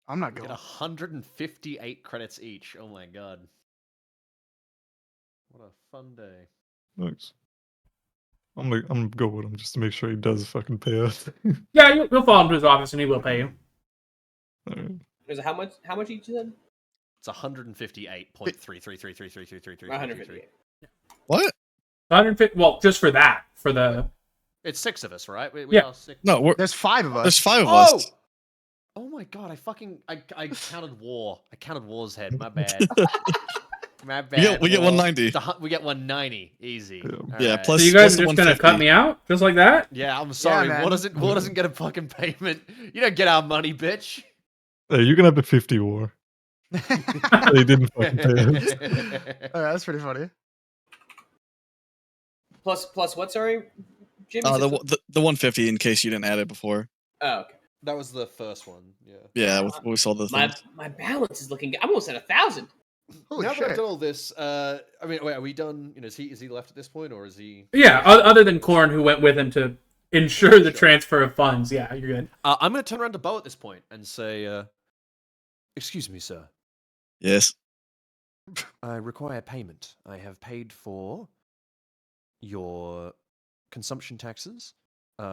I'm not Get going. 158 credits each. Oh my god. What a fun day. Nice. I'm gonna go with him just to make sure he does fucking pay us. Yeah, you'll follow him to his office and he will pay you. Alright. Is it how much? How much each you said? It's 158.33333333333. 158. What? 150. Well, just for that, for the. It's 6 of us, right? We Yeah. are 6. No, There's 5 of us. there's 5 of Oh! us. Oh my god, I counted war. I counted war's head. My bad. My bad. We get War. 190. We get 190. Easy. Yeah. Yeah, Alright. plus- So you guys are the just gonna 150. cut me out just like that? Yeah, I'm sorry. man. War doesn't get a fucking payment. You don't get our money, bitch. Hey, you can have the 50 war. They didn't fucking pay us. Oh, that's pretty funny. Plus what? Sorry, Jimmy. The 150 in case you didn't add it before. Oh, okay. That was the first one. Yeah. Yeah, we saw the My things. my balance is looking. I'm almost at 1,000. Holy Now that I've shit. done all this, I mean, wait, are we done? You know, is he left at this point, or is he? Yeah, other than Corin, who went with him to ensure the Sure. transfer of funds. Yeah, you're good. I'm going to turn around to Bo at this point and say, "Excuse me, sir. Yes. I require payment. I have paid for your consumption taxes,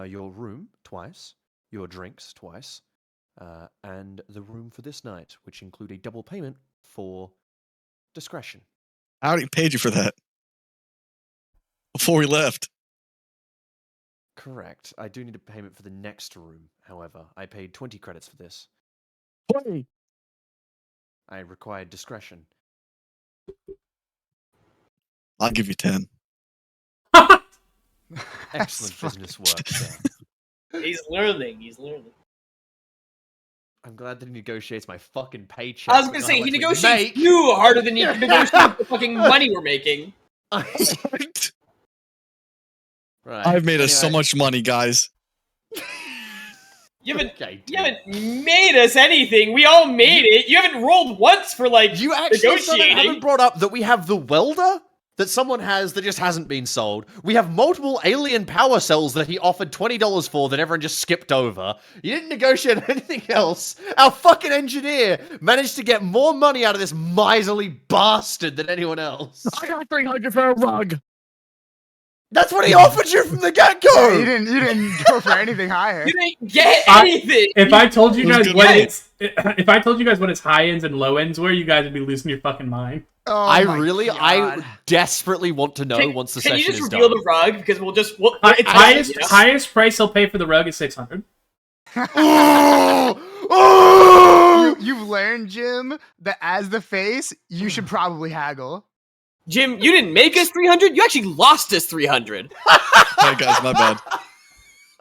your room twice, your drinks twice, and the room for this night, which include a double payment for discretion." I already paid you for that before we left. Correct. I do need a payment for the next room, however. I paid 20 credits for this. 20. I required discretion. I'll give you 10. Excellent business work, sir. He's learning. He's learning. I'm glad that he negotiates my fucking paycheck. I was but gonna not say how he much we negotiates make. you harder than you negotiate the fucking money we're making. Right. I've made us so Anyway. much money, guys. You haven't Okay, you haven't made us anything. We all made it. You haven't rolled once for like You actually still haven't negotiating. brought up that we have the welder that someone has that just hasn't been sold. We have multiple alien power cells that he offered $20 for that everyone just skipped over. You didn't negotiate anything else. Our fucking engineer managed to get more money out of this miserly bastard than anyone else. I got 300 for a rug. That's what he offered you from the get-go! Yeah, you didn't go for anything higher. You didn't get I- anything. If I told you It was guys good what money. if I told you guys what its high ends and low ends were, you guys would be losing your fucking mind. Oh I my God. desperately want to know once the Can session you just is reveal done. the rug because it's Highest you know? highest price he'll pay for the rug is 600. You've learned, Jim, that as the face, you should probably haggle. Jim, you didn't make us 300. You actually lost us 300. Hey, guys, my bad.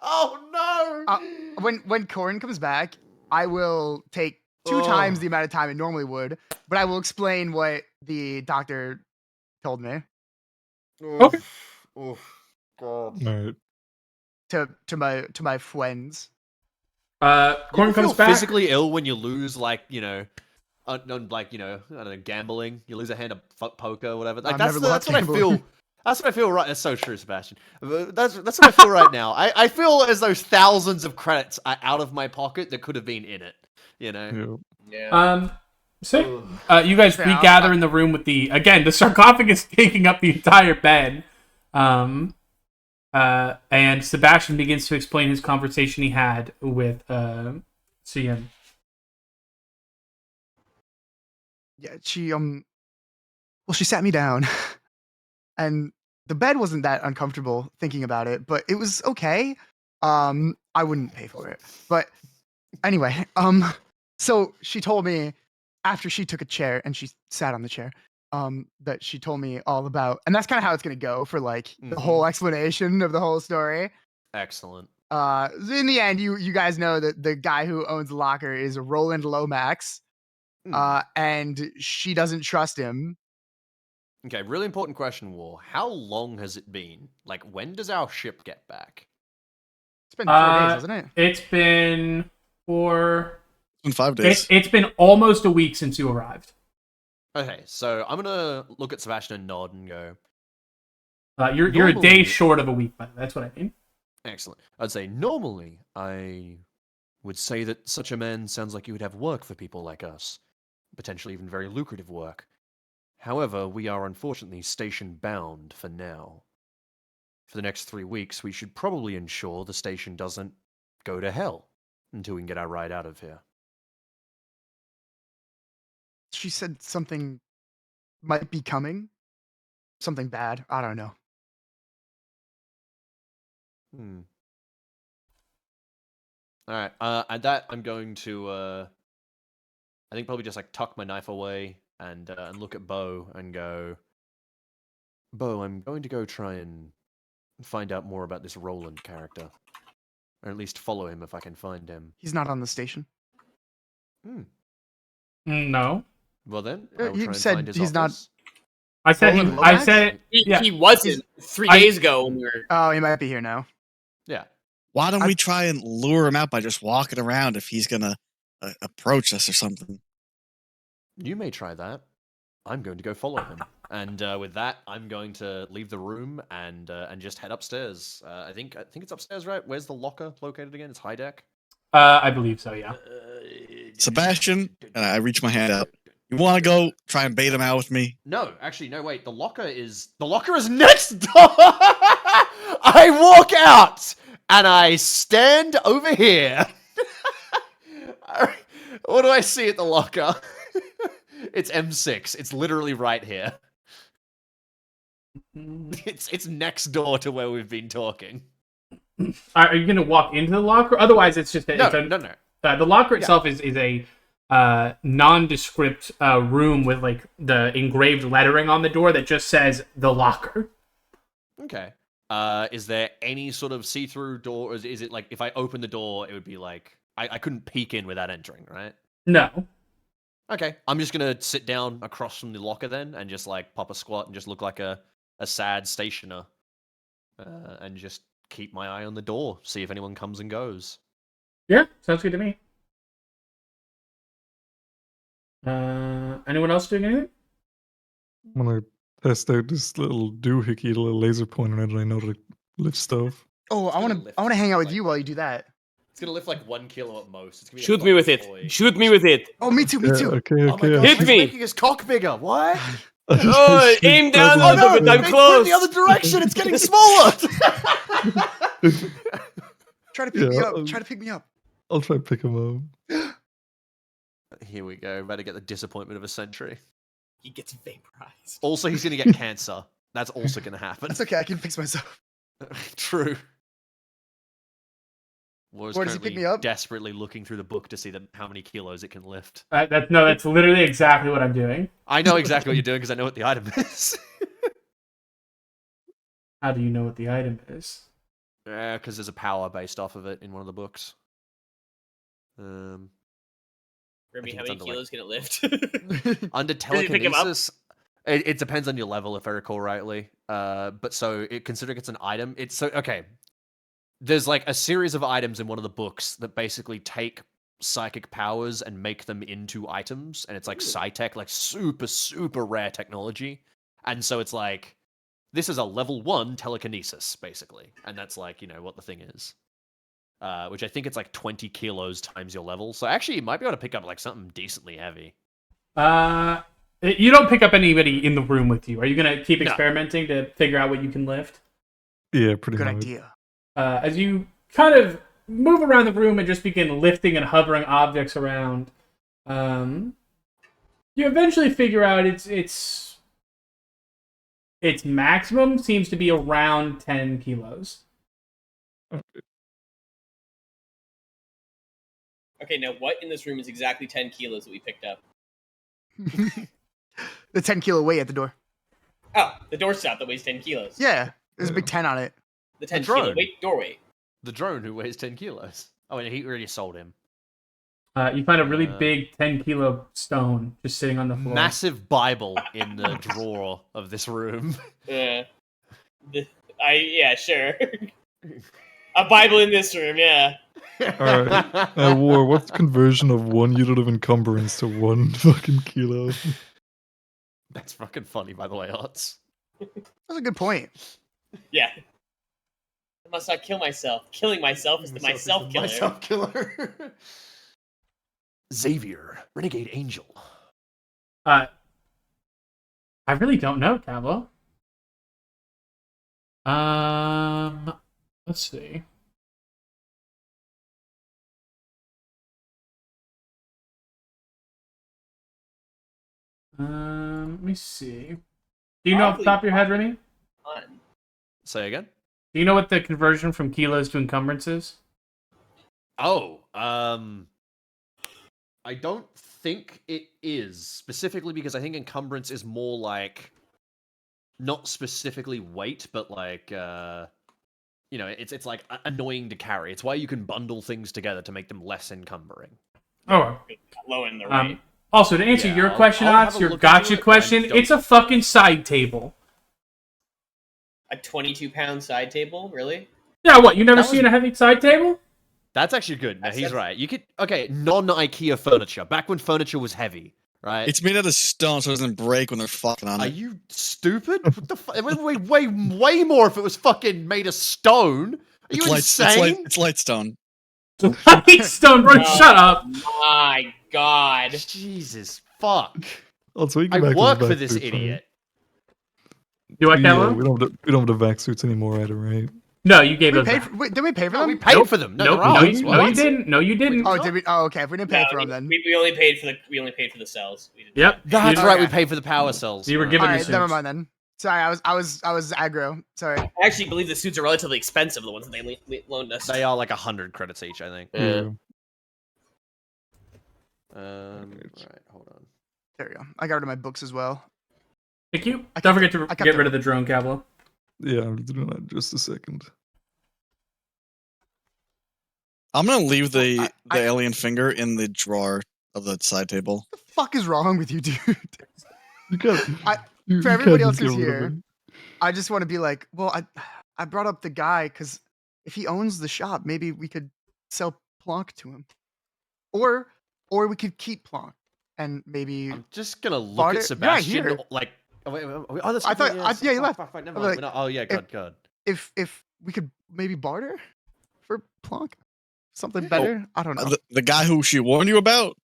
Oh no! When Corin comes back, I will take 2 times the amount of time it normally would, but I will explain what the doctor told me Okay. Alright. to my friends. Corin comes back. physically ill when you lose, like, you know, I don't know, gambling. You lose a hand of poker or whatever. Like I've that's never that's loved what I gambling. feel. That's what I feel right. That's so true, Sebastian. That's what I feel right now. I feel as though thousands of credits are out of my pocket that could have been in it. You know. Yeah. Yeah. So you guys Yeah, regather in the room with the sarcophagus taking up the entire bed. And Sebastian begins to explain his conversation he had with CM. Yeah, she sat me down, and the bed wasn't that uncomfortable thinking about it, but it was okay. I wouldn't pay for it, but anyway, so she told me after she took a chair and she sat on the chair, that she told me all about, and that's kind of how it's gonna go for like the Mhm. whole explanation of the whole story. Excellent. In the end, you guys know that the guy who owns the locker is Roland Lomax, and she doesn't trust him. Okay, really important question, War. How long has it been? Like, when does our ship get back? It's been 4 days, hasn't it? It's been In 5 days. It's been almost a week since you arrived. Okay, so I'm gonna look at Sebastian and nod and go, You're a day Normally- short of a week, but that's what I mean. excellent. I'd say normally I would say that such a man sounds like you would have work for people like us, potentially even very lucrative work. However, we are unfortunately station bound for now. For the next 3 weeks, we should probably ensure the station doesn't go to hell until we can get our ride out of here. She said something might be coming, something bad. I don't know. Alright, at that, I'm going to, I think probably just, like, tuck my knife away and look at Bo and go, Bo, I'm going to go try and find out more about this Roland character. Or at least follow him if I can find him. He's not on the station. No, Well then, I will You try and said find his he's not- office. I said Roland I Lomax? said yeah. He wasn't 3 I- days ago when we were. Oh, he might be here now. Yeah. Why don't we try and lure him out by just walking around if he's gonna approach us or something? You may try that. I'm going to go follow him. And with that, I'm going to leave the room and just head upstairs. I think it's upstairs, right? Where's the locker located again? It's high deck. I believe so. Yeah. Sebastian, and I reach my hand out. You want to go try and bait him out with me? No, actually, no. Wait, the locker is next door. I walk out and I stand over here. What do I see at the locker? It's M6. It's literally right here. It's next door to where we've been talking. Are you gonna walk into the locker? Otherwise, it's just No. the locker itself is a nondescript room with like the engraved lettering on the door that just says the locker. Okay. Is there any sort of see-through door? Or is it like if I open the door, it would be like I couldn't peek in without entering, right? No. Okay. I'm just gonna sit down across from the locker then and just like pop a squat and just look like a sad stationer. And just keep my eye on the door, see if anyone comes and goes. Yeah, sounds good to me. Anyone else doing anything? I'm gonna test out this little doohickey, the little laser pointer that I know to lift stuff. Oh, I gonna want lift to hang out with like- you while you do that. It's gonna lift like 1 kilo at most. It's gonna be a Shoot me with fucking it. toy. Shoot me with it. Oh, me too. Me Yeah, too. okay, Oh my okay. god, Hit he's me. making his cock bigger. What? Oh, aim down a little bit. I'm Put it close. in the other direction. It's getting smaller. Try to pick me Yeah, up. Try to pick me up. I'll try and pick him up. Here we go. About to get the disappointment of a century. He gets vaporized. Also, he's gonna get cancer. That's also gonna happen. That's okay. I can fix myself. True. War's Or does he pick currently me up? desperately looking through the book to see how many kilos it can lift. That's literally exactly what I'm doing. I know exactly what you're doing because I know what the item is. How do you know what the item is? Yeah, because there's a power based off of it in one of the books. Remy, think how it's many under, like- kilos can it lift? Under Does he pick him up? telekinesis, it depends on your level, if I recall rightly. But so considering it's an item, it's so okay. There's like a series of items in one of the books that basically take psychic powers and make them into items, and it's like Psytech, like super rare technology. And so it's like this is a level 1 telekinesis basically, and that's like what the thing is. Which I think it's like 20 kilos times your level. So actually, you might be able to pick up like something decently heavy. You don't pick up anybody in the room with you. Are you gonna keep No. experimenting to figure out what you can lift? Yeah, pretty Good much. idea. As you kind of move around the room and just begin lifting and hovering objects around, you eventually figure out its maximum seems to be around 10 kilos. Okay, now what in this room is exactly 10 kilos that we picked up? The 10-kilo weight at the door. Oh, the doorstop that weighs 10 kilos. Yeah, there's a big 10 on it. The 10 drone. kilo weight door weight. The drone who weighs 10 kilos. Oh, and he already sold him. You find a really big 10-kilo stone just sitting on the floor. Massive Bible in the drawer of this room. Yeah. Yeah, sure. A Bible in this room, yeah. Alright. War, what's the conversion of 1 unit of encumbrance to 1 fucking kilo? That's fucking funny, by the way, Ots. That's a good point. Yeah. I must not kill myself. Killing myself is the myself killer. Myself killer. Xavier, Renegade Angel. I really don't know, Kavlo. Let's see. Let me see. Do you know off the top of your head, Rennie? Say again? Do you know what the conversion from kilos to encumbrance is? Oh, I don't think it is, specifically because I think encumbrance is more like, not specifically weight, but like, it's like annoying to carry. It's why you can bundle things together to make them less encumbering. Oh. Low in the rate. Also, to answer your question, Ots, your gotcha question, it's a fucking side table. A 22-pound side table? Really? Yeah, what? You never seen a heavy side table? That's actually good. No, he's right. You could non-IKEA furniture. Back when furniture was heavy, right? It's made out of stone, so it doesn't break when they're fucking on Are it. you stupid? What the fuck? It would weigh way more if it was fucking made of stone. Are you insane? It's light stone. Stone, bro, shut up. My God. Jesus fuck. Also, you I can work for this idiot. Do I, Yeah, Kavlo? we don't have the vac suits anymore either, right? No, you gave us. Did we pay for them? We paid for them. No, Nope. they're No, ours. you didn't. No, you didn't. Oh, did we? Oh, okay. If we didn't pay for them, then. We only paid for the cells. We didn't- Yep. That's You- right. We Okay. paid for the power cells. You were given All the right, suits. never mind then. Sorry, I was aggro. Sorry. I actually believe the suits are relatively expensive, the ones that they loaned us. They are like 100 credits each, I think. Yeah. Right, hold on. There we go. I got rid of my books as well. Thank you. I Don't kept- forget to I kept get it. rid of the drone, Kavlo. Yeah, I'm doing that in just a second. I'm gonna leave the Well, I- alien finger in the drawer of the side table. What the fuck is wrong with you, dude? You got For everybody else who's here, I just want to be like, well, I brought up the guy because if he owns the shop, maybe we could sell Plonk to him, or we could keep Plonk and maybe. I'm just gonna look Barter- at Sebastian here. like. Oh, wait, oh, that's I thought- yeah, you left. Fuck, never I'm mind. like, We're not- oh yeah, God. if we could maybe barter for Plonk, something better. I don't know. The guy who she warned you about.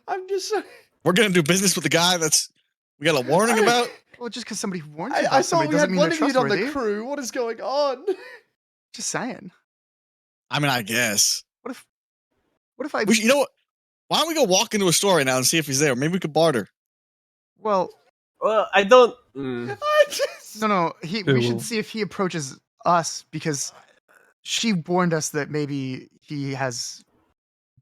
I'm just. We're gonna do business with the guy we got a warning about. Well, just because somebody warns you I about saw somebody we had doesn't mean one they're of you on the trustworthy. crew. What is going on? Just saying. I mean, I guess. What if I? You know what? Why don't we go walk into a store right now and see if he's there? Maybe we could barter. Well, I don't. no. We well- should see if he approaches us because she warned us that maybe he has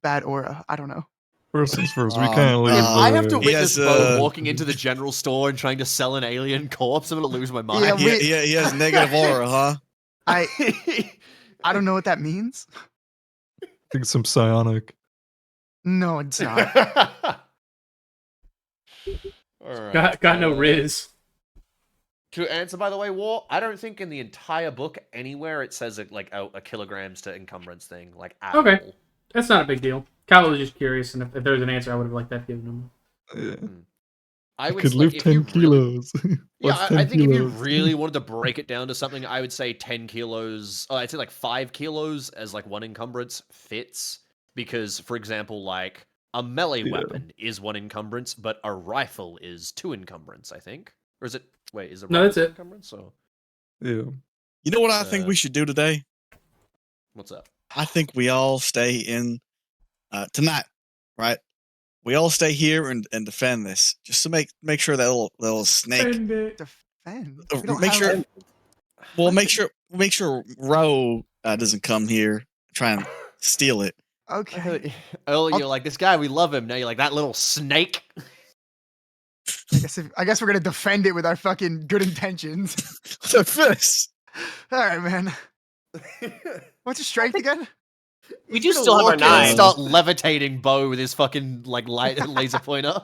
bad aura. I don't know. First things first, we can't leave. I have to He witness has, Bo walking into the general store and trying to sell an alien corpse. I'm gonna lose my mind. Yeah, He has negative aura, huh? I don't know what that means. I think some psionic. No, it's not. Alright. Got no riz. To answer, by the way, War, I don't think in the entire book anywhere it says a kilograms to encumbrance thing, like at Okay. all. That's not a big deal. Kavlo was just curious, and if there was an answer, I would have liked that given him. Yeah. I would Could like, lift if 10 you really- kilos. Yeah, What's I 10 think if you kilos? really wanted to break it down to something, I would say 10 kilos. I'd say like 5 kilos as like one encumbrance fits. Because, for example, like a melee Yeah. weapon is 1 encumbrance, but a rifle is 2 encumbrance, I think. Or is it? Wait, is it? No, that's it. Encumbrance? Or Yeah. You know what I think we should do today? what's up? I think we all stay in tonight, right? We all stay here and defend this, just to make sure that little snake. Defend. We don't Make have- sure. Well, make sure Ro doesn't come here and try and steal it. Okay. Earlier, you're like, this guy, we love him. Now you're like, that little snake. I guess we're gonna defend it with our fucking good intentions. The fist. All right, man. What's your strength again? We do still have our Walk in and knives. start levitating Bo with his fucking like laser pointer.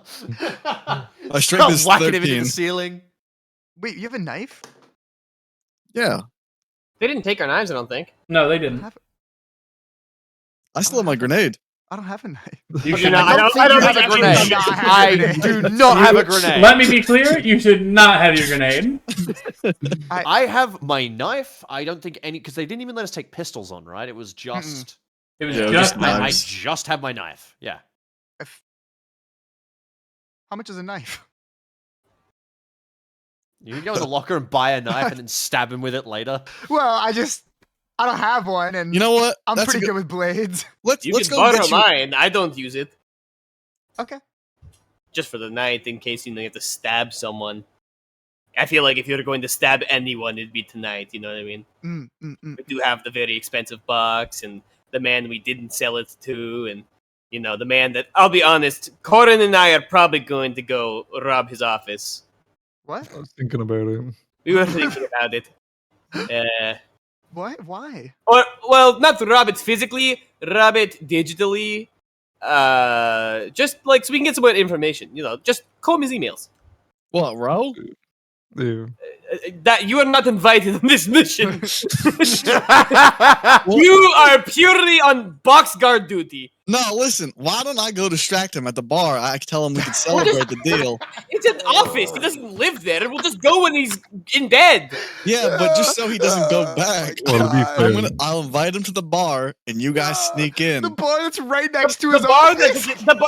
My strength is Whacking him into 13. the ceiling. Wait, you have a knife? Yeah. They didn't take our knives, I don't think. No, they I don't didn't. have, I still have my grenade. I don't have a knife. You Okay, should no, not. I don't have think a you grenade. should not have a I grenade. do not have a grenade. Let me be clear. You should not have your grenade. I have my knife. I don't think any because they didn't even let us take pistols on, right? It was just It was Yeah, just just knives. I knives. just have my knife. Yeah. How much is a knife? You can go in the locker and buy a knife and then stab him with it later. Well, I don't have one, and You know what? I'm That's a pretty good with blades. Let's You let's can go borrow get you. mine. I don't use it. Okay. Just for the night, in case you have to stab someone. I feel like if you were going to stab anyone, it'd be tonight. You know what I mean? We do have the very expensive box, and the man we didn't sell it to, and the man that I'll be honest, Corin and I are probably going to go rob his office. What? I was thinking about it. We were thinking about it. What? Why? Or well, not to rob it physically, rob it digitally. Just like so we can get some more information. Just comb his emails. What, Ro? Yeah. That you are not invited on this mission. You are purely on box guard duty. No, listen. Why don't I go distract him at the bar? I can tell him we can celebrate the deal. It's an office. He doesn't live there. We'll just go when he's in bed. Yeah, but just so he doesn't go back. Well, to be fair, I'll invite him to the bar, and you guys sneak in. The bar that's right next to The his bar office.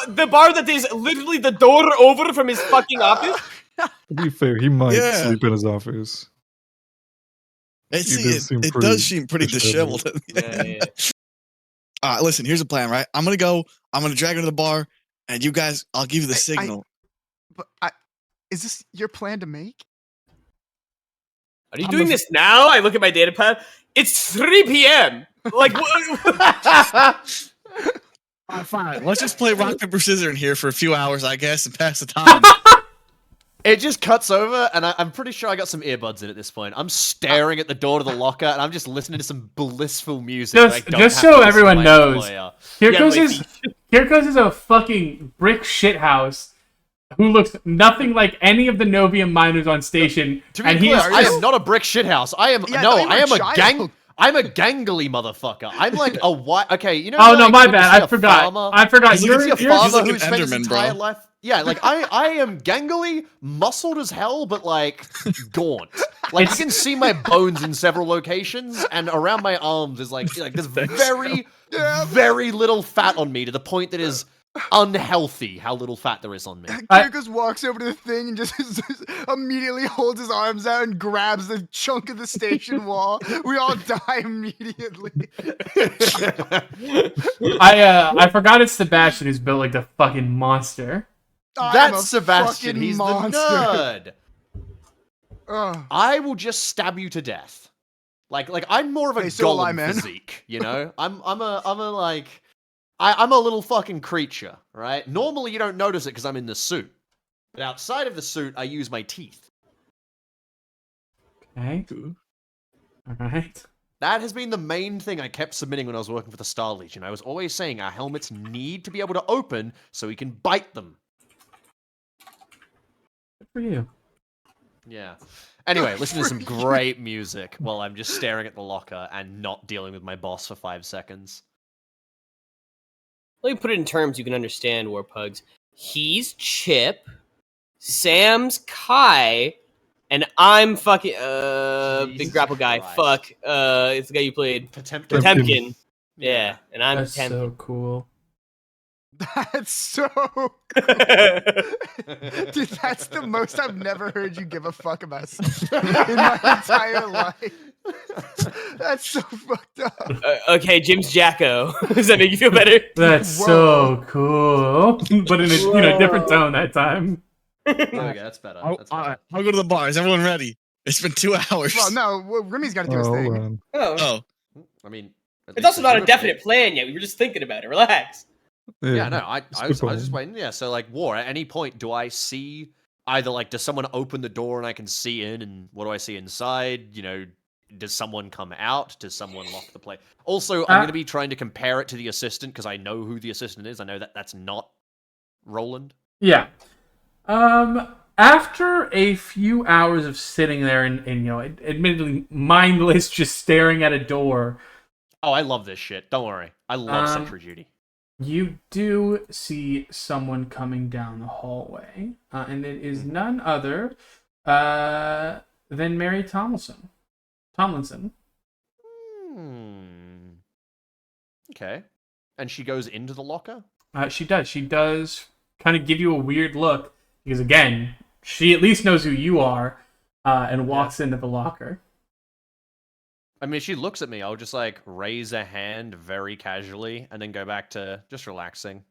the bar that is literally the door over from his fucking office. to be fair, he might Yeah. sleep in his office. It does seem does pretty seem pretty disheveled. Yeah. All right, listen. Here's the plan, right? I'm gonna go. I'm gonna drag him to the bar, and you guys. I'll give you the signal. But is this your plan to make? Are you doing this now? I look at my data pad. It's 3 p.m. Like, what? All right, fine. Let's just play rock paper scissors in here for a few hours, I guess, and pass the time. It just cuts over, and I'm pretty sure I got some earbuds in at this point. I'm staring at the door to the locker, and I'm just listening to some blissful music. Just- that I don't just have so to listen to everyone my knows. employer. Here Yeah, goes like- his a fucking brick shithouse who looks nothing like any of the Novium miners on station. To be and clear, he's I just am not a brick shithouse. I am Yeah, I no, thought you were I am a a child. gang. I'm a gangly motherfucker. I'm like a white. Okay, you know. Oh like no, my when you bad. see I a forgot. farmer- I forgot. He's You're, like- See a you're farmer like who an spent his Enderman, entire bro. life. Yeah, like I am gangly, muscled as hell, but like gaunt. Like It's- you can see my bones in several locations, and around my arms is like there's very, very little fat on me to the point that is unhealthy. How little fat there is on me. Kirkus walks over to the thing and just immediately holds his arms out and grabs the chunk of the station wall. We all die immediately. I forgot it's Sebastian who's built like the fucking monster. I'm a That's Sebastian. fucking He's monster. the nerd. Ugh. I will just stab you to death. Like I'm more of a Hey, so will I, golem man. physique, you know. I'm a little fucking creature, right? Normally you don't notice it because I'm in the suit, but outside of the suit, I use my teeth. Okay. All right. That has been the main thing I kept submitting when I was working for the Star Legion. I was always saying our helmets need to be able to open so we can bite them. Good for you. Yeah. Anyway, listen to some great music while I'm just staring at the locker and not dealing with my boss for 5 seconds. Let me put it in terms you can understand, Warpugs. He's Chip, Sam's Kai, and I'm fucking big Jesus grapple guy. Christ. Fuck. It's the guy you played. Potemkin. Potemkin. Yeah, and I'm That's Potemkin. so cool. That's so. Dude, that's the most I've never heard you give a fuck about in my entire life. That's so fucked up. Okay, Jim's Jacko. Does that make you feel better? That's so cool. But in a different tone that time. Okay, that's better. That's All better. right, I'll go to the bar. Is everyone ready? It's been 2 hours. Well, no, Remy's got to do his Oh, thing. man. Oh. Oh, I mean, at It's least also not a presumably- definite plan yet. We were just thinking about it. Relax. Yeah, no, I It's was good just point. waiting. Yeah, so like, War. At any point, do I see either like, does someone open the door and I can see in, and what do I see inside? Does someone come out? Does someone lock the place? Also, I'm going to be trying to compare it to the assistant because I know who the assistant is. I know that that's not Roland. Yeah. After a few hours of sitting there and admittedly mindless, just staring at a door. Oh, I love this shit. Don't worry. I love sentry duty. You do see someone coming down the hallway, and it is none other than Mary Tomlinson. Okay. And she goes into the locker? She does. She does kind of give you a weird look because, again, she at least knows who you are, and walks into the locker. I mean, if she looks at me, I'll just like raise a hand very casually and then go back to just relaxing,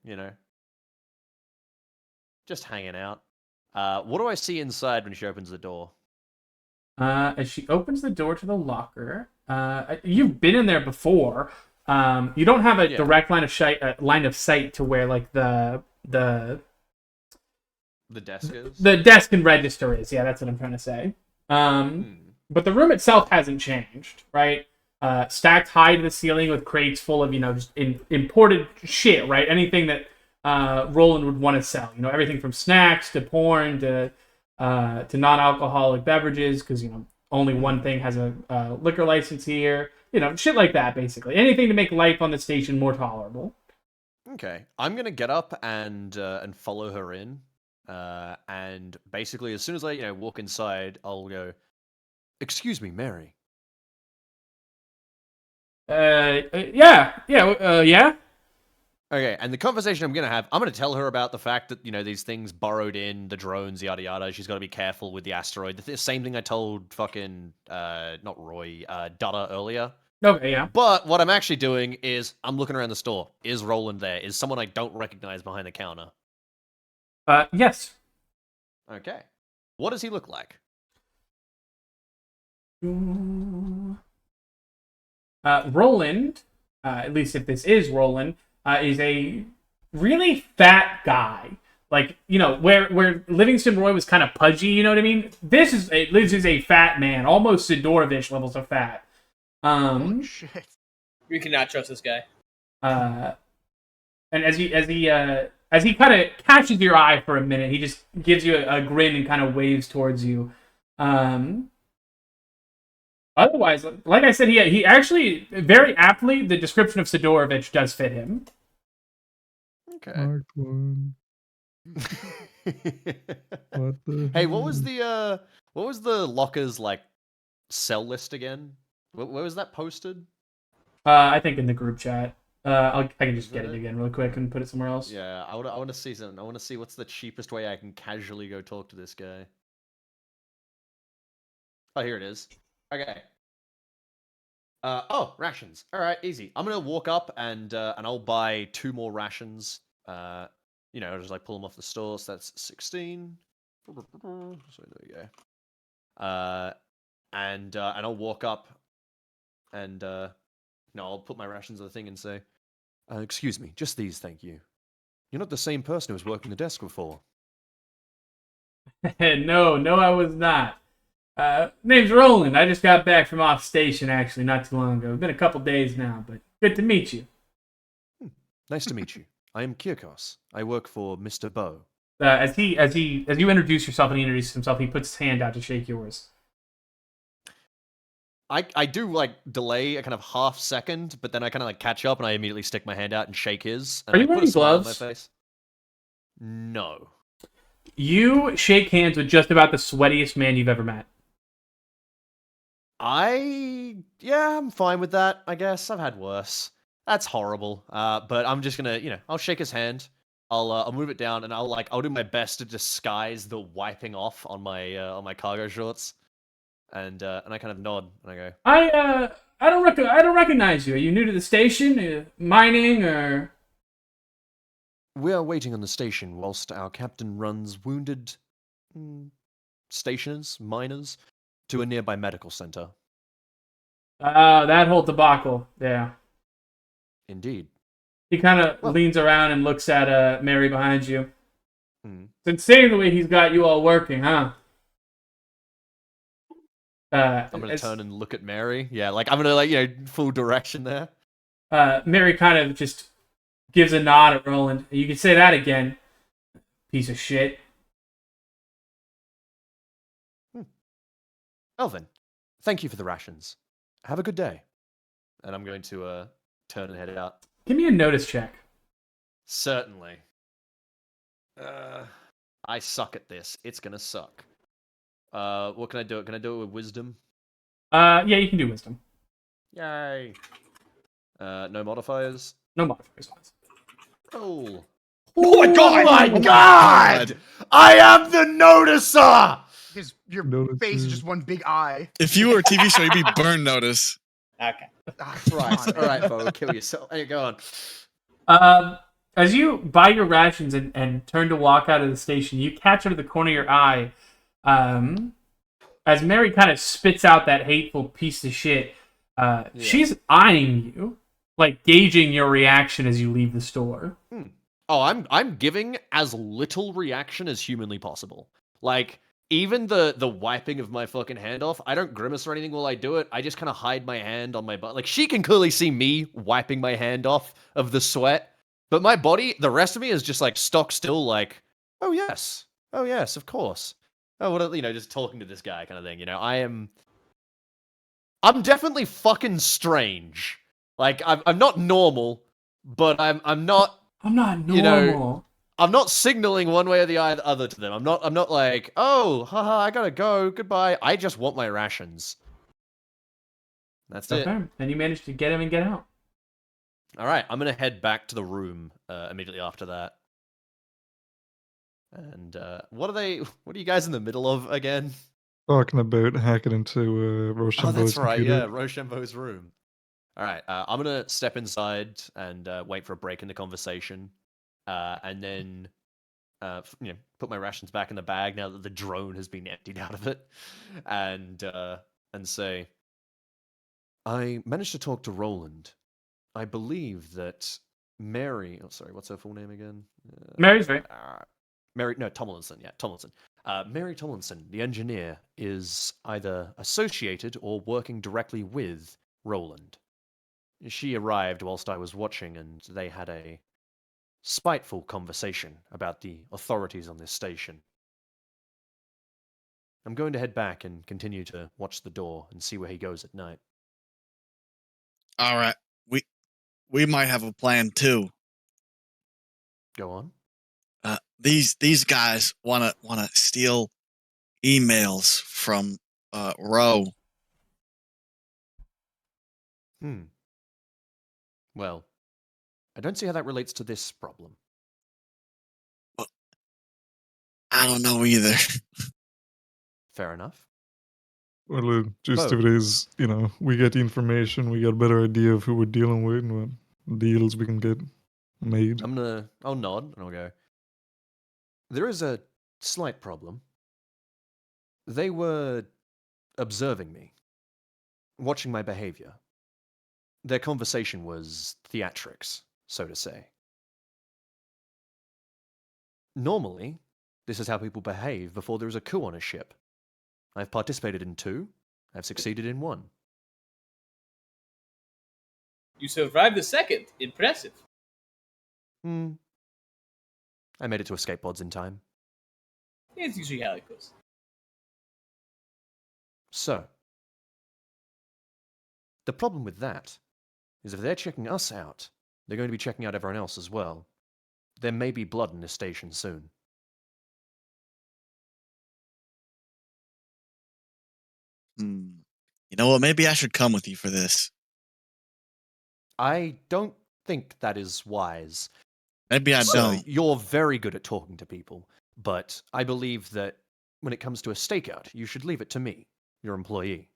just hanging out. What do I see inside when she opens the door? As she opens the door to the locker, you've been in there before. You don't have a direct line of sight to where like the desk is. The desk and register is. Yeah, that's what I'm trying to say. But the room itself hasn't changed, right? Stacked high to the ceiling with crates full of just imported shit, right? Anything that Roland would want to sell. Everything from snacks to porn to non-alcoholic beverages, because only one thing has a liquor license here. Shit like that, basically. Anything to make life on the station more tolerable. Okay, I'm gonna get up and follow her in, and basically as soon as I walk inside, I'll go, "Excuse me, Mary." Yeah. Okay, and the conversation I'm gonna have, I'm gonna tell her about the fact that these things borrowed in, the drones, yada yada. She's got to be careful with the asteroid. The same thing I told fucking not Roy, Dutta earlier. Okay, yeah. But what I'm actually doing is I'm looking around the store. Is Roland there? Is someone I don't recognize behind the counter? Yes. Okay. What does he look like? Roland, at least if this is Roland, is a really fat guy. Like, where Livingston Roy was kind of pudgy, you know what I mean? This is a fat man, almost Sidorovic levels of fat. Holy shit. You cannot trust this guy. And as he kind of catches your eye for a minute, he just gives you a grin and kind of waves towards you. Otherwise, like I said, he actually, very aptly, the description of Sidorovic does fit him. Okay. Mark one. What the Hey, hell? what was the locker's like cell list again? Where was that posted? I think in the group chat. I can just get it again real quick and put it somewhere else. Yeah, I want to see something. I want to see what's the cheapest way I can casually go talk to this guy. Oh, here it is. Okay. Rations. All right, easy. I'm gonna walk up and I'll buy 2 more rations. Just like pull them off the store. So that's 16. So there we go. And I'll walk up and I'll put my rations on the thing and say, "Excuse me, just these, thank you. You're not the same person who was working the desk before." No, I was not. Name's Roland. I just got back from off station, actually, not too long ago. It's been a couple days now, but good to meet you. Nice to meet you. I am Kirkos. I work for Mr. Bow. As you introduce yourself and he introduces himself, he puts his hand out to shake yours. I do like delay a kind of half second, but then I kind of like catch up and I immediately stick my hand out and shake his. And Are you I put a wearing smile on gloves? my face. No. You shake hands with just about the sweatiest man you've ever met. I'm fine with that, I guess. I've had worse. That's horrible. But I'm just gonna, I'll shake his hand. I'll move it down and I'll do my best to disguise the wiping off on my cargo shorts. And I kind of nod and I go, I don't recognize you. Are you new to the station? Mining or? "We are waiting on the station whilst our captain runs wounded stationers, miners, to a nearby medical center." That whole debacle. Yeah. Indeed. He kind of leans around and looks at Mary behind you. It's insane the way he's got you all working, huh? I'm gonna turn and look at Mary. Yeah, like I'm gonna full direction there. Mary kind of just gives a nod at Roland. You can say that again, piece of shit. Well then, thank you for the rations. Have a good day. And I'm going to turn and head out. Give me a notice check. Certainly. I suck at this. It's gonna suck. What can I do? Can I do it with wisdom? Yeah, you can do wisdom. Yay. No modifiers. No modifiers. Oh. Oh my god! Oh my god! I am the noticer! Because your Notice face is you. just one big eye. If you were a TV show, you'd be Burn Notice. Okay. Ah, Right, come on, alright, Bo, kill yourself. Hey, go on. As you buy your rations and turn to walk out of the station, you catch out of the corner of your eye, as Mary kind of spits out that hateful piece of shit. She's eyeing you, like gauging your reaction as you leave the store. Oh, I'm giving as little reaction as humanly possible. Like, even the wiping of my fucking hand off, I don't grimace or anything while I do it. I just kind of hide my hand on my butt. Like, she can clearly see me wiping my hand off of the sweat, but my body, the rest of me is just like stock still, like, oh yes, of course. Oh, what just talking to this guy kind of thing. I'm definitely fucking strange. Like, I'm not normal, but I'm not. I'm not normal. I'm not signaling one way or the other to them. I'm not like, oh, haha, I gotta go, goodbye. I just want my rations. That's it. Okay. And you managed to get him and get out. All right, I'm gonna head back to the room immediately after that. And what are you guys in the middle of again? Talking about hacking into Oh, Rochambeau's that's right. computer. Yeah, Rochambeau's room. All right, I'm gonna step inside and wait for a break in the conversation, and then put my rations back in the bag now that the drone has been emptied out of it, and say, I managed to talk to Roland. I believe that Mary. Oh, sorry, what's her full name again? Mary's right. Tomlinson. Yeah, Tomlinson. Mary Tomlinson, the engineer, is either associated or working directly with Roland. She arrived whilst I was watching, and they had a spiteful conversation about the authorities on this station. I'm going to head back and continue to watch the door and see where he goes at night. All right, we might have a plan too. Go on. These guys wanna steal emails from Roe. Well, I don't see how that relates to this problem. Well, I don't know either. Fair enough. Well, the gist Bo. of it is, we get the information, we get a better idea of who we're dealing with and what deals we can get made. I'll nod and I'll go. There is a slight problem. They were observing me, watching my behavior. Their conversation was theatrics, so to say. Normally, this is how people behave before there is a coup on a ship. I've participated in 2. I've succeeded in 1. You survived the second. Impressive. I made it to escape pods in time. It's usually how it goes. So, the problem with that is if they're checking us out, they're going to be checking out everyone else as well. There may be blood in this station soon. You know what? Maybe I should come with you for this. I don't think that is wise. Maybe I don't. You're very good at talking to people, but I believe that when it comes to a stakeout, you should leave it to me, your employee.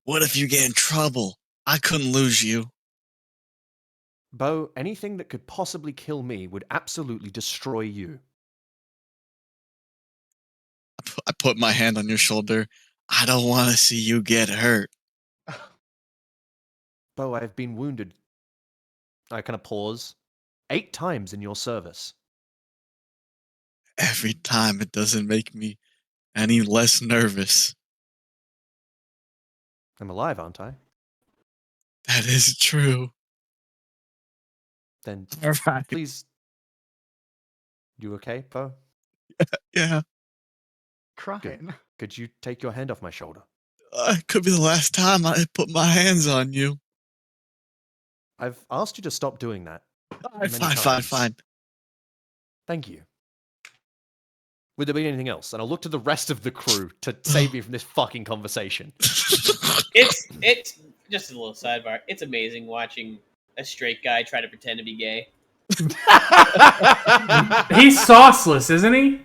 What if you get in trouble? I couldn't lose you. Bo, anything that could possibly kill me would absolutely destroy you. I put my hand on your shoulder. I don't want to see you get hurt. Bo, I've been wounded. I kind of pause. 8 times in your service. every time it doesn't make me any less nervous. I'm alive, aren't I? That is true. Then All right. please. You okay, Poe? Yeah. Crying. Could you take your hand off my shoulder? It could be the last time I put my hands on you. I've asked you to stop doing that. many Fine. times. Thank you. Would there be anything else? And I'll look to the rest of the crew to save me from this fucking conversation. It's just a little sidebar. It's amazing watching a straight guy try to pretend to be gay. He's sauceless, isn't he?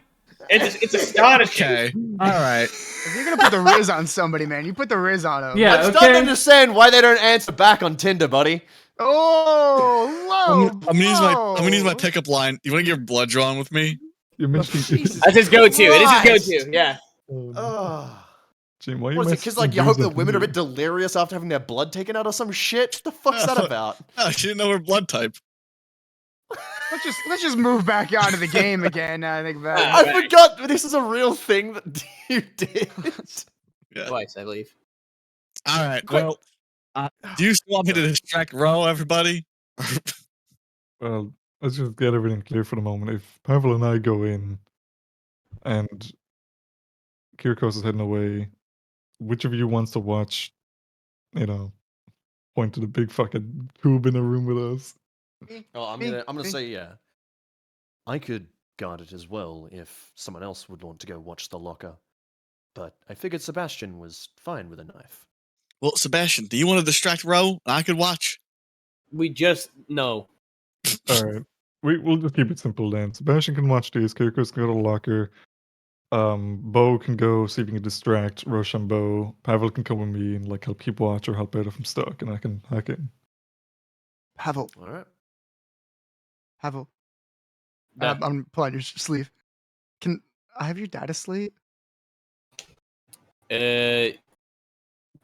It's astonishing. Okay. All right. If you're gonna put the riz on somebody, man, you put the riz on him. Yeah, I'm starting to understand why they don't answer back on Tinder, buddy. Oh, I'm gonna use my pickup line. You want to get your blood drawn with me? You mentioned Jesus That's his go-to. It is Christ. his go-to. Yeah. Jim, why are you What is it? Because like you messaging hope dudes the on women are a Tinder? bit delirious after having their blood taken out or some shit? What the fuck's that about? Oh, she didn't know her blood type. let's just move back onto the game again. I think about it. Right. I forgot this is a real thing that you did. Yeah. Twice, I believe. All right. Quick. Well, do you still want me to distract Ro, everybody? Well, let's just get everything clear for the moment. If Pavel and I go in and Kirkos is heading away, which of you wants to watch, point to the big fucking tube in the room with us? Oh, I'm gonna say yeah. I could guard it as well if someone else would want to go watch the locker. But I figured Sebastian was fine with a knife. Well, Sebastian, do you want to distract Ro? I could watch. We just no. Alright. We'll just keep it simple then. Sebastian can watch these, Kirkos can go to the locker. Bo can go see if he can distract Rochambeau. Pavel can come with me and help keep watch or help out if I'm stuck, and I can hack in. Pavel, All right. Pavel. Yeah. I'm pulling your sleeve. Can I have your dad asleep?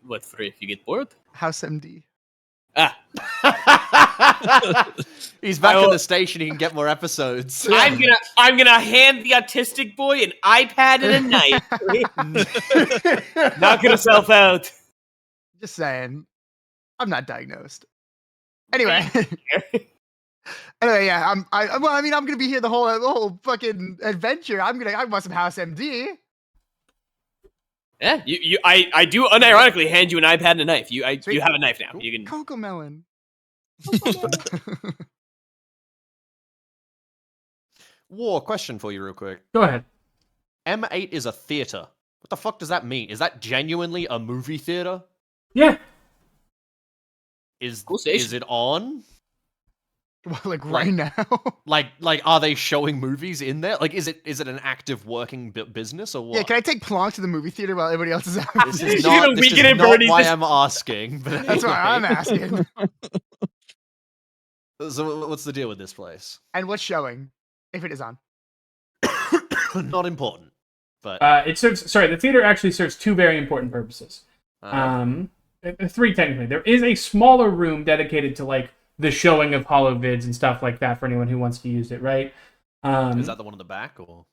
What for? If you get bored? House MD. Ah, He's back in the station. He can get more episodes. I'm gonna hand the autistic boy an iPad and a knife. Knock yourself out. Just saying. I'm not diagnosed. Anyway. Anyway, yeah. I'm gonna be here the whole fucking adventure. I want some House MD. Yeah, I do unironically hand you an iPad and a knife. You Sweet. have a knife now. You can. Cocoa melon. War, question for you real quick. Go ahead. M8 is a theater. What the fuck does that mean? Is that genuinely a movie theater? Yeah. Cool station. Is it on? Right now. Like are they showing movies in there? Like is it an active working business or what? Yeah, can I take Plonk to the movie theater while everybody else is out? This You're is gonna not, weaken it, not Bernie. why I'm asking. But That's why I'm anyway. asking. So what's the deal with this place? And what's showing, if it is on? Not important. But The theater actually serves two very important purposes. uh, Three technically. There is a smaller room dedicated to the showing of holo vids and stuff like that for anyone who wants to use it, right? is that the one in the back or?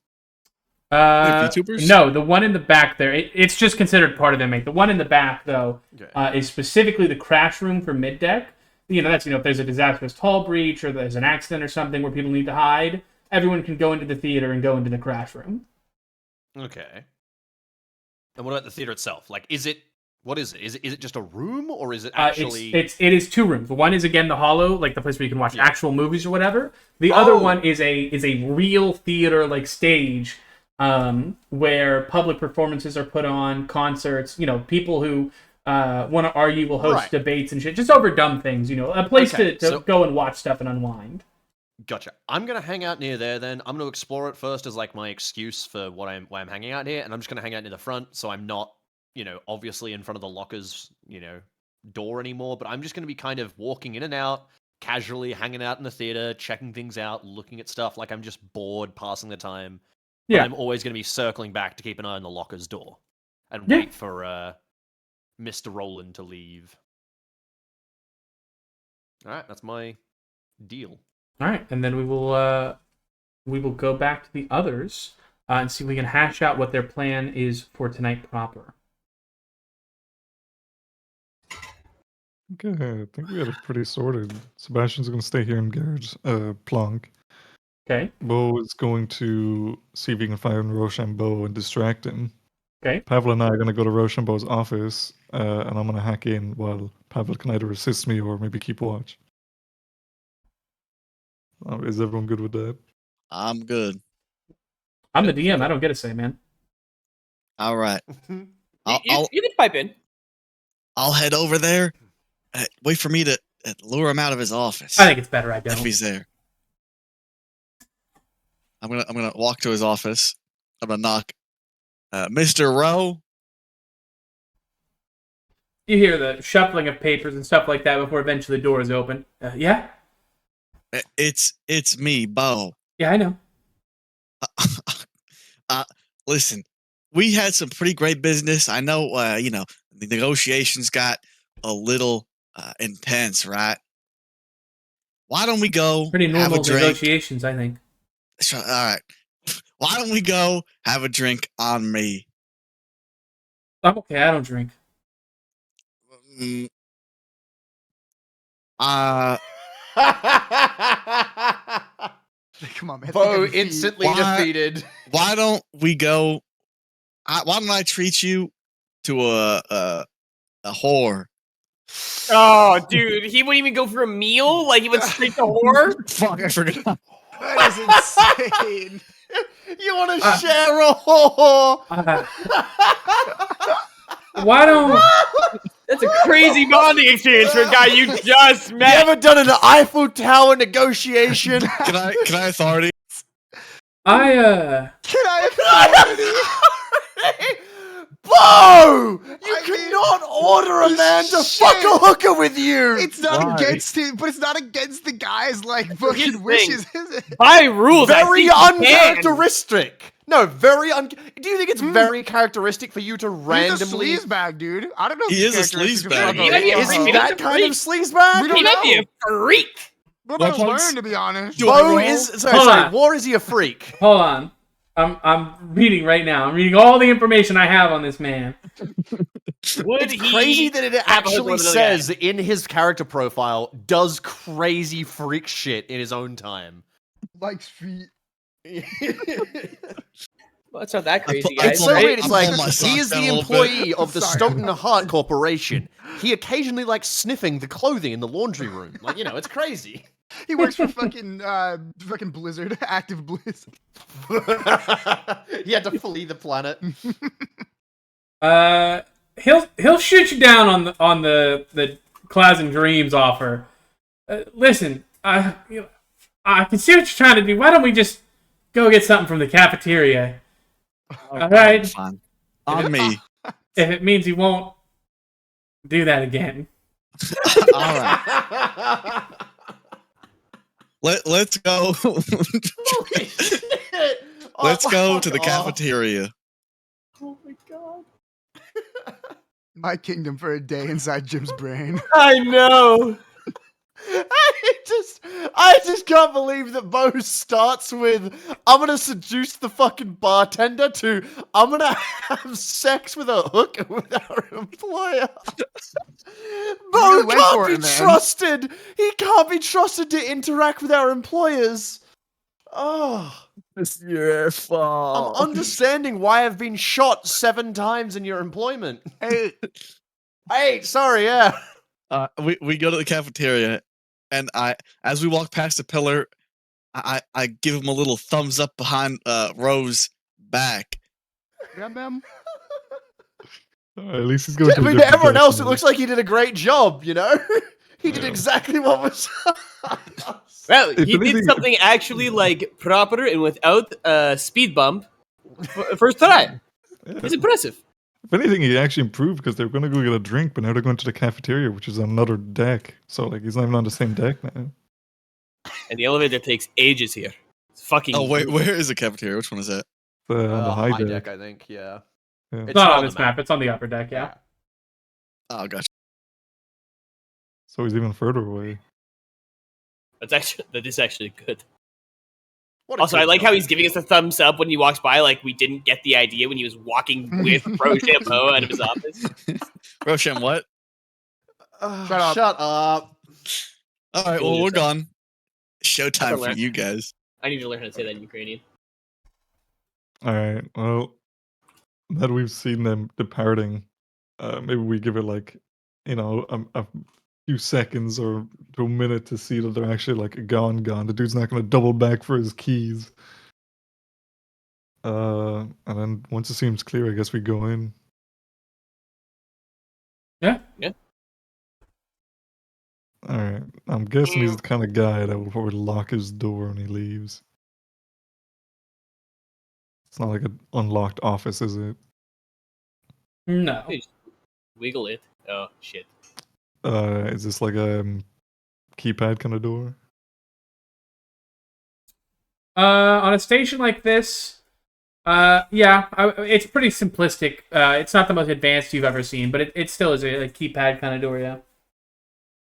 VTubers? No, the one in the back there, it's just considered part of the make. The one in the back, though, Okay. is specifically the crash room for mid-deck. That's, if there's a disastrous hull breach or there's an accident or something where people need to hide, everyone can go into the theater and go into the crash room. Okay. And what about the theater itself? What is it? Is it just a room or is it actually? It is two rooms. The one is again the holo, like the place where you can watch Yeah. actual movies or whatever. The other Oh. one is a real theater stage, where public performances are put on, concerts. People who want to argue will host Right. debates and shit, just over dumb things. A place Okay, to so- go and watch stuff and unwind. Gotcha. I'm gonna hang out near there then. I'm gonna explore it first as my excuse for why I'm hanging out here, and I'm just gonna hang out near the front, so I'm not, obviously in front of the lockers, door anymore. But I'm just gonna be kind of walking in and out, casually hanging out in the theater, checking things out, looking at stuff. Like I'm just bored, passing the time. But Yeah. I'm always gonna be circling back to keep an eye on the locker's door, and Yeah. wait for Mr. Roland to leave. All right, that's my deal. All right, and then we will we will go back to the others and see if we can hash out what their plan is for tonight proper. Okay, I think we had it pretty sorted. Sebastian's going to stay here and guard Plonk. Okay. Bo is going to see if he can find Rochambeau and distract him. Okay. Pavel and I are going to go to Rochambeau's office, and I'm going to hack in while Pavel can either assist me or maybe keep watch. Is everyone good with that? I'm good. I'm the DM. I don't get a say, man. All right. You I'll can pipe in. I'll head over there. Wait for me to lure him out of his office. I think it's better I if don't. he's there. I'm gonna walk to his office. I'm gonna knock. Mr. Rowe. You hear the shuffling of papers and stuff like that before eventually the door is open. Yeah? It's me, Bo. Yeah, I know. Listen, we had some pretty great business. I know, the negotiations got a little intense, right? Why don't we go Pretty have a normal drink? negotiations, I think. All right. Why don't we go have a drink on me? I'm okay, I don't drink. Mm, Come on, man. Bo think of your feet. instantly Why- defeated. why don't we go? Why don't I treat you to a whore? Oh, dude, he wouldn't even go for a meal. Like he went straight to horror. Fuck, I forgot. That is insane. You want to share a whore? Why don't... That's a crazy bonding experience for a guy you just You met. ever done an Eiffel Tower negotiation? Can I authority? I, Can I Bo! You I cannot order a man to fuck a shit. hooker with you! It's not Why? against it, but it's not against the guy's like here's fucking the wishes, is it? By rules, I very think you can. uncharacteristic. No, very Do you think it's very characteristic for you to He's a randomly... sleazebag, dude. I don't know. if He it's is a characteristic of sleazebag. fucking He might be a Is he He that doesn't kind of freak. sleazebag? We don't He might be know. a freak. We're about to Weapons? learn, to be honest. Do I Bo roll? is... Hold Sorry, on. War is he a freak? hold on. I'm reading right now. I'm reading all the information I have on this man. Would It's he crazy that it have a hook actually with another guy? says in his character profile, does crazy freak shit in his own time. Likes feet. Well, it's not that crazy, I It's guys. so pull- right? weird. It's I'm like, pulling my he socks is down the a little bit. employee of the Sorry. Stoughton Heart Corporation. He occasionally likes sniffing the clothing in the laundry room. Like, it's crazy. He works for fucking Blizzard, Active Blizzard. He had to flee the planet. He'll shoot you down on the Clouds and Dreams offer. Listen, I can see what you're trying to do. Why don't we just go get something from the cafeteria? All right. Fine. On me. If it means he won't do that again. All right. Let's go. Holy shit. Let's Oh, go to the fuck off. cafeteria. Oh my god. My kingdom for a day inside Jim's brain. I know. I just can't believe that Bo starts with I'm gonna seduce the fucking bartender to I'm gonna have sex with a hooker with our employer. Bo really went can't for be it, man. trusted. He can't be trusted to interact with our employers. Oh, It's your fault. I'm understanding why I've been shot 7 times in your employment. Hey, Hey, sorry, yeah. We go to the cafeteria, and as we walk past the pillar, I give him a little thumbs up behind Rose's back. yeah, ma'am. At least he's going I to a mean, to different everyone else, it direction. looks like he did a great job, He did Yeah. exactly what was. Well, If he did anything- something actually like proper and without speed bump first try. Yeah. It's impressive. If anything, he actually improved because they were going to go get a drink, but now they're going to the cafeteria, which is on another deck. So, like, he's not even on the same deck now. And the elevator takes ages here. It's fucking. Oh wait, where is the cafeteria? Which one is that? On the high high deck. deck, I think, yeah. Yeah. It's It's not on on the this map. It's on the upper deck, yeah. Oh gosh. So he's even further away. That is actually good. What a Also, I good like how guy. he's giving us a thumbs up when he walks by, like we didn't get the idea when he was walking with Rochambeau out of his office. Roshan, what? Shut up. Shut up. All right, well, we're gone. Showtime for learn. you guys. I need to learn how to say that in Ukrainian. All right. Well, that we've seen them departing, maybe we give it like, a few seconds or to a minute to see that they're actually like gone. The dude's not going to double back for his keys. And then once it seems clear, I guess we go in. Yeah. All right. I'm guessing he's the kind of guy that will probably lock his door when he leaves. It's not like an unlocked office, is it? No. Wiggle it. Oh shit. Is this like a keypad kind of door? On a station like this, it's pretty simplistic. It's not the most advanced you've ever seen, but it still is a keypad kind of door, yeah.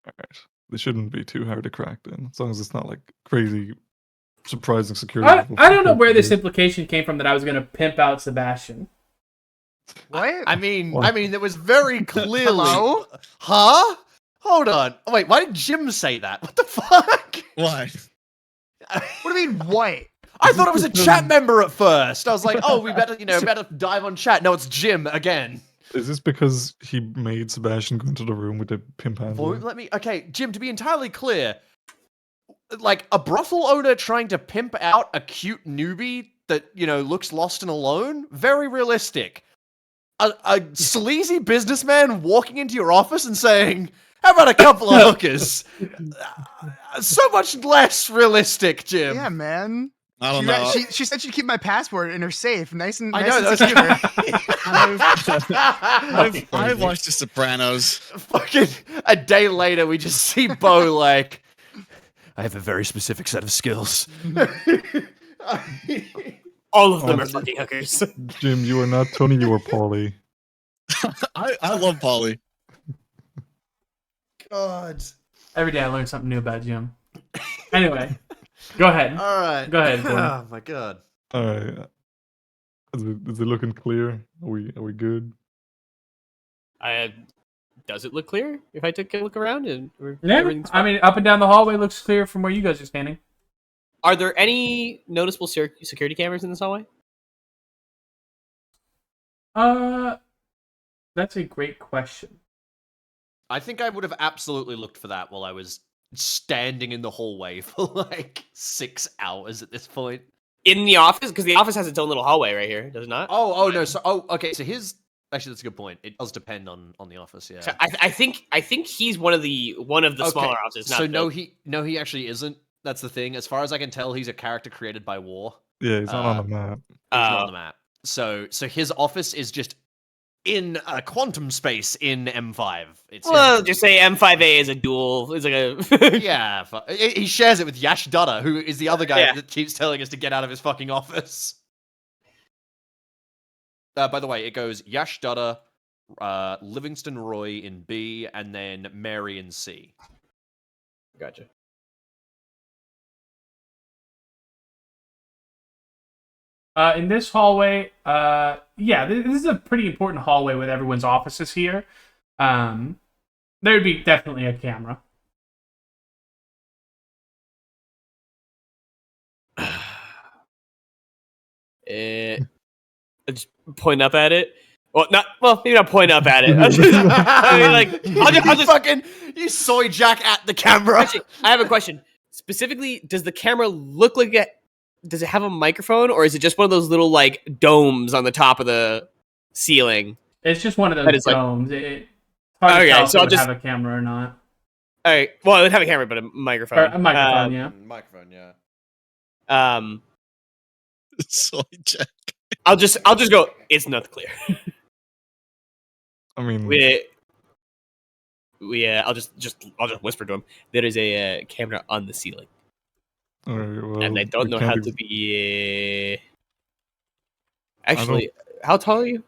Alright. This shouldn't be too hard to crack then, as long as it's not like crazy, surprising security. I don't know where this implication came from that I was going to pimp out Sebastian. What? I mean, What? there was very clearly. Hello? Huh? Hold on. Oh, wait, why did Jim say that? What the fuck? Why? What do you mean, what? I thought it was a chat member at first. I was like, oh, we better, better dive on chat. No, it's Jim again. Is this because he made Sebastian go into the room with the pimp handler? Okay, Jim, to be entirely clear, like a brothel owner trying to pimp out a cute newbie that, looks lost and alone, very realistic. A sleazy businessman walking into your office and saying, how about a couple of hookers? So much less realistic, Jim. Yeah, man. I don't know. She said she'd keep my passport in her safe, nice and I know, nice that and was secure. I've watched The Sopranos. Fucking a day later, we just see Bo like, I have a very specific set of skills. All of them are fucking hookers. Jim, you are not Tony, you are Paulie. I love Polly. God. Every day I learn something new about Jim. Anyway, go ahead. All right. Go ahead, Gordon. Oh my god. Alright. Is it looking clear? Are we good? Does it look clear if I took a look around and Yeah, everything's I mean, up and down the hallway looks clear from where you guys are standing. Are there any noticeable security cameras in this hallway? That's a great question. I think I would have absolutely looked for that while I was standing in the hallway for like 6 hours at this point. In the office? Because the office has its own little hallway right here, does it not? Oh no. So okay. So his actually that's a good point. It does depend on the office. Yeah. So I think he's one of the smaller offices. Not So the- he actually isn't. That's the thing. As far as I can tell, he's a character created by War. Yeah, he's not on the map. He's not on the map. So his office is just in a quantum space in M5. Well, just say M5A is a dual. It's like a Yeah, he shares it with Yash Dutta, who is the other guy Yeah. that keeps telling us to get out of his fucking office. By the way, it goes Yash Dutta, Livingston Roy in B, and then Mary in C. Gotcha. In this hallway, this is a pretty important hallway with everyone's offices here. There'd be definitely a camera. I just point up at it. Maybe not point up at it. I'll just fucking you soy jack at the camera. Actually, I have a question. Specifically, does the camera look like it? Does it have a microphone, or is it just one of those little like domes on the top of the ceiling? It's just one of That those is like- domes. It's hard to Okay, tell if so it I'll would just- have a camera or not. All right. Well, it would have a camera, but a microphone. Or a microphone, yeah. Microphone, yeah. Soy Jack. I'll just go. It's not clear. I mean, I'll just whisper to him. There is a camera on the ceiling, alright, well, and I don't we know can't how ex- to be. Actually, how tall are you?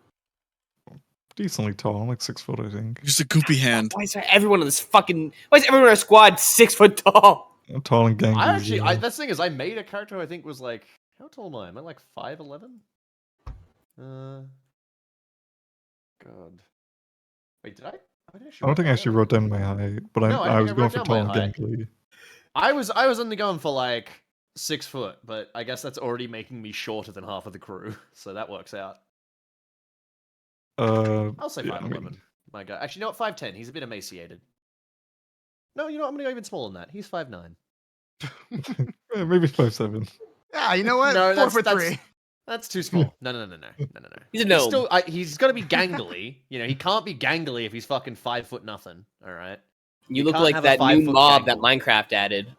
decently tall. I'm like 6 foot, I think. Just a goopy hand. Why is everyone on our squad 6 foot tall? Tall and gangly. I actually, as well. that's the thing is, I made a character who I think was like, how tall am I? Am I like 5'11"? God. Wait, did I? I don't think I actually down. wrote down my height, but No, I I don't think was I going wrote for down my tall and height. gangly. I was only going for like 6 foot, but I guess that's already making me shorter than half of the crew, so that works out. I'll say Yeah, 5'11". My God, actually, you know what? 5'10". He's a bit emaciated. No, you know what? I'm gonna go even smaller than that. He's 5'9". maybe 5'7". Yeah, you know what? No, 4'3". That's too small. No. He's a gnome. Still, he's got to be gangly. You know, he can't be gangly if he's fucking 5 foot nothing. All right. You You look can't like have a that new 5 foot mob that gangle. Minecraft added.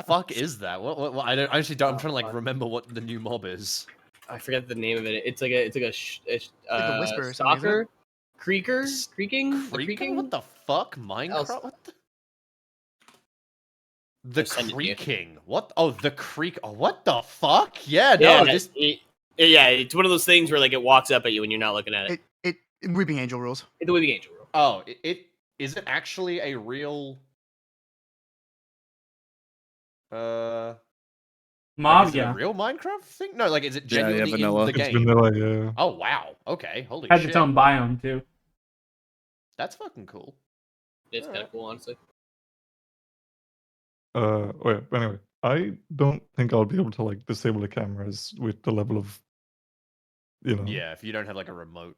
Fuck is that? What? I don't. I actually don't. I'm trying to like remember what the new mob is. I forget the name of it. It's like a Like the Whisper or something, isn't it? stalker, creaker, creaking, the Creeker? creaking. What the fuck? Minecraft? What the I'll send it to you. creaking? What? Oh, the creak. Oh, what the fuck? Yeah, Yeah, no, just yeah, it's one of those things where like it walks up at you when you're not looking at it. It Weeping Angel rules. The Weeping Angel rule. oh, is it actually a real Mob, is it a yeah. real Minecraft thing? No, like is it Yeah, genuinely vanilla. in the It's game? vanilla, yeah. Oh wow. Okay, holy Has shit. its own biome too. That's fucking cool. It's kind Alright. of cool, honestly. Wait, anyway, I don't think I'll be able to like disable the cameras with the level of, Yeah, if you don't have like a remote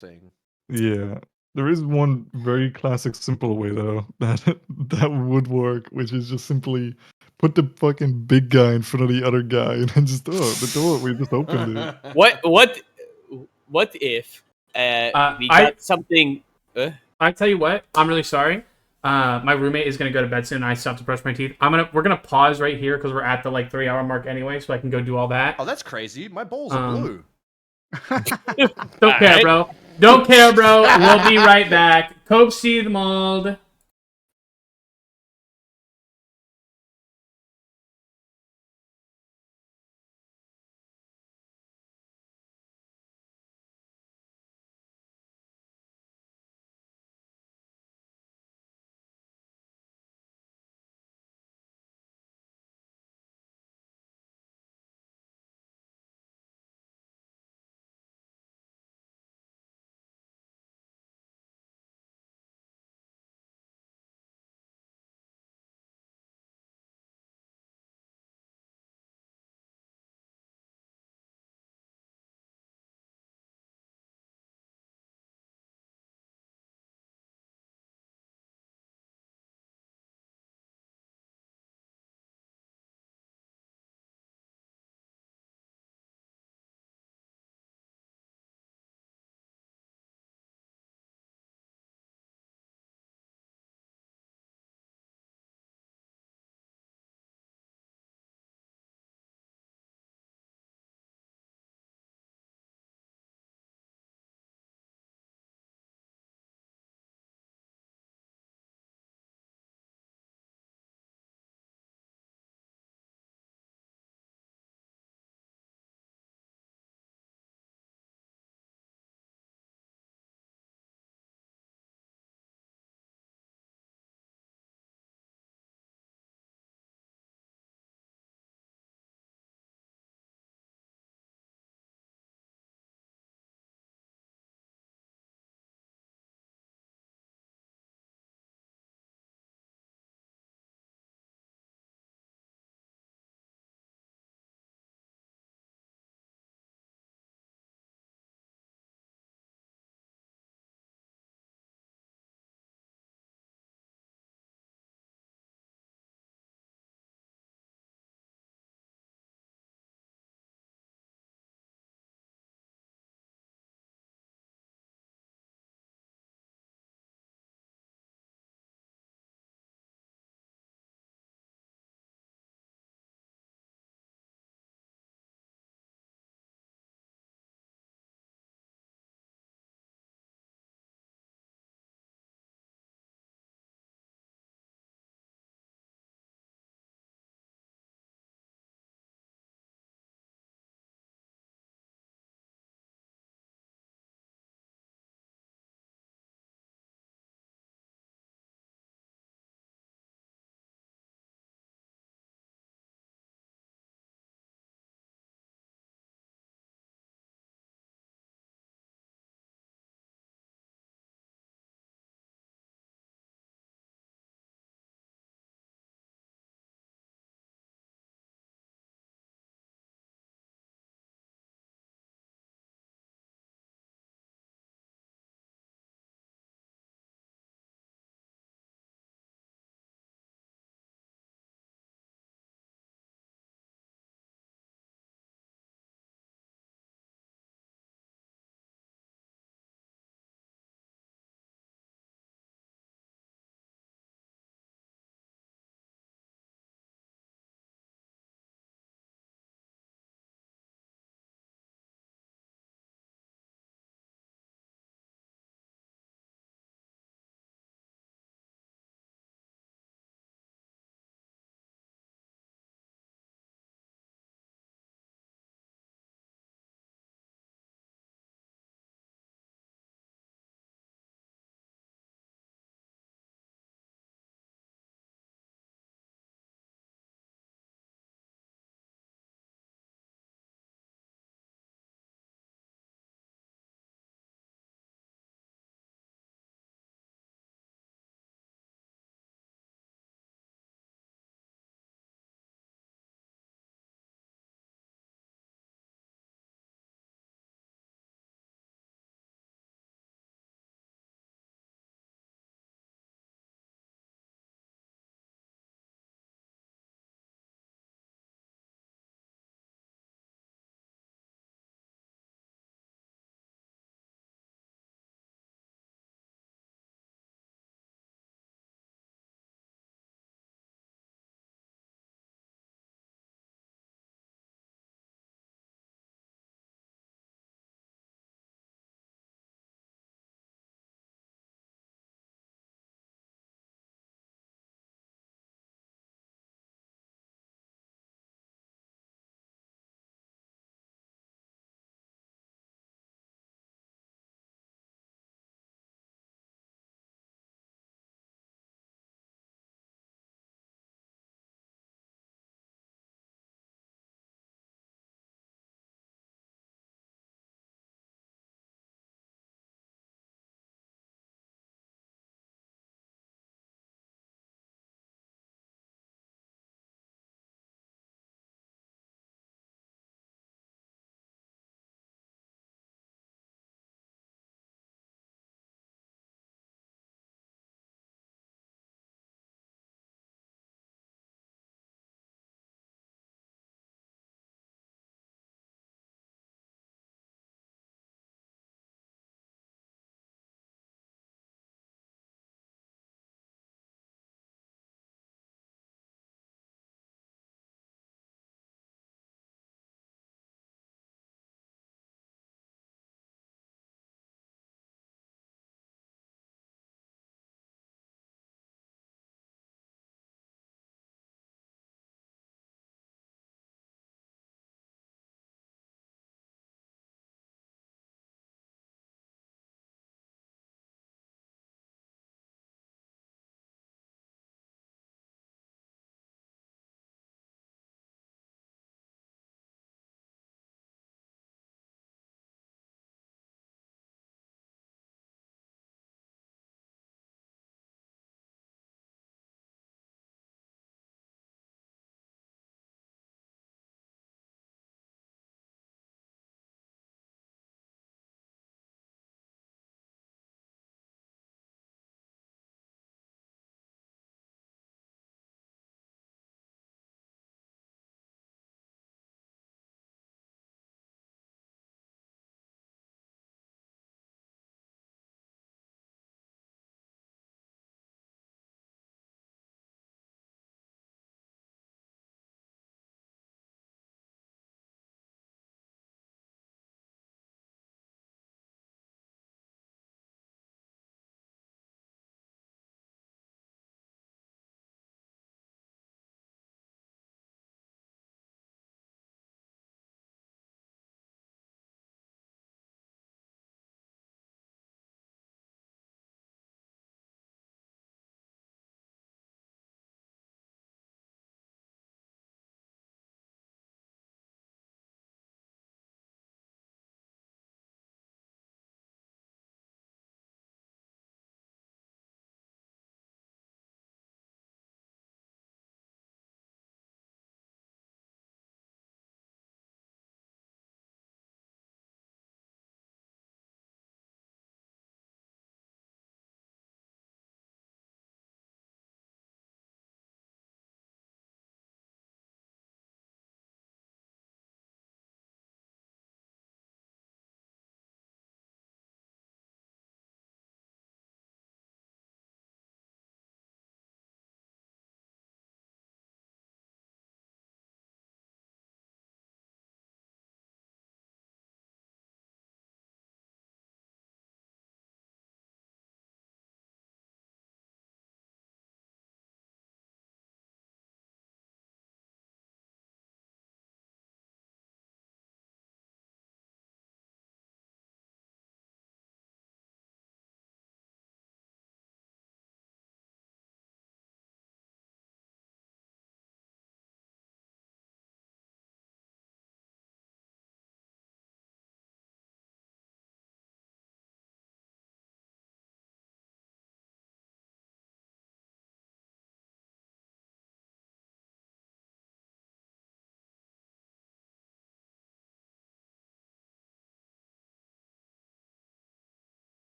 thing. Yeah. There is one very classic, simple way though that would work, which is just simply put the fucking big guy in front of the other guy, and then just the door we just opened it. What if we I- got something? I tell you what, I'm really sorry. My roommate is gonna go to bed soon. And I still have to brush my teeth. We're gonna pause right here because we're at the like 3-hour mark anyway, so I can go do all that. Oh, that's crazy. My balls are blue. Don't care, Alright. bro. Don't care, bro. We'll be right back. Cope Seed Mauled.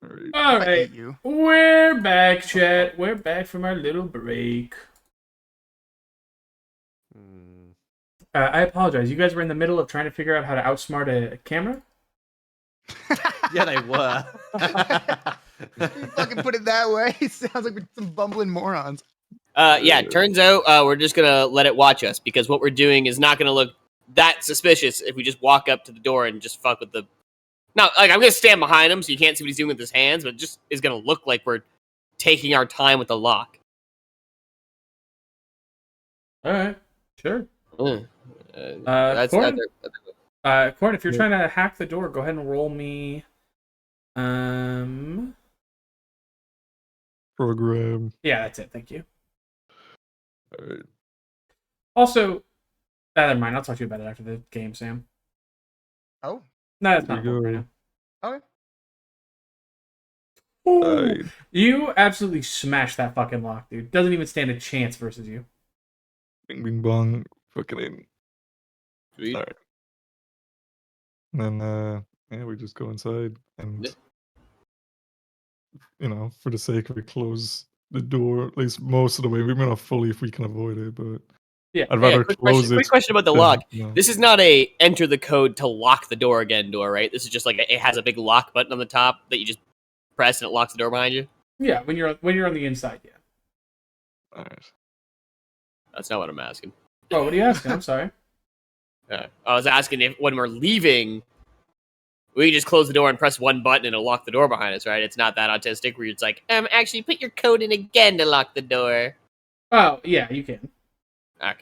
Alright. All I right, hate you. we're back, chat. We're back from our little break. Hmm. I apologize. You guys were in the middle of trying to figure out how to outsmart a camera. Yeah, they were. You fucking put it that way. It sounds like we're some bumbling morons. Yeah, turns out we're just gonna let it watch us because what we're doing is not gonna look that suspicious if we just walk up to the door and just fuck with the. No, like I'm gonna stand behind him so you can't see what he's doing with his hands, but it just is gonna look like we're taking our time with the lock. All right, sure. Mm. Corin? That's Corin, if you're Yeah. trying to hack the door, go ahead and roll me. Program. Yeah, that's it. Thank you. Alright. Also, never mind. I'll talk to you about it after the game, Sam. Oh, No, that's There not you important right go. now. okay. Ooh, Alright. you absolutely smashed that fucking lock, dude. Doesn't even stand a chance versus you. Bing bing bong. Fucking in. sweet. Alright. And then yeah, we just go inside and Yeah. for the sake of it, close the door at least most of the way. We may not fully if we can avoid it, but Yeah. I'd Yeah, rather quick close question. it. Quick question about the than, lock. you know. This is not a enter the code to lock the door again door, right? This is just like it has a big lock button on the top that you just press and it locks the door behind you. Yeah, when you're on the inside, yeah. Alright. That's not what I'm asking. Oh, what are you asking? I'm sorry. I was asking if when we're leaving, we just close the door and press one button and it'll lock the door behind us, right? It's not that autistic where it's like, actually put your code in again to lock the door. Oh, yeah, you can. Okay.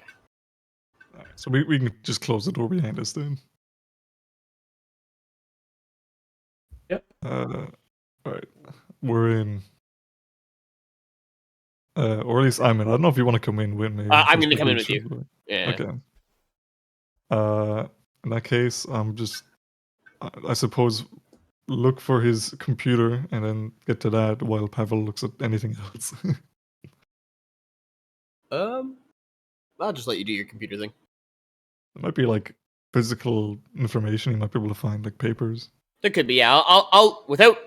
Alright. So we can just close the door behind us then. Yep. Alright. We're in. Or at least I'm in. I don't know if you want to come in with me. I'm Just gonna come in because with you. should, like- Yeah. Okay. In that case, I'm just, I suppose, look for his computer and then get to that while Pavel looks at anything else. I'll just let you do your computer thing. It might be like physical information. You might be able to find like papers. There could be, yeah. I'll without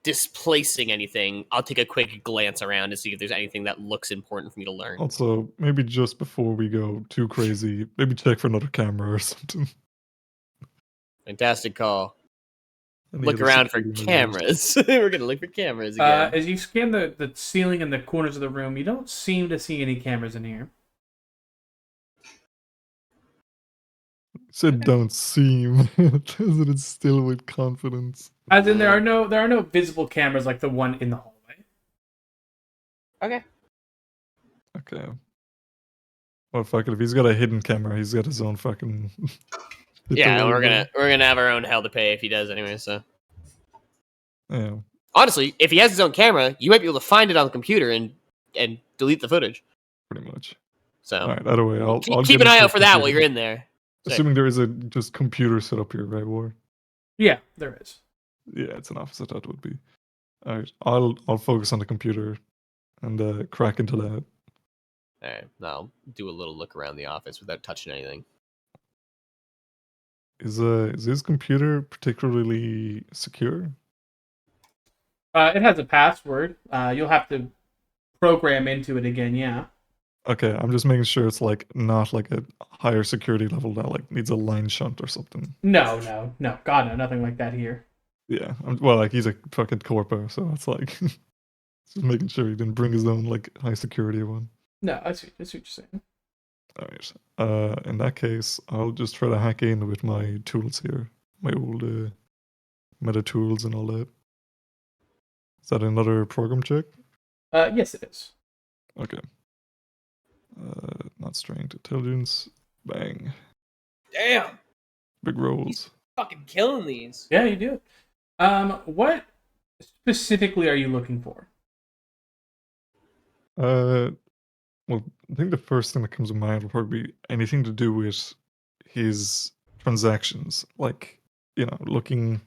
displacing anything, I'll take a quick glance around to see if there's anything that looks important for me to learn. Also, maybe just before we go too crazy, maybe check for another camera or something. Fantastic call. Any Look other around for security measures. cameras. We're gonna look for cameras again. As you scan the ceiling and the corners of the room, you don't seem to see any cameras in here. Said don't seem. Does it instill with confidence? As in, there are no visible cameras like the one in the hallway. Okay. Okay. Well, fuck it. If he's got a hidden camera, he's got his own fucking. shit to Yeah, worry we're gonna have our own hell to pay if he does anyway. So about. Yeah. honestly, if he has his own camera, you might be able to find it on the computer and delete the footage. Pretty much. So All right. Either way, I'll keep get an eye into out for that while computer. you're in there. Sick. Assuming there is a just computer set up here, right, War? Yeah, there is. Yeah, it's an office. I thought it would be. All right. I'll focus on the computer and crack into that. All right, now I'll do a little look around the office without touching anything. Is his computer particularly secure? It has a password. You'll have to program into it again. Yeah. Okay, I'm just making sure it's like not like a higher security level that like needs a line shunt or something. No. God, no, nothing like that here. Yeah, well, like he's a fucking corpo, so it's like just making sure he didn't bring his own like high security one. No, I see what you're saying. All right. In that case, I'll just try to hack in with my tools here, my old meta tools and all that. Is that another program check? Yes, it is. Okay. Not strength, intelligence. Bang. Damn, Big rolls. fucking killing these. Yeah, you do. What specifically are you looking for? Well, I think the first thing that comes to mind will probably be anything to do with his transactions, like looking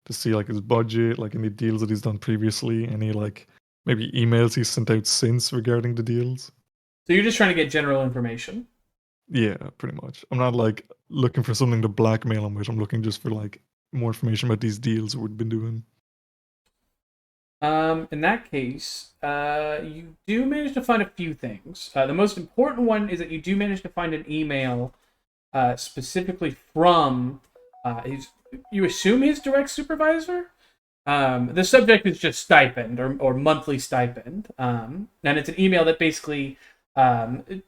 to see like his budget, like any deals that he's done previously, any like maybe emails he's sent out since regarding the deals. So you're just trying to get general information. Yeah, pretty much. I'm not like looking for something to blackmail him with. I'm looking just for like more information about these deals we've been doing. In that case, you do manage to find a few things. The most important one is that you do manage to find an email specifically from you assume his direct supervisor. The subject is just stipend or monthly stipend, and it's an email that basically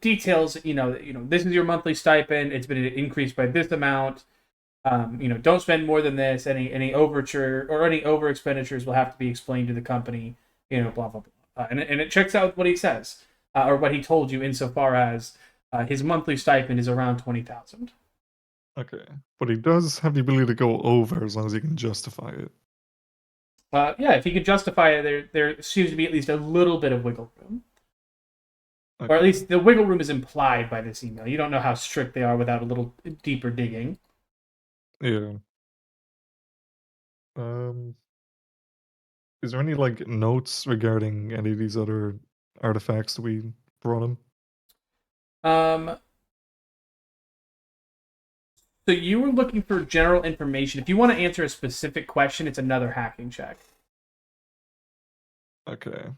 details, this is your monthly stipend. It's been increased by this amount. Don't spend more than this. Any overture or any over expenditures will have to be explained to the company. Blah blah blah. And it checks out what he says or what he told you insofar as his monthly stipend is around 20,000. Okay, but he does have the ability to go over as long as he can justify it. Yeah, if he could justify it, there seems to be at least a little bit of wiggle room. Okay. Or at least the wiggle room is implied by this email. You don't know how strict they are without a little deeper digging. Yeah. Is there any like notes regarding any of these other artifacts that we brought him? So you were looking for general information. If you want to answer a specific question, it's another hacking check. Okay.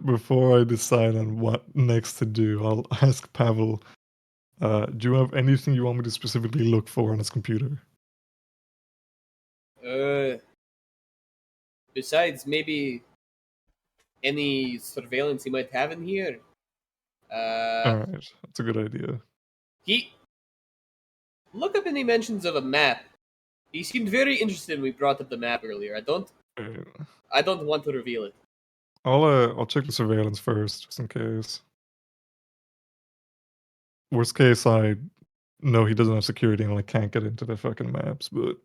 Before I decide on what next to do, I'll ask Pavel. Do you have anything you want me to specifically look for on his computer? Besides maybe any surveillance he might have in here. All right, that's a good idea. He look up any mentions of a map. He seemed very interested when we brought up the map earlier. I don't want to reveal it. I'll check the surveillance first, just in case. Worst case, I know he doesn't have security and I can't get into the fucking maps, but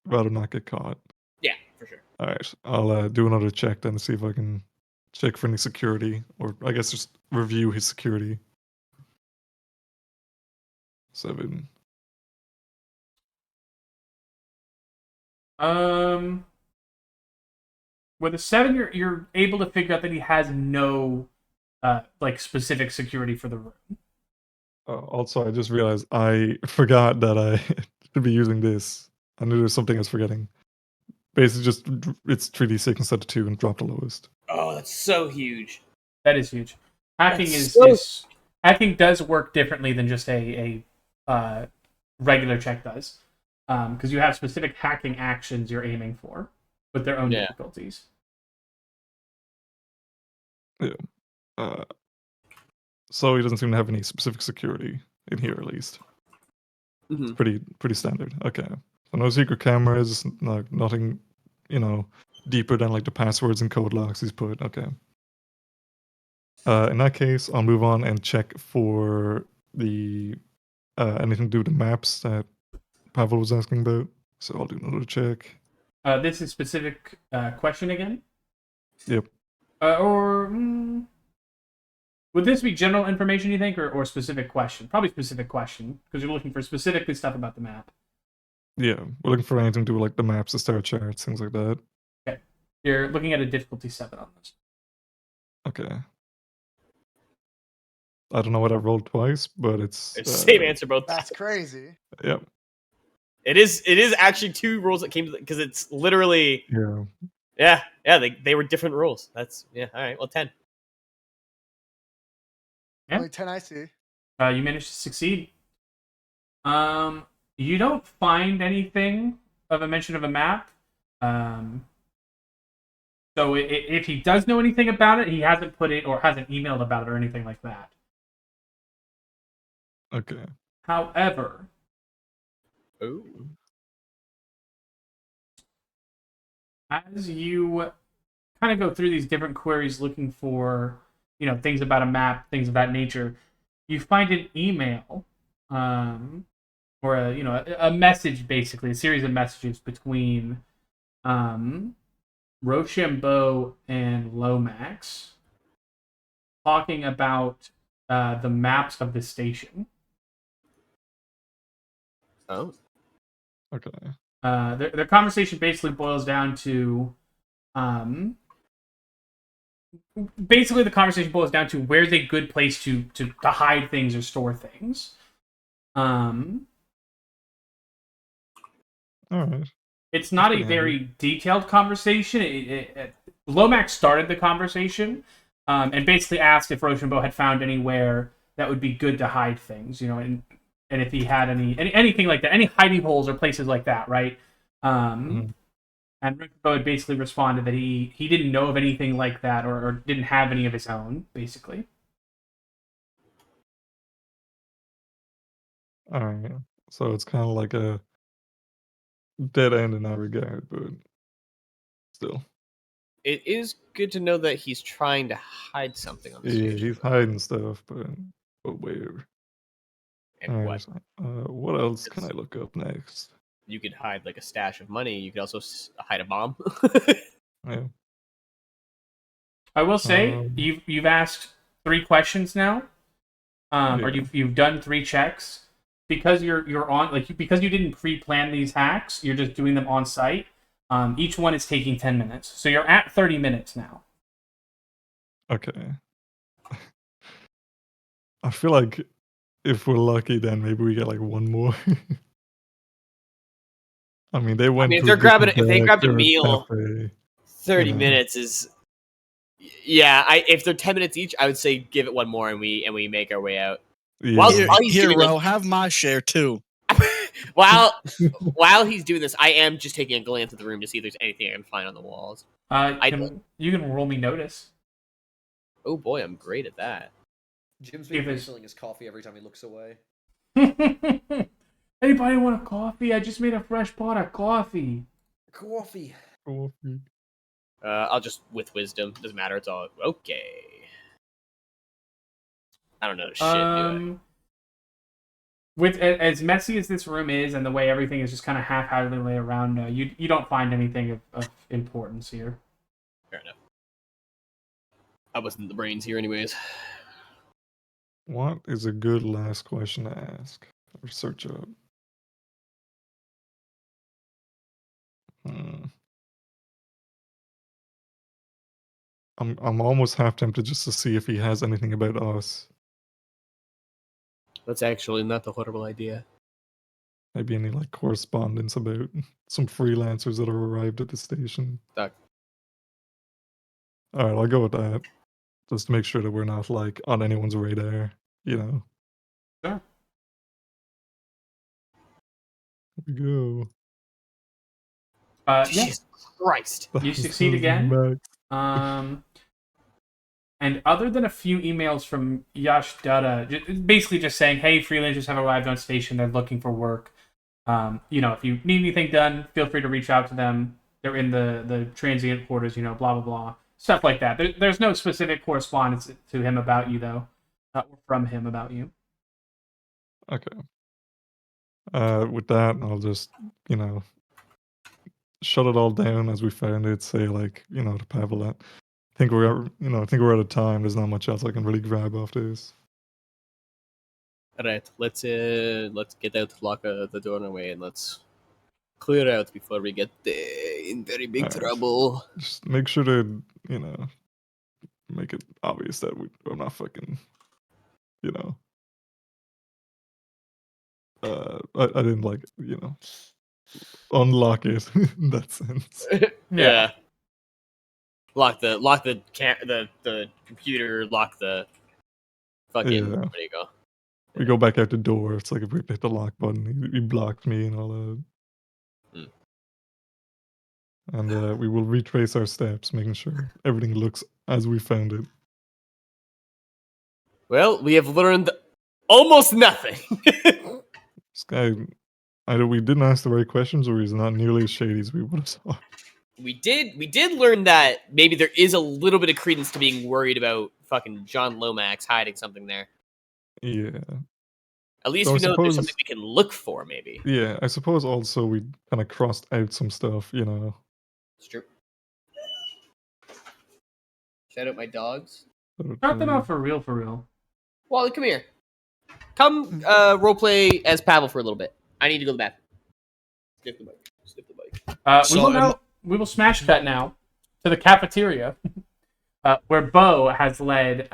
rather not get caught. Yeah, for sure. All right, I'll do another check then to see if I can check for any security, or I guess just review his security. 7. With a 7, you're able to figure out that he has no specific security for the room. Also, I just realized I forgot that I should be using this. I knew there was something I was forgetting. Basically, just it's 3d6 instead of 2 and drop the lowest. Oh, that's so huge. That is huge. Hacking hacking does work differently than just a regular check does, because you have specific hacking actions you're aiming for with their own difficulties. Yeah. So he doesn't seem to have any specific security in here, at least. Mm-hmm. It's pretty standard. Okay. So no secret cameras, nothing, deeper than like the passwords and code locks he's put. Okay. In that case, I'll move on and check for the anything to do with the maps that Pavel was asking about. So I'll do another check. This is specific question again? Yep. Would this be general information, you think, or specific question? Probably specific question, because you're looking for specifically stuff about the map. Yeah, we're looking for anything to do with like the maps, the star charts, things like that. Okay. You're looking at a difficulty 7 on this. Okay. I don't know what I rolled twice, but it's same answer both. That's crazy. Yep. It is actually 2 rules that came because it's literally yeah they were different rules. That's all right. Well, 10. Yeah. Only 10 I see. You managed to succeed. You don't find anything of a mention of a map. So if he does know anything about it, he hasn't put it or hasn't emailed about it or anything like that. Okay. However, as you kind of go through these different queries looking for, things about a map, things of that nature, you find an email, or a message, basically a series of messages between Rochambeau and Lomax, talking about the maps of the station. Oh. Okay. Their conversation basically boils down to, where's a good place to hide things or store things. All right. It's not a pretty very detailed conversation. Lomax started the conversation and basically asked if Rochambeau had found anywhere that would be good to hide things, and if he had anything like that, any hiding holes or places like that, right? And Rochambeau had basically responded that he didn't know of anything like that or didn't have any of his own, basically. All right. So it's kind of like a dead end in that regard, but still. It is good to know that he's trying to hide something on the Yeah, station. he's hiding stuff, but whatever. And All what? right. What else can I look up next? You could hide like a stash of money. You could also hide a bomb. Yeah. I will say you've asked 3 questions now, or Yeah. you've done 3 checks because you're on because you didn't pre-plan these hacks. You're just doing them on site. Each one is taking 10 minutes, so you're at 30 minutes now. Okay. I feel like if we're lucky, then maybe we get like one more. I mean, they went. if to they're grabbing, different if they grabbed a direction, meal, cafe, 30 know. minutes is. Yeah, if they're 10 minutes each, I would say give it one more and we make our way out. Yeah. While he's Here, doing Ro, have my share too. while he's doing this, I am just taking a glance at the room to see if there's anything I can find on the walls. You can roll me notice. Oh boy, I'm great at that. Jim's been refilling his coffee every time he looks away. Anybody want a coffee? I just made a fresh pot of coffee. Coffee. I'll just with wisdom. Doesn't matter. It's all okay. I don't know shit. Do it. With as messy as this room is, and the way everything is just kind of half-heartedly laid around, you don't find anything of importance here. Fair enough. I wasn't the brains here, anyways. What is a good last question to ask or search up? I'm almost half tempted just to see if he has anything about us. That's actually not a horrible idea. Maybe any like correspondence about some freelancers that have arrived at the station. Duck. All right, I'll go with that. Just to make sure that we're not like on anyone's radar, Sure. Here we go. Yeah. Jesus Christ. You succeed again. And other than a few emails from Yash Dutta, basically just saying, hey, freelancers have arrived on station, they're looking for work. If you need anything done, feel free to reach out to them. They're in the transient quarters, blah, blah, blah. Stuff like that. There's no specific correspondence to him about you, though. Or from him about you. Okay. With that, I'll just, shut it all down as we found it. Say like, to Pavel that I think we're out of time. There's not much else I can really grab off this. All right, let's get out, lock the doorway, and let's clear out before we get in very big trouble. Just make sure to, make it obvious that we're not fucking, I didn't like, unlock it in that sense. Yeah. Lock the computer, lock the fucking. Yeah. There you go. We go back out the door. It's like if we hit the lock button, he blocked me and all that. And we will retrace our steps, making sure everything looks as we found it. Well, we have learned almost nothing. This guy, either we didn't ask the right questions or he's not nearly as shady as we would have thought. We did learn that maybe there is a little bit of credence to being worried about fucking John Lomax hiding something there. Yeah. At least So we I know that there's suppose- something we can look for, maybe. Yeah, I suppose also we kind of crossed out some stuff, It's true. Shout out my dogs. Start them out for real. Wally, come here. Come roleplay as Pavel for a little bit. I need to go to the bathroom. Skip the bike. We will smash cut now to the cafeteria, where Bo has led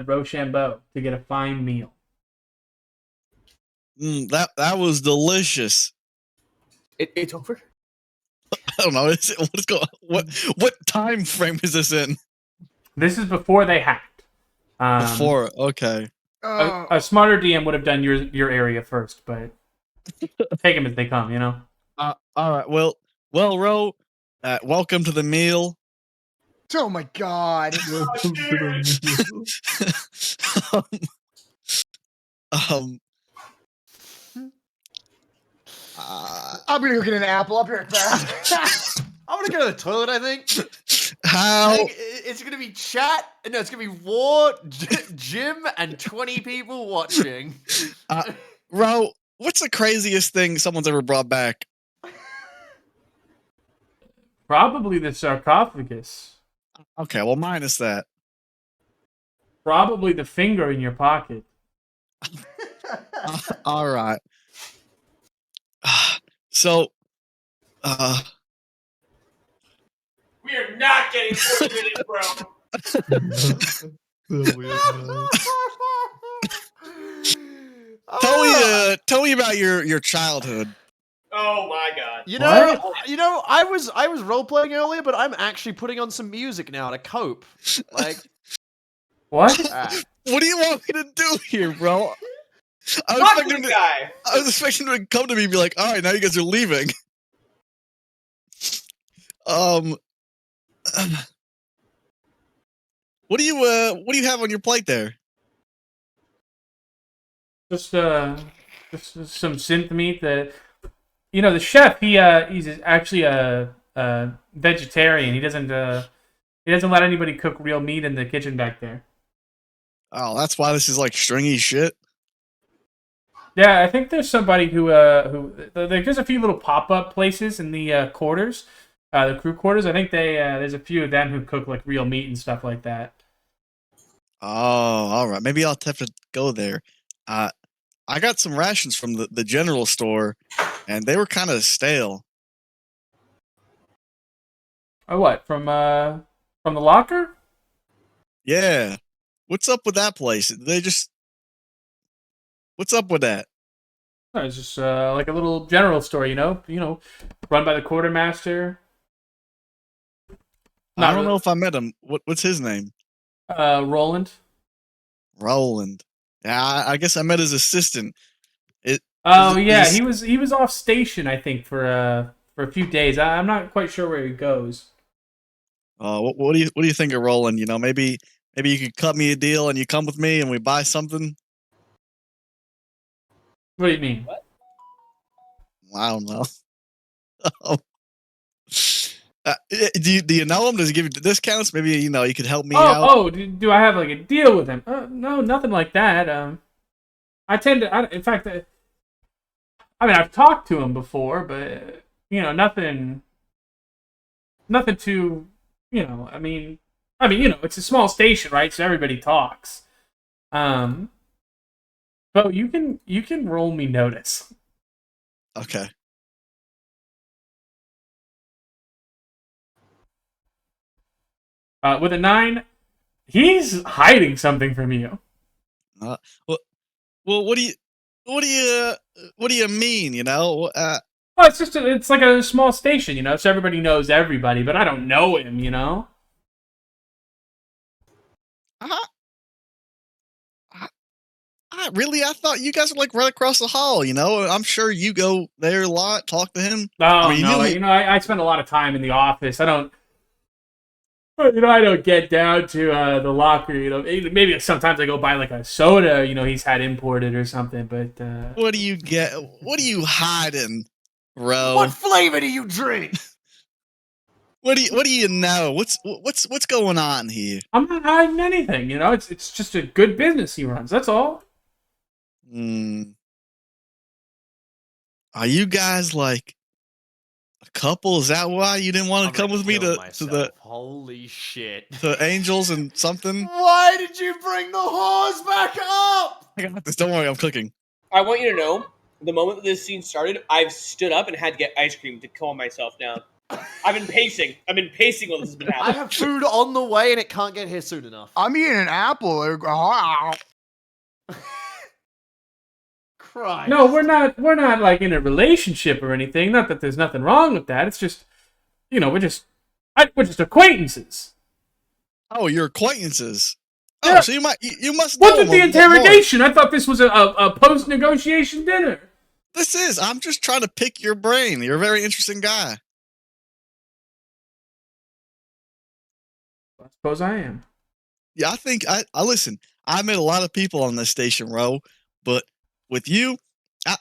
Rochambeau to get a fine meal. That was delicious. It's over. I don't know. What time frame is this in? This is before they hacked. Before, okay. A smarter DM would have done your area first, but take them as they come, you know? All right. Well, Ro, welcome to the meal. Oh my god. um, I'm gonna go get an apple. I'll be right back. I'm gonna go to the toilet, I think. how? I think it's gonna be chat. No, it's gonna be war, Jim, and 20 people watching. Ro, what's the craziest thing someone's ever brought back? Probably the sarcophagus. Okay, well, minus that. Probably the finger in your pocket. All right. So, We are not getting 40 minutes, bro. tell me about your childhood. Oh my god. You know, I was role playing earlier, but I'm actually putting on some music now to cope. Like, What? What do you want me to do here, bro? I Talk to the guy. I was expecting him to come to me and be like, "All right, now you guys are leaving." What do you have on your plate there? Just some synth meat. The chef. He's actually a vegetarian. He doesn't let anybody cook real meat in the kitchen back there. Oh, that's why this is like stringy shit. Yeah, I think there's somebody who there's a few little pop-up places in the quarters, the crew quarters. I think there's a few of them who cook like real meat and stuff like that. Oh, all right. Maybe I'll have to go there. I got some rations from the general store, and they were kind of stale. Oh, what from the locker? Yeah. What's up with that place? What's up with that? Oh, it's just like a little general store, you know, run by the quartermaster. I don't know if I met him. What's his name? Roland. Roland. Yeah, I guess I met his assistant. He was off station, I think, for a few days. I'm not quite sure where he goes. What do you think of Roland? You know, maybe you could cut me a deal and you come with me and we buy something. What do you mean? What? I don't know. Do you know him? Does he give you discounts? Maybe you could help me out. Oh, do I have like a deal with him? No, nothing like that. I tend to. In fact, I've talked to him before, but nothing too. It's a small station, right? So everybody talks. But you can roll me notice. Okay. With a 9, he's hiding something from you. Well, what do you mean? Well, it's like a small station, so everybody knows everybody, but I don't know him, Really? I thought you guys were like right across the hall. I'm sure you go there a lot, talk to him. Oh, I spend a lot of time in the office. I don't get down to the locker. Maybe sometimes I go buy like a soda. He's had imported or something. But what do you get? What are you hiding, bro? What flavor do you drink? What do you know? What's going on here? I'm not hiding anything. It's just a good business he runs. That's all. Are you guys like a couple? Is that why you didn't want to come with me to the holy shit to Angels and something? Why did you bring the horse back up? I got this. Don't worry, I'm cooking. I want you to know, the moment that this scene started, I've stood up and had to get ice cream to calm myself down. I've been pacing while this has been happening. I have food on the way and it can't get here soon enough. I'm eating an apple. Christ. No, we're not like in a relationship or anything. Not that there's nothing wrong with that. It's just, we're just acquaintances. Oh, you're acquaintances. Yeah. Oh, so you must know What's with him the a bit interrogation? I thought this was a post-negotiation dinner. more. I'm just trying to pick your brain. You're a very interesting guy. I suppose I am. Yeah, I think I listen. I met a lot of people on this station, Ro, but with you,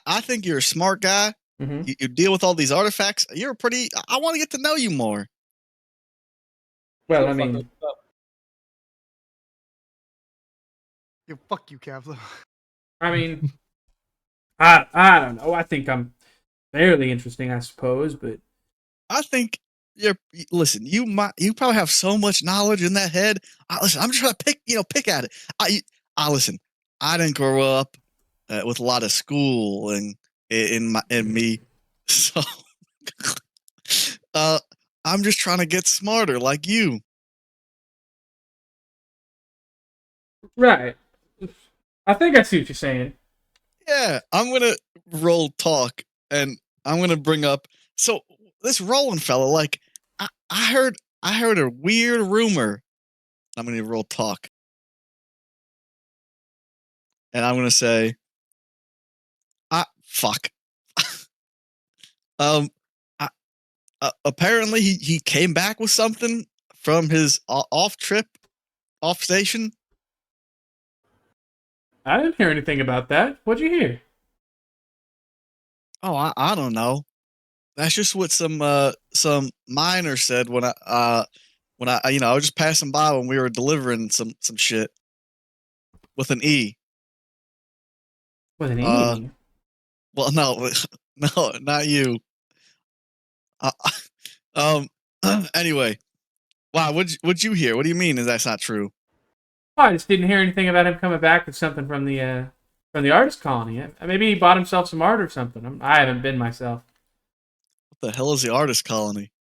I think you're a smart guy. Mm-hmm. You deal with all these artifacts. You're pretty. I want to get to know you more. Well, I mean, Yo, fuck you, Kavlo. I don't know. I think I'm fairly interesting, I suppose, but I think listen. You probably have so much knowledge in that head. Listen, I'm just trying to pick at it. I listen. I didn't grow up with a lot of school and in me, so I'm just trying to get smarter, like you. right. I think I see what you're saying. Yeah, I'm gonna roll talk, and I'm gonna bring up. So this Roland fella, like, I heard a weird rumor. I'm gonna roll talk, and I'm gonna say, fuck. um, I, apparently he came back with something from his off station. I didn't hear anything about that. What'd you hear? Oh, I don't know. That's just what some miner said when I I was just passing by when we were delivering some shit with an E. With an E? Well, no, no, not you. Uh, anyway, wow, what'd you hear? What do you mean that's not true? Oh, I just didn't hear anything about him coming back with something from the artist colony. Maybe he bought himself some art or something. I haven't been myself. What the hell is the artist colony?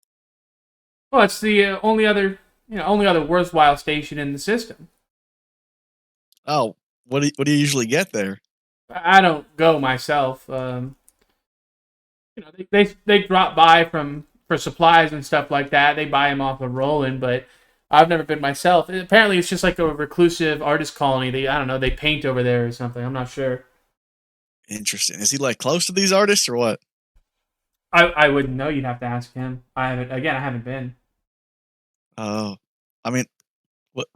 Well, it's the only other worthwhile station in the system. Oh, what do you usually get there? I don't go myself. They drop by for supplies and stuff like that. They buy them off of Roland, but I've never been myself. Apparently, it's just like a reclusive artist colony. I don't know. They paint over there or something. I'm not sure. Interesting. Is he like close to these artists or what? I wouldn't know. You'd have to ask him. I haven't been. Oh, I mean, what?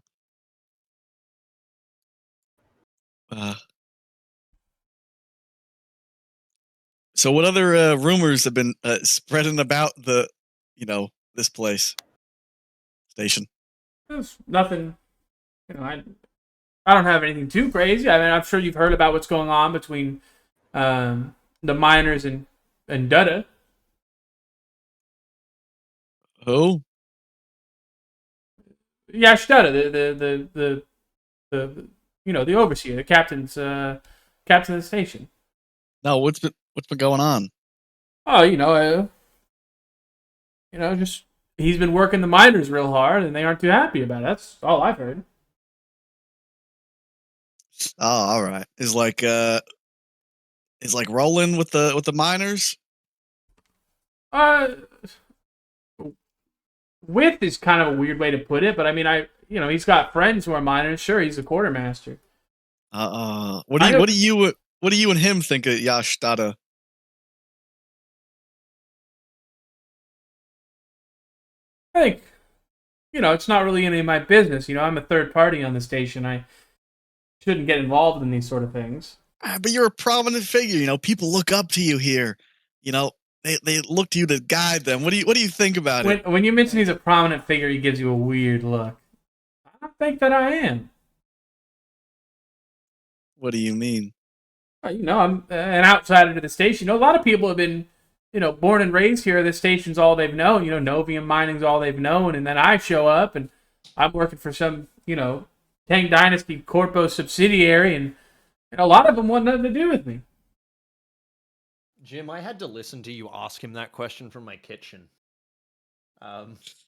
So what other rumors have been spreading about this place station? There's nothing. I don't have anything too crazy. I mean, I'm sure you've heard about what's going on between the miners and Dutta. Who? Yash Dutta, the overseer, the captain of the station. No, what's been going on? Oh, just he's been working the miners real hard, and they aren't too happy about it. That's all I've heard. Oh, all right. Is like rolling with the miners? With is kind of a weird way to put it, but I mean, he's got friends who are miners. Sure, he's a quartermaster. What do you and him think of Yash Dada? I think, it's not really any of my business. I'm a third party on the station. I shouldn't get involved in these sort of things. But you're a prominent figure. People look up to you here. They look to you to guide them. What do you think about it? When you mention he's a prominent figure, he gives you a weird look. I don't think that I am. What do you mean? I'm an outsider to the station. A lot of people have been, born and raised here. This station's all they've known. Novium mining's all they've known. And then I show up and I'm working for some, Tang Dynasty Corpo subsidiary. And a lot of them want nothing to do with me. Jim, I had to listen to you ask him that question from my kitchen.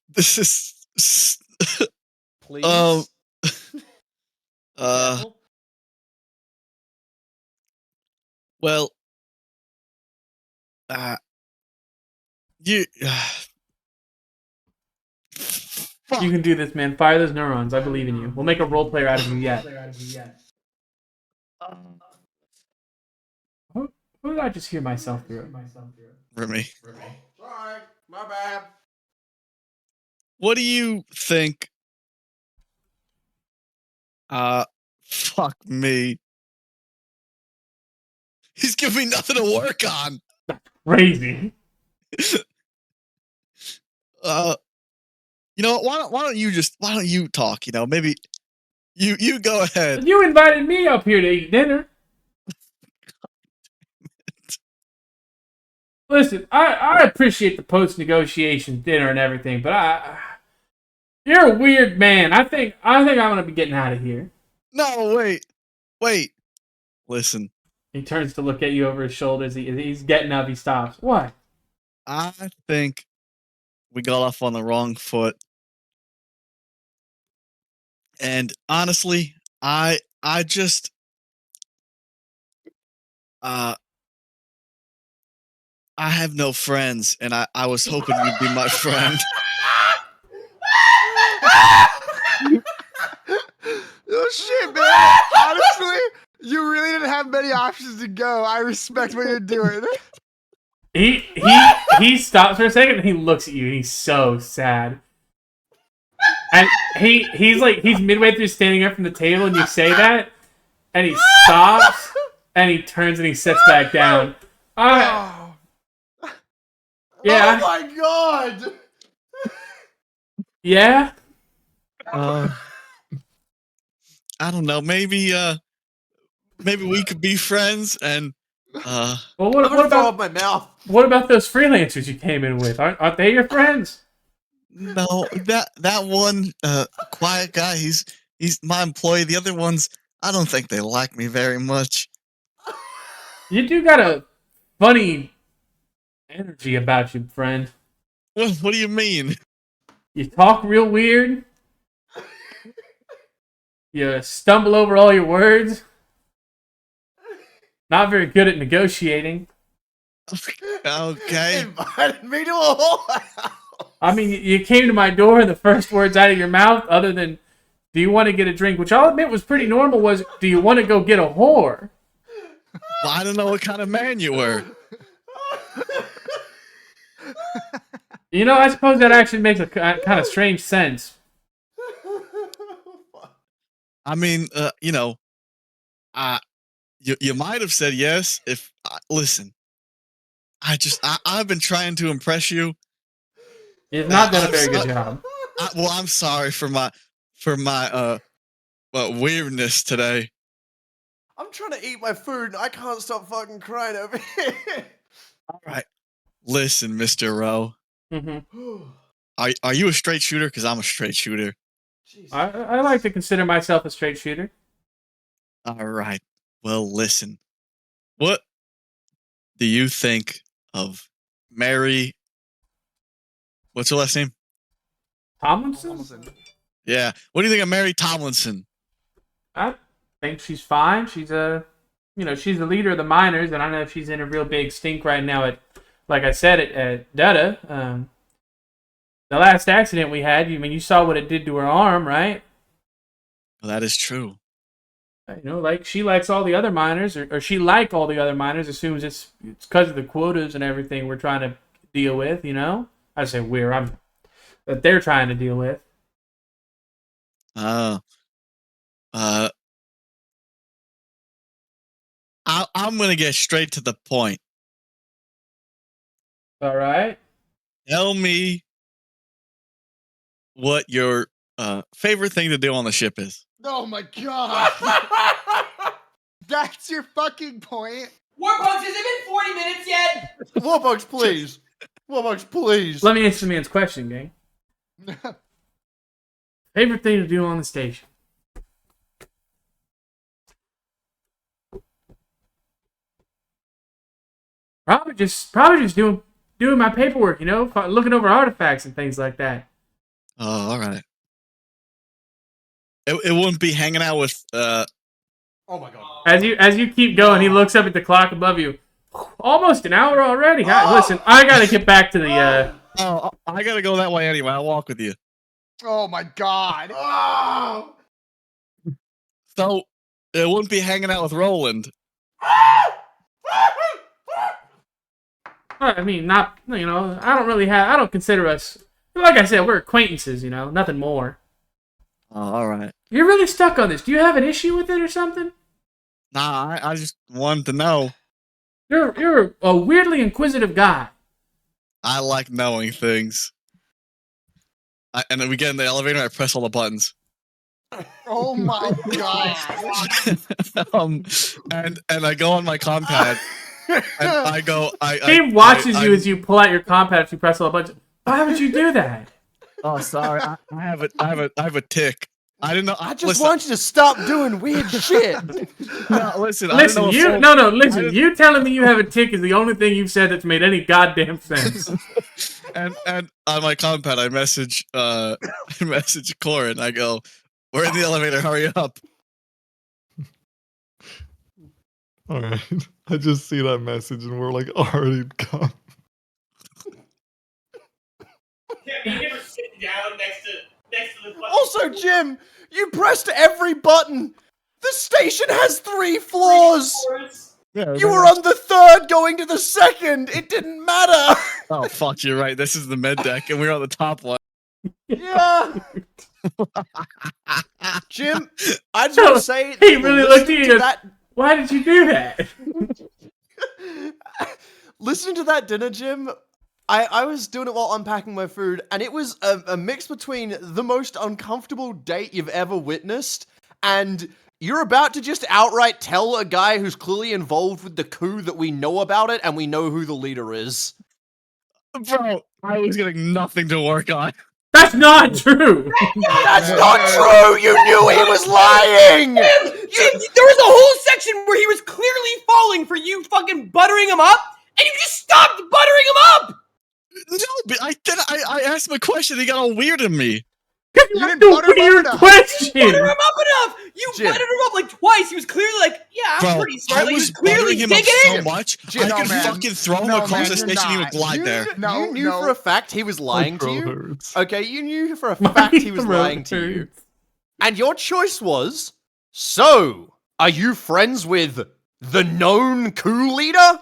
This is Please. uh Well, you. Fuck. You can do this, man. Fire those neurons. I believe in you. We'll make a role player out of you yet. Who did I just hear myself through? Remy. Sorry, my bad. What do you think? Fuck me. He's giving me nothing to work on. Crazy. You know what? Why don't you talk? You know, maybe you go ahead. You invited me up here to eat dinner. Listen, I appreciate the post-negotiation dinner and everything, but you're a weird man. I think I'm gonna be getting out of here. No, wait. Listen, He turns to look at you over his shoulders. He's getting up. He stops. What? I think we got off on the wrong foot. And honestly, I just I have no friends, and I was hoping you'd be my friend. Oh shit, man! Honestly, you really didn't have many options to go. I respect what you're doing. He stops for a second and he looks at you and he's so sad. And he's midway through standing up from the table and you say that and he stops and he turns and he sits back down. Oh. Yeah. Oh my god! Yeah. I don't know. Maybe we could be friends. And Well, I'm what gonna throw about up my mouth. what about those freelancers you came in with? Aren't they your friends? no, that one quiet guy. He's my employee. The other ones, I don't think they like me very much. You do got a funny energy about you, friend. What do you mean? You talk real weird. You stumble over all your words. Not very good at negotiating. Okay. Invited me to a whole house. I mean, you came to my door and the first words out of your mouth, other than, do you want to get a drink? Which I'll admit was pretty normal, was, do you want to go get a whore? Well, I don't know what kind of man you were. You know, I suppose that actually makes a kind of strange sense. I mean, you know, you might have said yes if listen. I've been trying to impress you. You've not done a very good job. I'm sorry for my weirdness today. I'm trying to eat my food and I can't stop fucking crying over here. All right, listen, Mr. Rowe. Mm-hmm. Are you a straight shooter? Because I'm a straight shooter. I like to consider myself a straight shooter. All right. Well, listen. What do you think of Mary? What's her last name? Tomlinson? Yeah. What do you think of Mary Tomlinson? I think she's fine. She's she's the leader of the miners, and I know she's in a real big stink right now at, like I said, at Dutta. The last accident we had, you saw what it did to her arm, right? Well, that is true. You know, like she likes all the other miners, or she like all the other miners, assumes it's because of the quotas and everything we're trying to deal with, you know? I say that they're trying to deal with. I'm gonna get straight to the point. All right. Tell me what your favorite thing to do on the ship is. Oh my god! That's your fucking point? Warbugs, has it been 40 minutes yet? Warbugs, please. Warbugs, please. Let me answer the man's question, gang. Favorite thing to do on the station? Probably just doing my paperwork, looking over artifacts and things like that. Oh, all right. It wouldn't be hanging out with Oh my god. As you keep going, he looks up at the clock above you. Almost an hour already. Listen, I gotta get back to the. Oh, I gotta go that way anyway. I'll walk with you. Oh my god. Oh. So it wouldn't be hanging out with Roland. I mean, not I don't consider us. Like I said, we're acquaintances. Nothing more. Oh, all right. You're really stuck on this. Do you have an issue with it or something? Nah, I just wanted to know. You're a weirdly inquisitive guy. I like knowing things. And then we get in the elevator. I press all the buttons. Oh my god. And I go on my compad. And I go. He watches you as you pull out your compad if you press all the buttons. Why would you do that? Oh, sorry. I have a tick. I didn't know. I just want you to stop doing weird shit. No, listen. Listen, listen. You telling me you have a tick is the only thing you've said that's made any goddamn sense. And on my compad, I message Corin. I go, "We're in the elevator. Hurry up!" All right. I just see that message and we're like already gone. Yeah, you never sit down next to the fucking... Also, Jim, you pressed every button. The station has 3 floors. Yeah, You were on the 3rd going to the 2nd. It didn't matter. Oh fuck! You're right. This is the med deck, and we're on the top one. Yeah. Jim, I just want to say He really looked at you. that. Why did you do that? Listening to that dinner, Jim, I was doing it while unpacking my food, and it was a mix between the most uncomfortable date you've ever witnessed, and you're about to just outright tell a guy who's clearly involved with the coup that we know about it, and we know who the leader is. Bro, I was getting nothing to work on. That's not true. That's not true! You knew he was lying! There was a whole section where he was clearly falling for you fucking buttering him up, and you just stopped buttering him up! No, but I asked him a question. He got all weird at me. You didn't didn't butter him up weird enough. question. Butter him up enough! You Jim. buttered him up like twice. He was clearly like, yeah, I'm Bro, pretty smart. I Like, he was was clearly buttering him up digging so in. much, Jim, I no, could man. fucking throw him No, across man, the you're station. He would not. glide there. You knew for a fact he was lying to you. Hurts. Okay, you knew for a fact he was lying to you. And your choice was, so, are you friends with the known coup leader?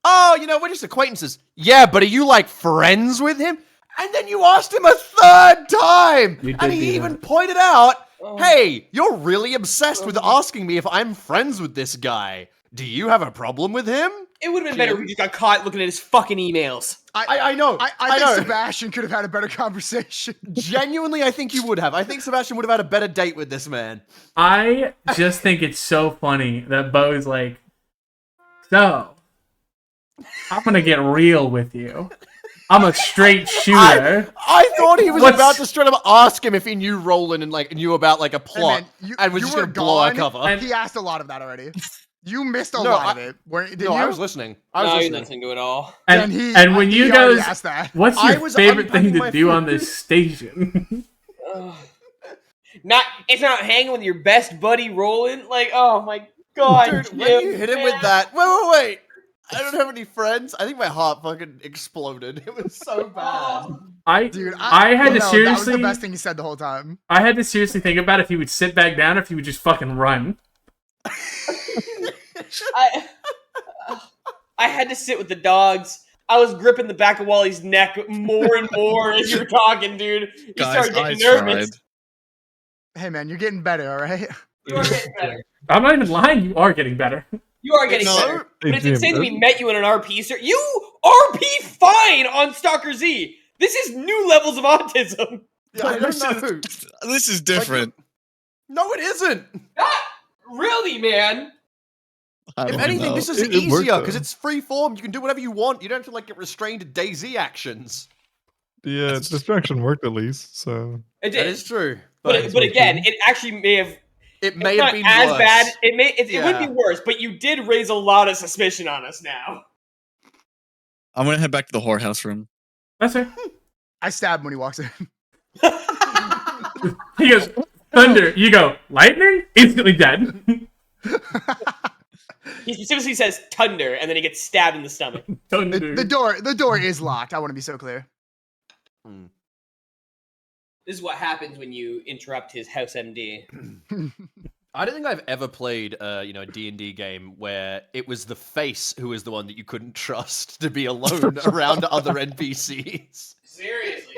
Oh, we're just acquaintances. Yeah, but are you, like, friends with him? And then you asked him a 3rd time! You did And do he even that. pointed out, hey, you're really obsessed with asking me if I'm friends with this guy. Do you have a problem with him? It would have been better if we just got caught looking at his fucking emails. I know. I know. think Sebastian could have had a better conversation. Genuinely, I think you would have. I think Sebastian would have had a better date with this man. I just think it's so funny that Bo's like, so, I'm gonna get real with you. I'm a straight shooter. I thought he was What's- about to straight up ask him if he knew Roland and knew about like a Hey, plot man, and was you just were gonna blow our gone. cover. He asked a lot of that already. You missed a No, lot of it. Did No, you? I was listening. I was No, you're listening. listening to it all. And, Then when you he already guys, asked that. what's I your was favorite thing unpacking to my do on food. this station? It's not hanging with your best buddy Roland. Like, oh my god, Dude, when you hit him with that, wait. I don't have any friends. I think my heart fucking exploded. It was so bad. Dude, I had to That was seriously, the best thing he said the whole time. I had to seriously think about if he would sit back down or if he would just fucking run. I had to sit with the dogs. I was gripping the back of Wally's neck more and more as you were talking, dude. You Guys, started I getting nervous. tried. Hey, man, you're getting better, all right? You are getting better. I'm not even lying. You are getting better. You are getting No. better. But it's Jim, insane that we met you in an RP, sir. You RP fine on Stalker Z. This is new levels of autism. Yeah, I don't know. This is different. No, it isn't. Not really, man. I If don't anything, know. this is It worked, easier though. because it's free form. You can do whatever you want. You don't have to get restrained to DayZ actions. The distraction worked at least, so It That did. is true. But again, it actually may have. It may It's have not been as worse. bad. It Yeah. would be worse, but you did raise a lot of suspicion on us now. I'm gonna head back to the whorehouse room. That's it. I stab him when he walks in. He goes, thunder. You go, lightning? Instantly dead. He specifically says "thunder," and then he gets stabbed in the stomach. Thunder. The door is locked. I want to be so clear. This is what happens when you interrupt his house MD. I don't think I've ever played, a D&D game where it was the face who was the one that you couldn't trust to be alone around other NPCs. Seriously.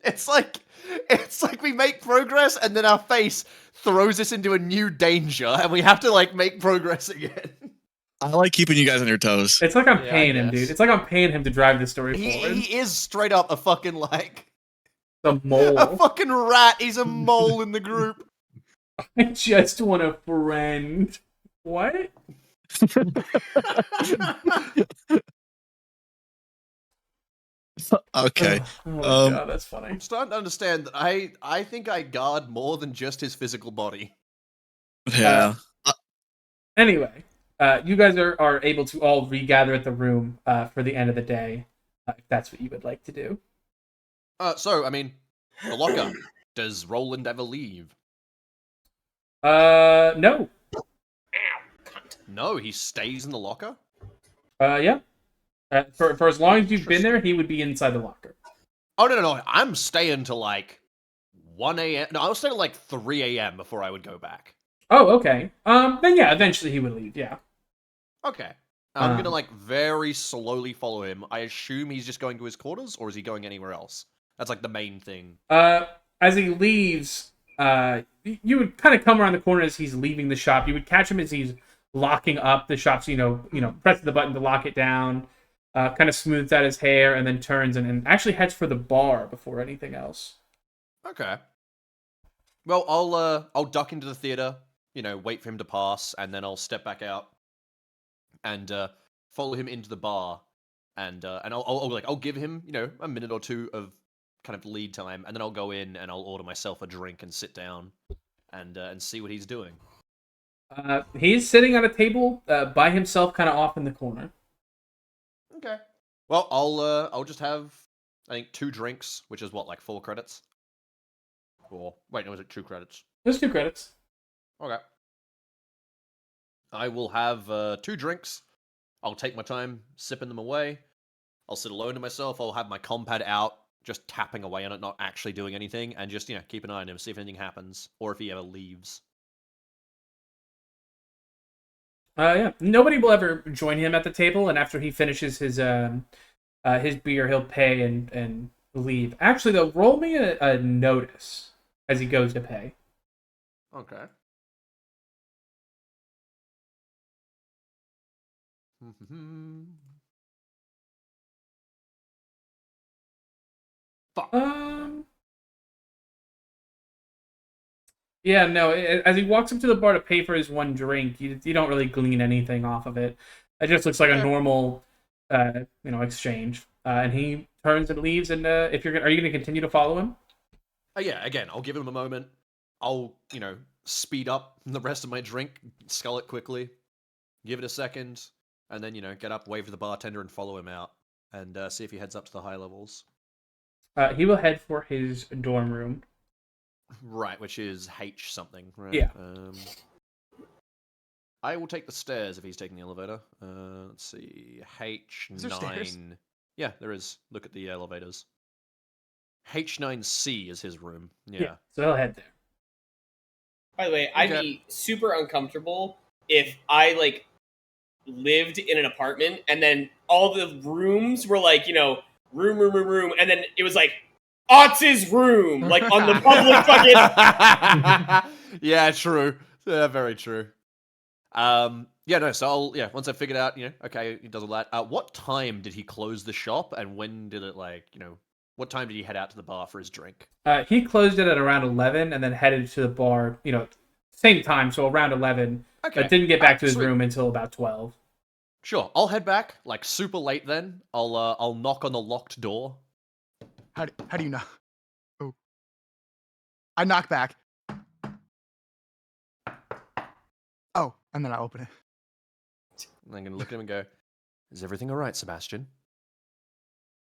It's like we make progress and then our face throws us into a new danger and we have to like make progress again. I like keeping you guys on your toes. It's like I'm Yeah, I paying him, dude. guess. It's like I'm paying him to drive the story forward. He is straight up a fucking like The mole. a fucking rat. He's a mole in the group. I just want a friend. What? Okay. Oh my god, that's funny. I'm starting to understand that I think I guard more than just his physical body. Yeah. Anyway, you guys are able to all regather at the room for the end of the day, if that's what you would like to do. So I mean, the locker. Does Roland ever leave? No. No, he stays in the locker. Yeah. For as long as you've been there, he would be inside the locker. Oh no! I'm staying till like 1 a.m. No, I was staying till like 3 a.m. before I would go back. Oh, okay. Then yeah, eventually he would leave. Yeah. Okay. I'm gonna like very slowly follow him. I assume he's just going to his quarters, or is he going anywhere else? That's like the main thing. As he leaves, you would kind of come around the corner as he's leaving the shop. You would catch him as he's locking up the shop. So, presses the button to lock it down. Kind of smooths out his hair and then turns and actually heads for the bar before anything else. Okay. Well, I'll duck into the theater. Wait for him to pass, and then I'll step back out and follow him into the bar, and I'll give him a minute or two of kind of lead time, and then I'll go in and I'll order myself a drink and sit down and see what he's doing. He's sitting at a table by himself, kind of off in the corner. Okay. Well, I'll just have I think 2 drinks, which is what, like 4 credits? Or wait, no, is it 2 credits? There's 2 credits. Okay. I will have 2 drinks. I'll take my time sipping them away. I'll sit alone to myself. I'll have my compad out, just tapping away on it, not actually doing anything, and just keep an eye on him, see if anything happens, or if he ever leaves. Yeah. Nobody will ever join him at the table, and after he finishes his beer, he'll pay and leave. Actually, though, roll me a notice as he goes to pay. Okay. Fuck. Yeah, no. As he walks up to the bar to pay for his 1 drink, you don't really glean anything off of it. It just looks like a normal, exchange. And he turns and leaves. And are you going to continue to follow him? Yeah. Again, I'll give him a moment. I'll speed up the rest of my drink, scull it quickly, give it a second, and then get up, wave to the bartender, and follow him out, and see if he heads up to the high levels. He will head for his dorm room. Right, which is H something, right? Yeah. I will take the stairs if he's taking the elevator. Let's see. H9. Is there stairs? Yeah, there is. Look at the elevators. H9C is his room. Yeah. So he'll head there. By the way, I'd be super uncomfortable if I lived in an apartment and then all the rooms were room, and then it was like Otz's room, like on the public fucking. Yeah, true. Yeah, very true. So once I figured out, okay, he does all that. What time did he close the shop, and when did it what time did he head out to the bar for his drink? He closed it at around 11 and then headed to the bar, same time, so around 11. Okay. But didn't get back to his sweet. room until about 12. Sure, I'll head back super late then. I'll knock on the locked door. How do you know? Oh. I knock back. Oh, and then I open it. And I'm gonna look at him and go, "Is everything all right, Sebastian?"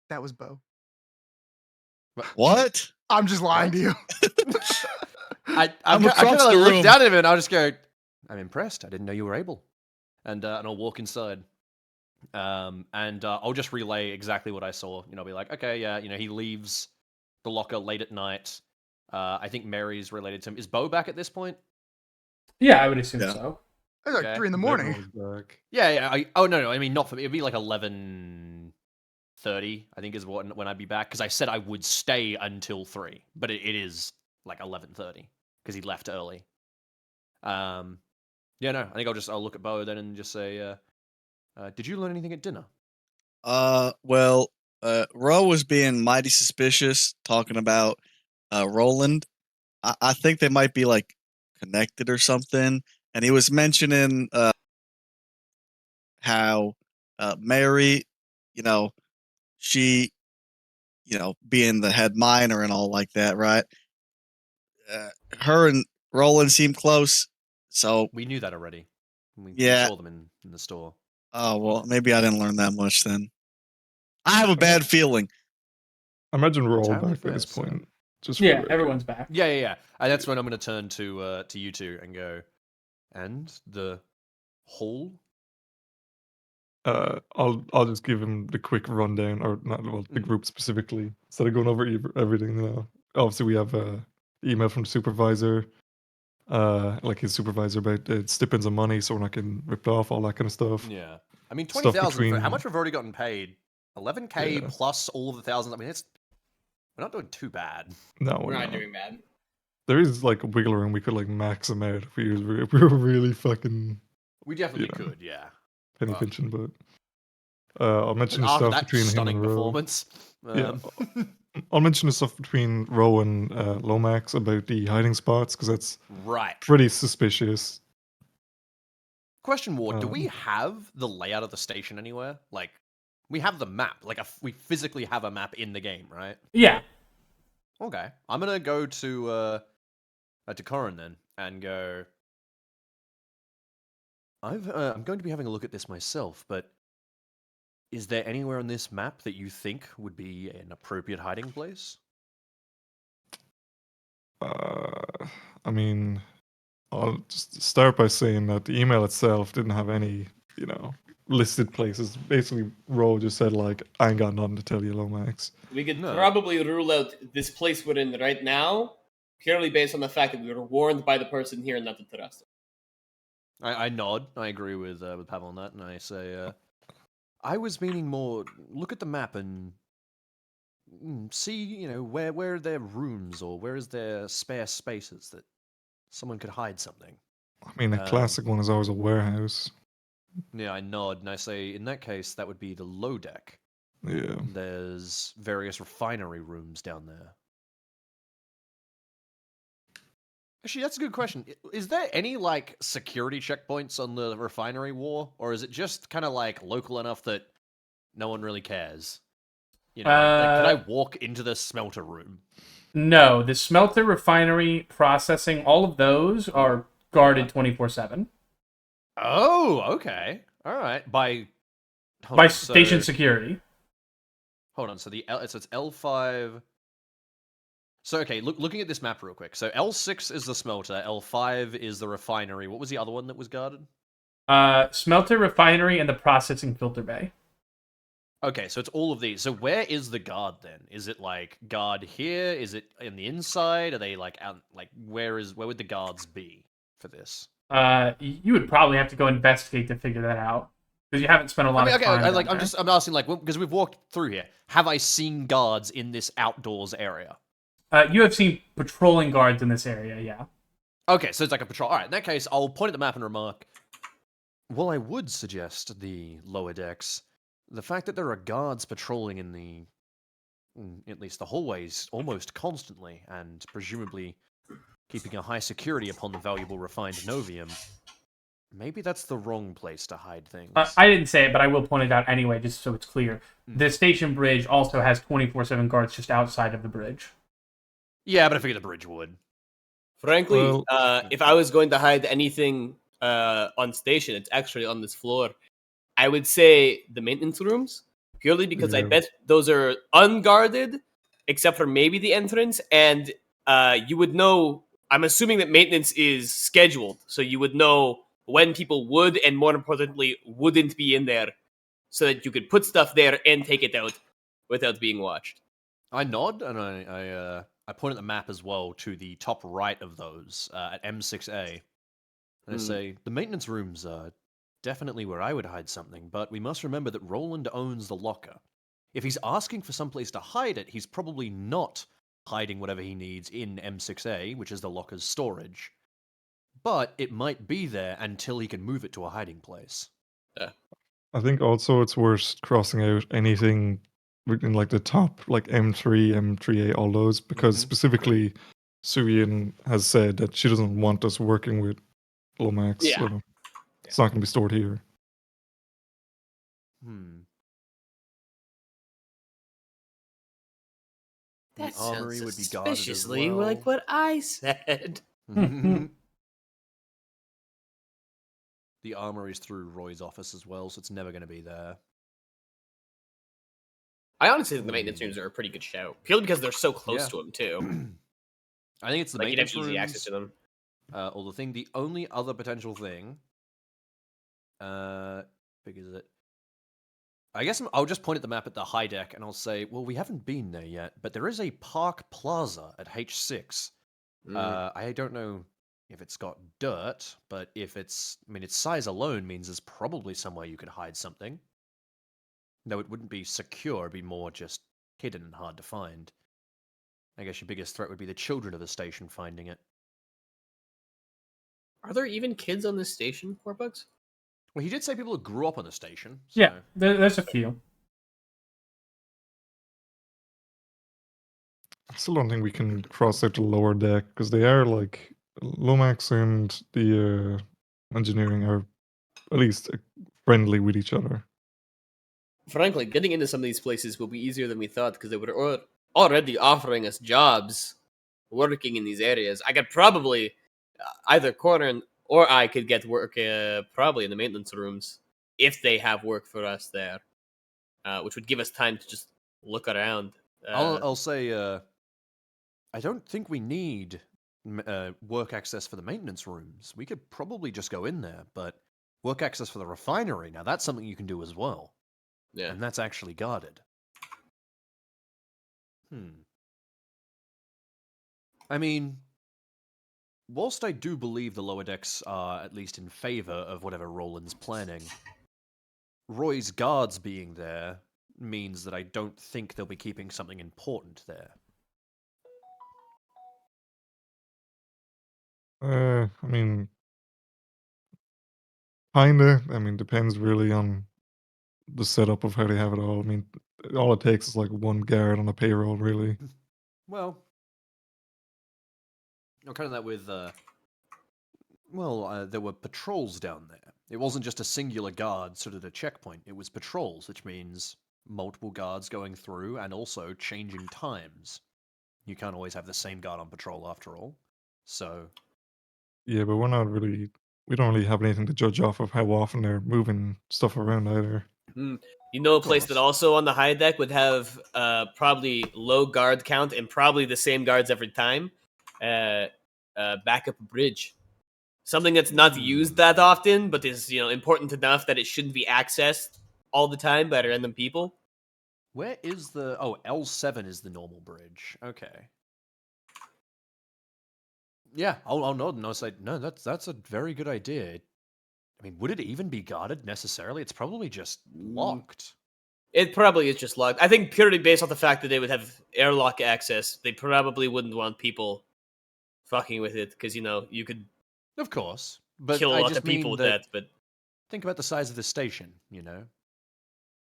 That was Bo. What? I'm just lying to you. I I'm kind across of the look room. down at him and I'll just go, I'm impressed. I didn't know you were able. And I'll walk inside. And I'll just relay exactly what I saw. I'll be like, okay, yeah, he leaves the locker late at night. I think Mary's related to him. Is Bo back at this point? Yeah, I would assume Yeah. so. It's like Okay. 3 in the morning. Everyone's back. Yeah. No. I mean, not for me. It'd be like 11:30. I think is when I'd be back, because I said I would stay until 3, but it is like 11:30 because he left early. Yeah, no. I think I'll look at Bo then and just say, did you learn anything at dinner? Well, Ro was being mighty suspicious, talking about Roland. I think they might be like connected or something. And he was mentioning how Mary, she, being the head miner and all like that, right? Her and Roland seem close. So, We knew that already. We Yeah. saw them in the store. oh, well, maybe I didn't learn that much then. I have a bad feeling. I imagine we're all Entirely back by this fair, sir. point. Just for Yeah, the record. everyone's back. Yeah. And that's when I'm going to turn to you two and go, and the hall? I'll just give him the quick rundown, or not, well, the group specifically, instead of going over everything. Obviously, we have email from the supervisor, like his supervisor about stipends of money, so we're not getting ripped off, all that kind of stuff. Yeah. I mean, Stuff 20,000 for how between- much we've already gotten paid? 11K Yeah. plus all of the thousands. I mean, we're not doing too bad. No, We're not doing bad. There is like a wiggle room. We could like max them out if we were really fucking We definitely You know. could, yeah. penny Well. pinching, but I'll mention the After stuff that between him stunning and Ro. performance. Yeah. I'll mention the stuff between Ro and Lomax about the hiding spots, because that's Right. pretty suspicious. Question, Ward. Do we Um, have the layout of the station anywhere? Like, we have the map. Like, we physically have a map in the game, right? Yeah. Okay. I'm gonna go to Corin then and go. I'm going to be having a look at this myself, but is there anywhere on this map that you think would be an appropriate hiding place? I mean, I'll just start by saying that the email itself didn't have any, listed places. Basically, Ro just said like, "I ain't got nothing to tell you, Lomax." We could No. probably rule out this place we're in right now purely based on the fact that we were warned by the person here not to trust him. I nod. I agree with Pavel on that, and I say, I was meaning more. Look at the map and see, where are there rooms or where is there spare spaces that someone could hide something. I mean, a classic one is always a warehouse. Yeah, I nod and I say, in that case, that would be the low deck. Yeah. There's various refinery rooms down there. Actually, that's a good question. Is there any, security checkpoints on the refinery war? Or is it just kind of, local enough that no one really cares? Can I walk into the smelter room? No, the smelter, refinery, processing, all of those are guarded 24/7 Oh, okay. All right. By station security. Hold on. So it's L5. So okay, looking at this map real quick. So L6 is the smelter, L5 is the refinery. What was the other one that was guarded? Smelter, refinery, and the processing filter bay. Okay, so it's all of these. So where is the guard then? Is it guard here? Is it in the inside? Are they out? Where would the guards be for this? You would probably have to go investigate to figure that out because you haven't spent a lot of time. I'm asking because we've walked through here. Have I seen guards in this outdoors area? You have seen patrolling guards in this area, yeah. Okay, so it's like a patrol. All right, in that case, I'll point at the map and remark. Well, I would suggest the lower decks. The fact that there are guards patrolling in at least the hallways almost constantly, and presumably keeping a high security upon the valuable refined novium, maybe that's the wrong place to hide things. I didn't say it, but I will point it out anyway, just so it's clear. The station bridge also has 24/7 guards just outside of the bridge. Yeah, but I figured the bridge would. Frankly, Well- if I was going to hide anything on station, it's actually on this floor. I would say the maintenance rooms, purely because I Yeah. bet those are unguarded, except for maybe the entrance, and you would know I'm assuming that maintenance is scheduled, so you would know when people would and, more importantly, wouldn't be in there, so that you could put stuff there and take it out without being watched. I nod and I point at the map as well to the top right of those at M6A. And I say, the maintenance rooms are definitely where I would hide something, but we must remember that Roland owns the locker. If he's asking for someplace to hide it, he's probably not hiding whatever he needs in M6A, which is the locker's storage. But it might be there until he can move it to a hiding place. I think also it's worth crossing out anything in like the top, like M3, M3A, all those, because specifically Suyin has said that she doesn't want us working with Lomax, so it's not going to be stored here. That The armory sounds would be guarded as suspiciously well. like what I said. The armory's through Roy's office as well, so it's never going to be there. I honestly think the maintenance rooms are a pretty good shout, purely because they're so close Yeah. to him too. I think it's the Like you'd have maintenance easy access rooms. to them. Or the only other potential thing, big is it? I guess I'll just point at the map at the high deck and I'll say, well, we haven't been there yet, but there is a Park Plaza at H6. I don't know if it's got dirt, but if its size alone means there's probably somewhere you could hide something. No, it wouldn't be secure, it'd be more just hidden and hard to find. I guess your biggest threat would be the children of the station finding it. Are there even kids on this station, Corbugs? Well, he did say people who grew up on the station. So. Yeah, there's a few. I still don't think we can cross out the lower deck because they are like Lomax and the engineering are at least friendly with each other. Frankly, getting into some of these places will be easier than we thought because they were already offering us jobs working in these areas. I could probably, either Corin or I could get work probably in the maintenance rooms if they have work for us there, which would give us time to just look around. I'll say, I don't think we need work access for the maintenance rooms. We could probably just go in there, but work access for the refinery, now that's something you can do as well. Yeah. And that's actually guarded. I mean, whilst I do believe the lower decks are at least in favor of whatever Roland's planning, Roy's guards being there means that I don't think they'll be keeping something important there. I mean, kinda. I mean, depends really on the setup of how they have it all. I mean, all it takes is like one guard on a payroll, really. Well, I'm kind of that with, there were patrols down there. It wasn't just a singular guard stood at a checkpoint. It was patrols, which means multiple guards going through and also changing times. You can't always have the same guard on patrol after all. So, Yeah, but we don't really have anything to judge off of how often they're moving stuff around either. You know, a place that also on the high deck would have probably low guard count and probably the same guards every time. Backup bridge, something that's not used that often, but is important enough that it shouldn't be accessed all the time by random people. where is the... Oh, L7 is the normal bridge. Okay. Yeah, I'll nod and I'll say, no, that's a very good idea. I mean, would it even be guarded necessarily? It's probably just locked. It probably is just locked. I think purely based off the fact that they would have airlock access, they probably wouldn't want people fucking with it because you could Of course. But kill a I lot just of people mean with that. But think about the size of the station,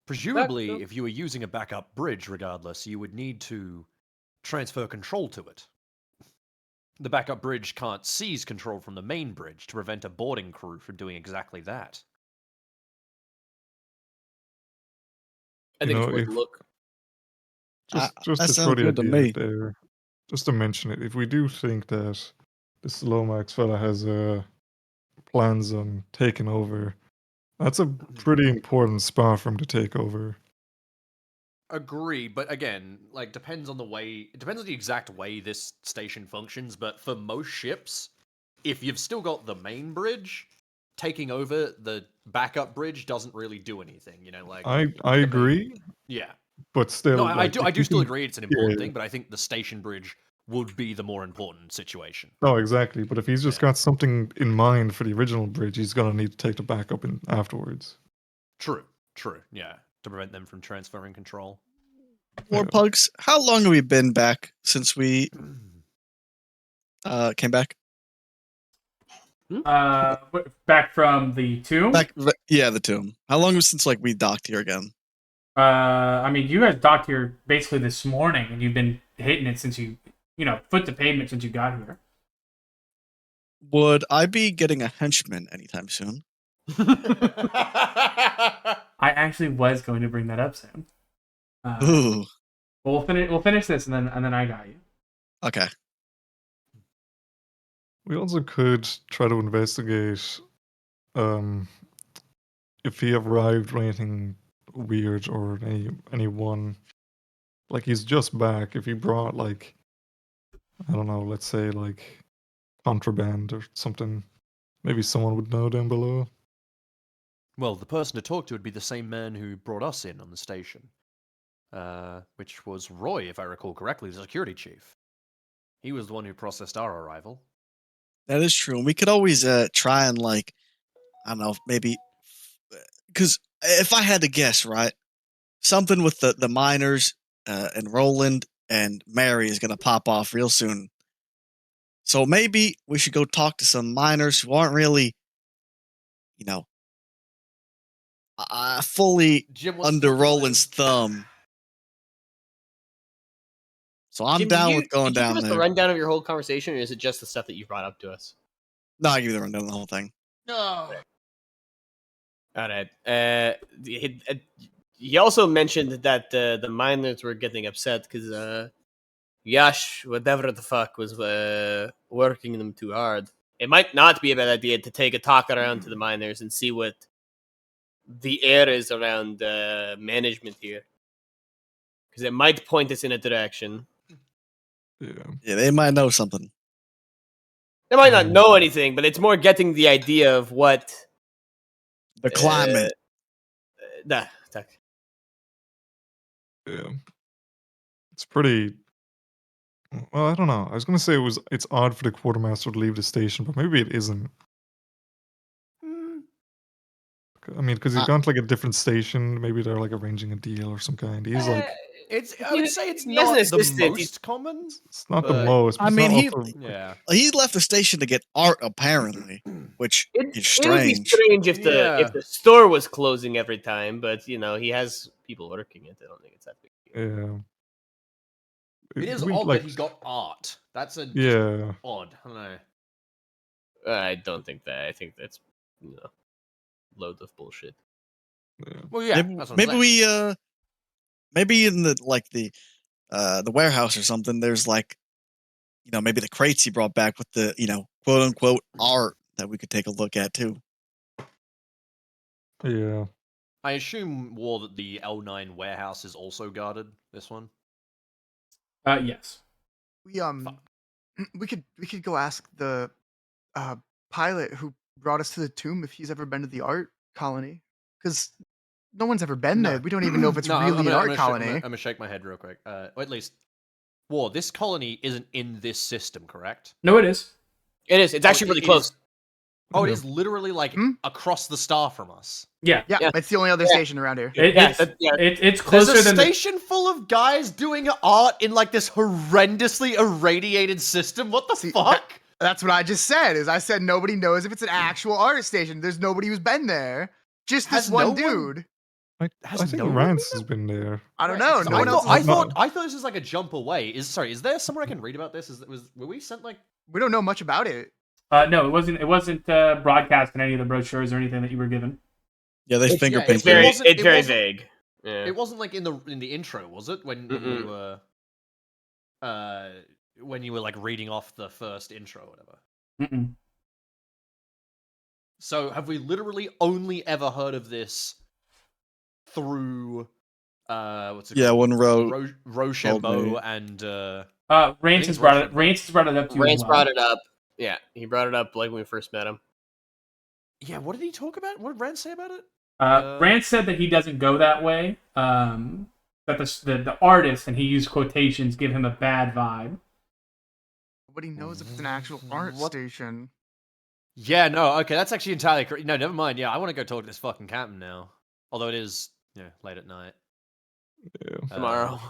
Presumably, if you were using a backup bridge, regardless, you would need to transfer control to it. The backup bridge can't seize control from the main bridge to prevent a boarding crew from doing exactly that. I think it's worth a look. Just that to throw sounds the good to idea me. out there, just to mention it, if we do think that this Lomax fella has plans on taking over, that's a pretty important spot for him to take over. agree, but again, like depends on the exact way this station functions, but for most ships, if you've still got the main bridge, taking over the backup bridge doesn't really do anything, like I the main- agree, yeah. but still, No, I like, do if I do you still can- agree it's an important yeah. thing, but I think the station bridge would be the more important situation. No, exactly. But if he's just Yeah. got something in mind for the original bridge, he's gonna need to take the backup in afterwards. True, yeah, to prevent them from transferring control. War Yeah. Pugs, how long have we been back since we came back? Back from the tomb. Yeah, the tomb. How long was since we docked here again? I mean, you guys docked here basically this morning, and you've been hitting it since you foot to pavement since you got here. Would I be getting a henchman anytime soon? I actually was going to bring that up soon. Ooh, We'll finish this, and then I got you. okay. We also could try to investigate if he arrived or anything weird or anyone. Like he's just back. If he brought I don't know, let's say contraband or something, maybe someone would know down below. Well, the person to talk to would be the same man who brought us in on the station, which was Roy, if I recall correctly, the security chief. He was the one who processed our arrival. That is true. And we could always try and I don't know, maybe because if I had to guess, right, something with the miners and Roland and Mary is gonna pop off real soon. So maybe we should go talk to some miners who aren't really, fully Jim, what's under the plan? Roland's thumb. So I'm Jim, down with going did you down give us there. the rundown of your whole conversation, or is it just the stuff that you brought up to us? No, I give you the rundown of the whole thing. No. All right. He also mentioned that the miners were getting upset because Yash, whatever the fuck, was working them too hard. It might not be a bad idea to take a talk around to the miners and see what the air is around management here, because it might point us in a direction. Yeah. Yeah, they might know something. They might not know anything, but it's more getting the idea of what The climate. Tak. Yeah. It's pretty. Well, I don't know. I was gonna say it's odd for the quartermaster to leave the station, but maybe it isn't. I mean, because he's gone to a different station. Maybe they're arranging a deal or some kind. He's I would say it's he has an not the assistant, most common. it's not the but- most. But I it's mean, not he also, Yeah. he left the station to get art, apparently, which is It would be strange. strange if Yeah. the store was closing every time, but he has people working it. I don't think it's that big. yeah. It is we, odd that he got art. That's Yeah. odd. I don't know. I don't think that. I think that's loads of bullshit. Yeah. Well, yeah. maybe that's what I'm maybe saying. we maybe in the warehouse or something. There's maybe the crates he brought back with the quote unquote art that we could take a look at too. Yeah. I assume, War, that the L9 warehouse is also guarded. This one. Yes. We could go ask the pilot who brought us to the tomb if he's ever been to the art colony, because no one's ever been there. We don't even know if it's No, really an art I'm colony. gonna shake my head real quick. Or at least, War, this colony isn't in this system, correct? No, it is. It is. It's actually really close. Oh, it Yeah. is literally across the star from us. Yeah. Yeah, Yeah. it's the only other station around here. It's closer There's a than station full of guys doing art in this horrendously irradiated system. What the See, fuck? That's what I just said. I said nobody knows if it's an actual art station. There's nobody who's been there. Just this Has one no one- dude. I Has think no one Rance been has been there. I don't know. No I one else. thought, I, Has, thought, I thought this was a jump away. Is there somewhere I can read about this? Were we sent we don't know much about it. No, it wasn't. It wasn't broadcast in any of the brochures or anything that you were given. Yeah, they It's- fingerprint It's very, wasn't- it's it very wasn't- vague. Yeah. It wasn't in the intro, was it? When you were reading off the first intro or whatever. Mm-mm. So have we literally only ever heard of this through what's it Yeah, called? one row. Rochambeau me. and Rance has it's brought it. Russian. Rance has brought it up to you. Rance as well. brought it up. Yeah, he brought it up like when we first met him. yeah. What did he talk about? What did Rand say about it? Rance said that he doesn't go that way. That the artist, and he used quotations, give him a bad vibe. Nobody knows if it's an actual art What? station. Yeah, no, okay, that's actually entirely correct. No, never mind. Yeah, I want to go talk to this fucking captain now. Although it is, late at night. Yeah. Tomorrow.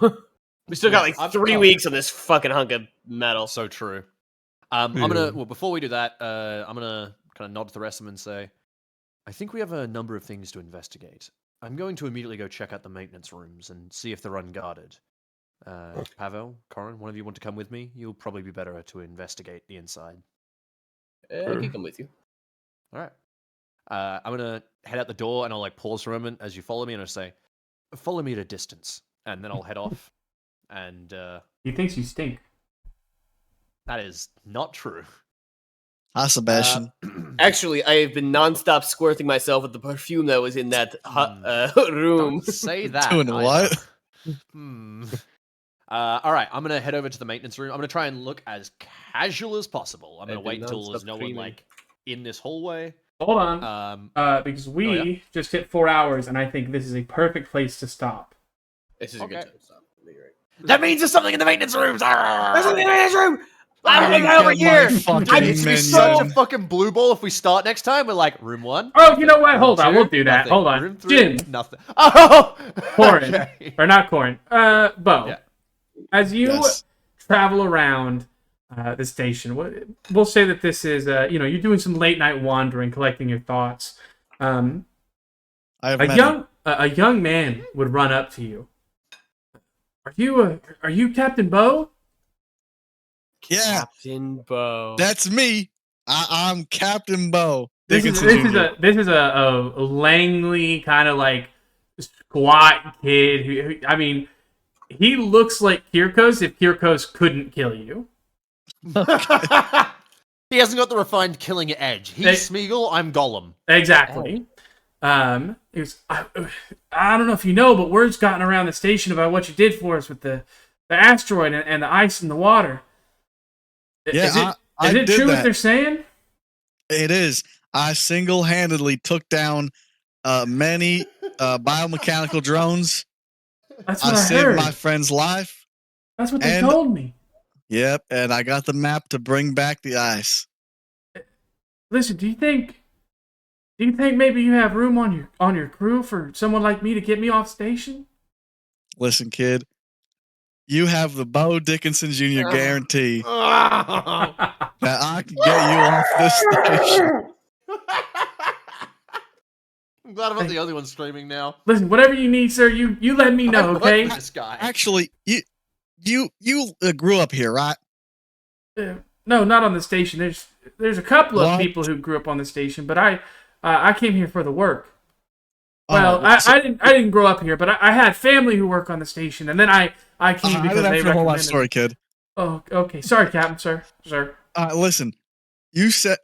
We still got like I've 3 got- weeks on this fucking hunk of metal. So true. I'm Yeah. gonna. Well, before we do that, I'm gonna kind of nod to the rest of them and say, I think we have a number of things to investigate. I'm going to immediately go check out the maintenance rooms and see if they're unguarded. Pavel, Corin, one of you want to come with me? You'll probably be better to investigate the inside. I can come with you. All right. I'm gonna head out the door and I'll like pause for a moment as you follow me and I'll say, "Follow me at a distance," and then I'll head off. And He thinks you stink. that is not true. Hi, Sebastian. Actually, I have been nonstop squirting myself with the perfume that was in that room. Don't say that. Doing either. what? All right, I'm gonna head over to the maintenance room. I'm gonna try and look as casual as possible. I'm gonna I've wait been until there's nonstop no one creaming. like in this hallway. Hold on. Because we just hit 4 hours, and I think this is a perfect place to stop. This is a good Okay. time to stop. You're right. That means there's something in the maintenance rooms. There's something in the maintenance room! I I'm over here! I need to be such a minion. fucking blue ball if we start next time. We're like, room 1. Oh, you know what? Hold on. Room We'll 2, do that. nothing. Hold on. Room 3, Jim. nothing. Oh! Corin. Okay. Or not Corin. Bo. Yeah. As you Yes. travel around the station, we'll say that this is, you're doing some late night wandering, collecting your thoughts. I have A met young man would run up to you. Are you Captain Bo? Yeah, Captain Bo. that's me. I'm Captain Bo. This is a Langley kind of like squat kid who I mean, he looks like Kirkos if Kirkos couldn't kill you. He hasn't got the refined killing edge. He's Smeagol, I'm Gollum. Exactly. He was, I don't know if you know, but word's gotten around the station about what you did for us with the asteroid and the ice and the water. Yeah, Is it did true what that. they're saying? It is. I single-handedly took down many biomechanical drones. That's I what I saved heard. my friend's life. That's what they and- told me. Yep, and I got the map to bring back the ice. Listen, do you think maybe you have room on your crew for someone like me to get me off station? Listen, kid, you have the Bo Dickinson Jr. guarantee that I can get you off this station. I'm glad I'm not the only one streaming now. Listen, whatever you need, sir, you let me know, I work okay? with this guy. Actually, you grew up here, right? No, not on the station. There's a couple of What? people who grew up on the station, but I came here for the work. Well, Oh, so- I didn't grow up here, but I had family who work on the station, and then I came I because didn't they have the whole life recommended. story, kid. Oh, okay. Sorry, Captain, sir. Listen, you said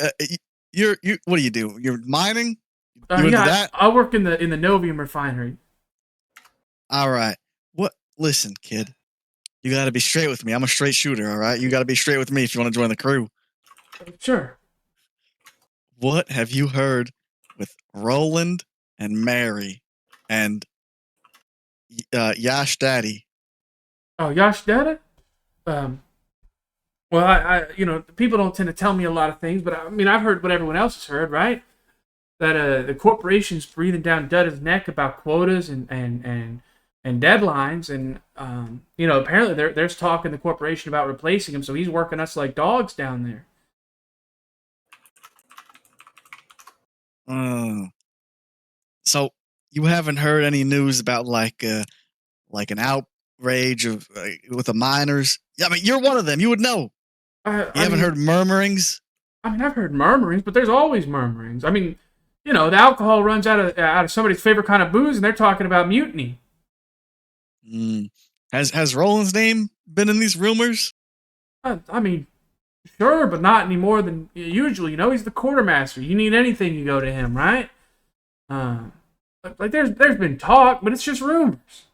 you. What do you do? You're mining. You into Yeah, that? I work in the Novium refinery. All right. What? Listen, kid. You got to be straight with me. I'm a straight shooter. All right. You got to be straight with me if you want to join the crew. Sure. What have you heard with Roland and Mary and Yash Daddy? Oh, Yash Dada? Well, I people don't tend to tell me a lot of things, but I mean, I've heard what everyone else has heard, right? That the corporation's breathing down Dada's neck about quotas and deadlines, and apparently there's talk in the corporation about replacing him, so he's working us like dogs down there. So you haven't heard any news about like an outrage of with the miners? Yeah, I mean, you're one of them. You would know. You haven't heard murmurings? I mean, I've heard murmurings, but there's always murmurings. I mean, the alcohol runs out of somebody's favorite kind of booze, and they're talking about mutiny. Has Roland's name been in these rumors? I mean, sure, but not any more than usually. He's the quartermaster. You need anything, you go to him, right? Like there's been talk, but it's just rumors.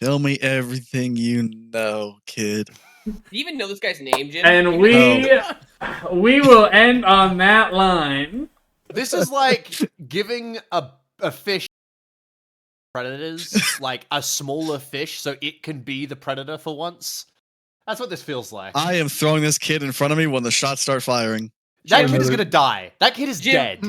Tell me everything you know, kid. Do you even know this guy's name, Jim? And we will end on that line. This is like giving a fish predators, like a smaller fish, so it can be the predator for once. That's what this feels like. I am throwing this kid in front of me when the shots start firing. That kid is gonna die. That kid is Jim. dead.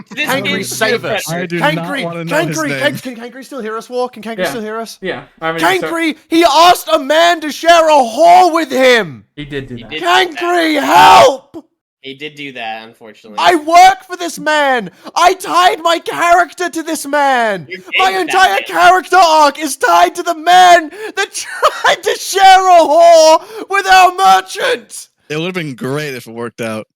This Kangry, is save us. I do not Kangry, want to know his name. Can Kangry still hear us, War? Can Kangry Yeah. still hear us? Yeah. I mean, Kangry, he asked a man to share a whore with him. he did do He that. did. Kangry, help! He did do that, unfortunately. I work for this man. I tied my character to this man. You did My that, entire man. character arc is tied to the man that tried to share a whore with our merchant. It would have been great if it worked out.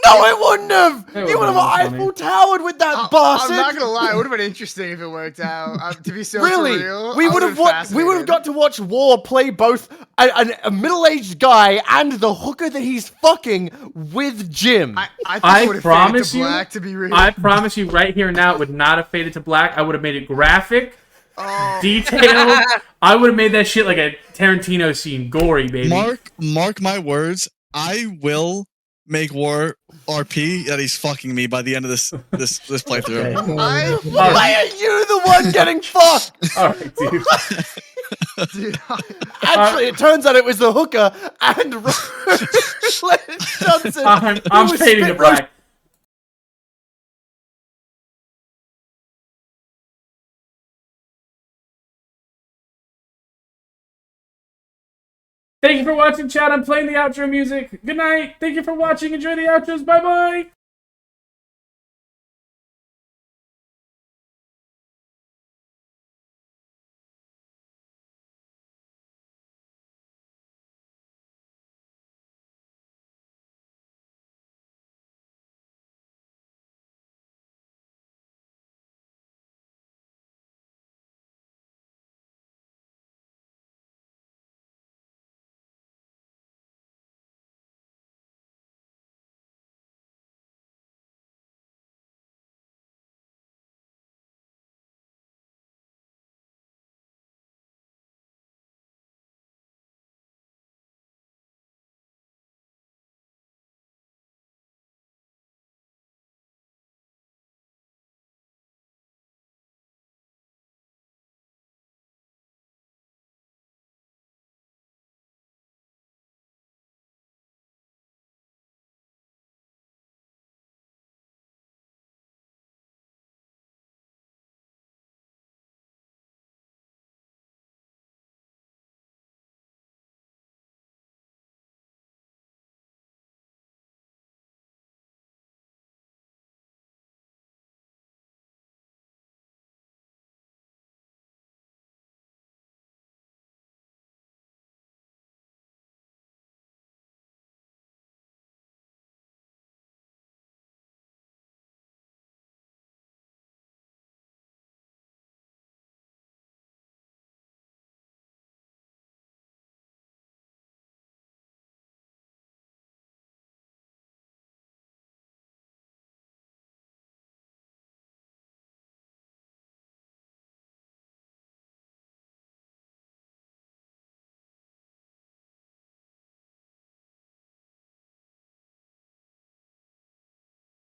No, it wouldn't have. It You would would've have been Eiffel Towered with that bastard. I'm not gonna lie, it would have been interesting if it worked out. To be so Really, surreal, we I would would've have we would have fascinated. got to watch War play both a middle-aged guy and the hooker that he's fucking with Jim. I think I it would have promise faded to you, black, to be real. I promise you right here now, it would not have faded to black. I would have made it graphic, Oh. detailed. I would have made that shit like a Tarantino scene, gory, baby. Mark my words. I will make War RP that he's fucking me by the end of this playthrough. Why are you the one getting fucked? All right, dude. Dude, Actually, it turns out it was the hooker and Johnson. I'm who was fading to spit roast- black. Thank you for watching, chat. I'm playing the outro music. Good night. Thank you for watching. Enjoy the outros. Bye-bye.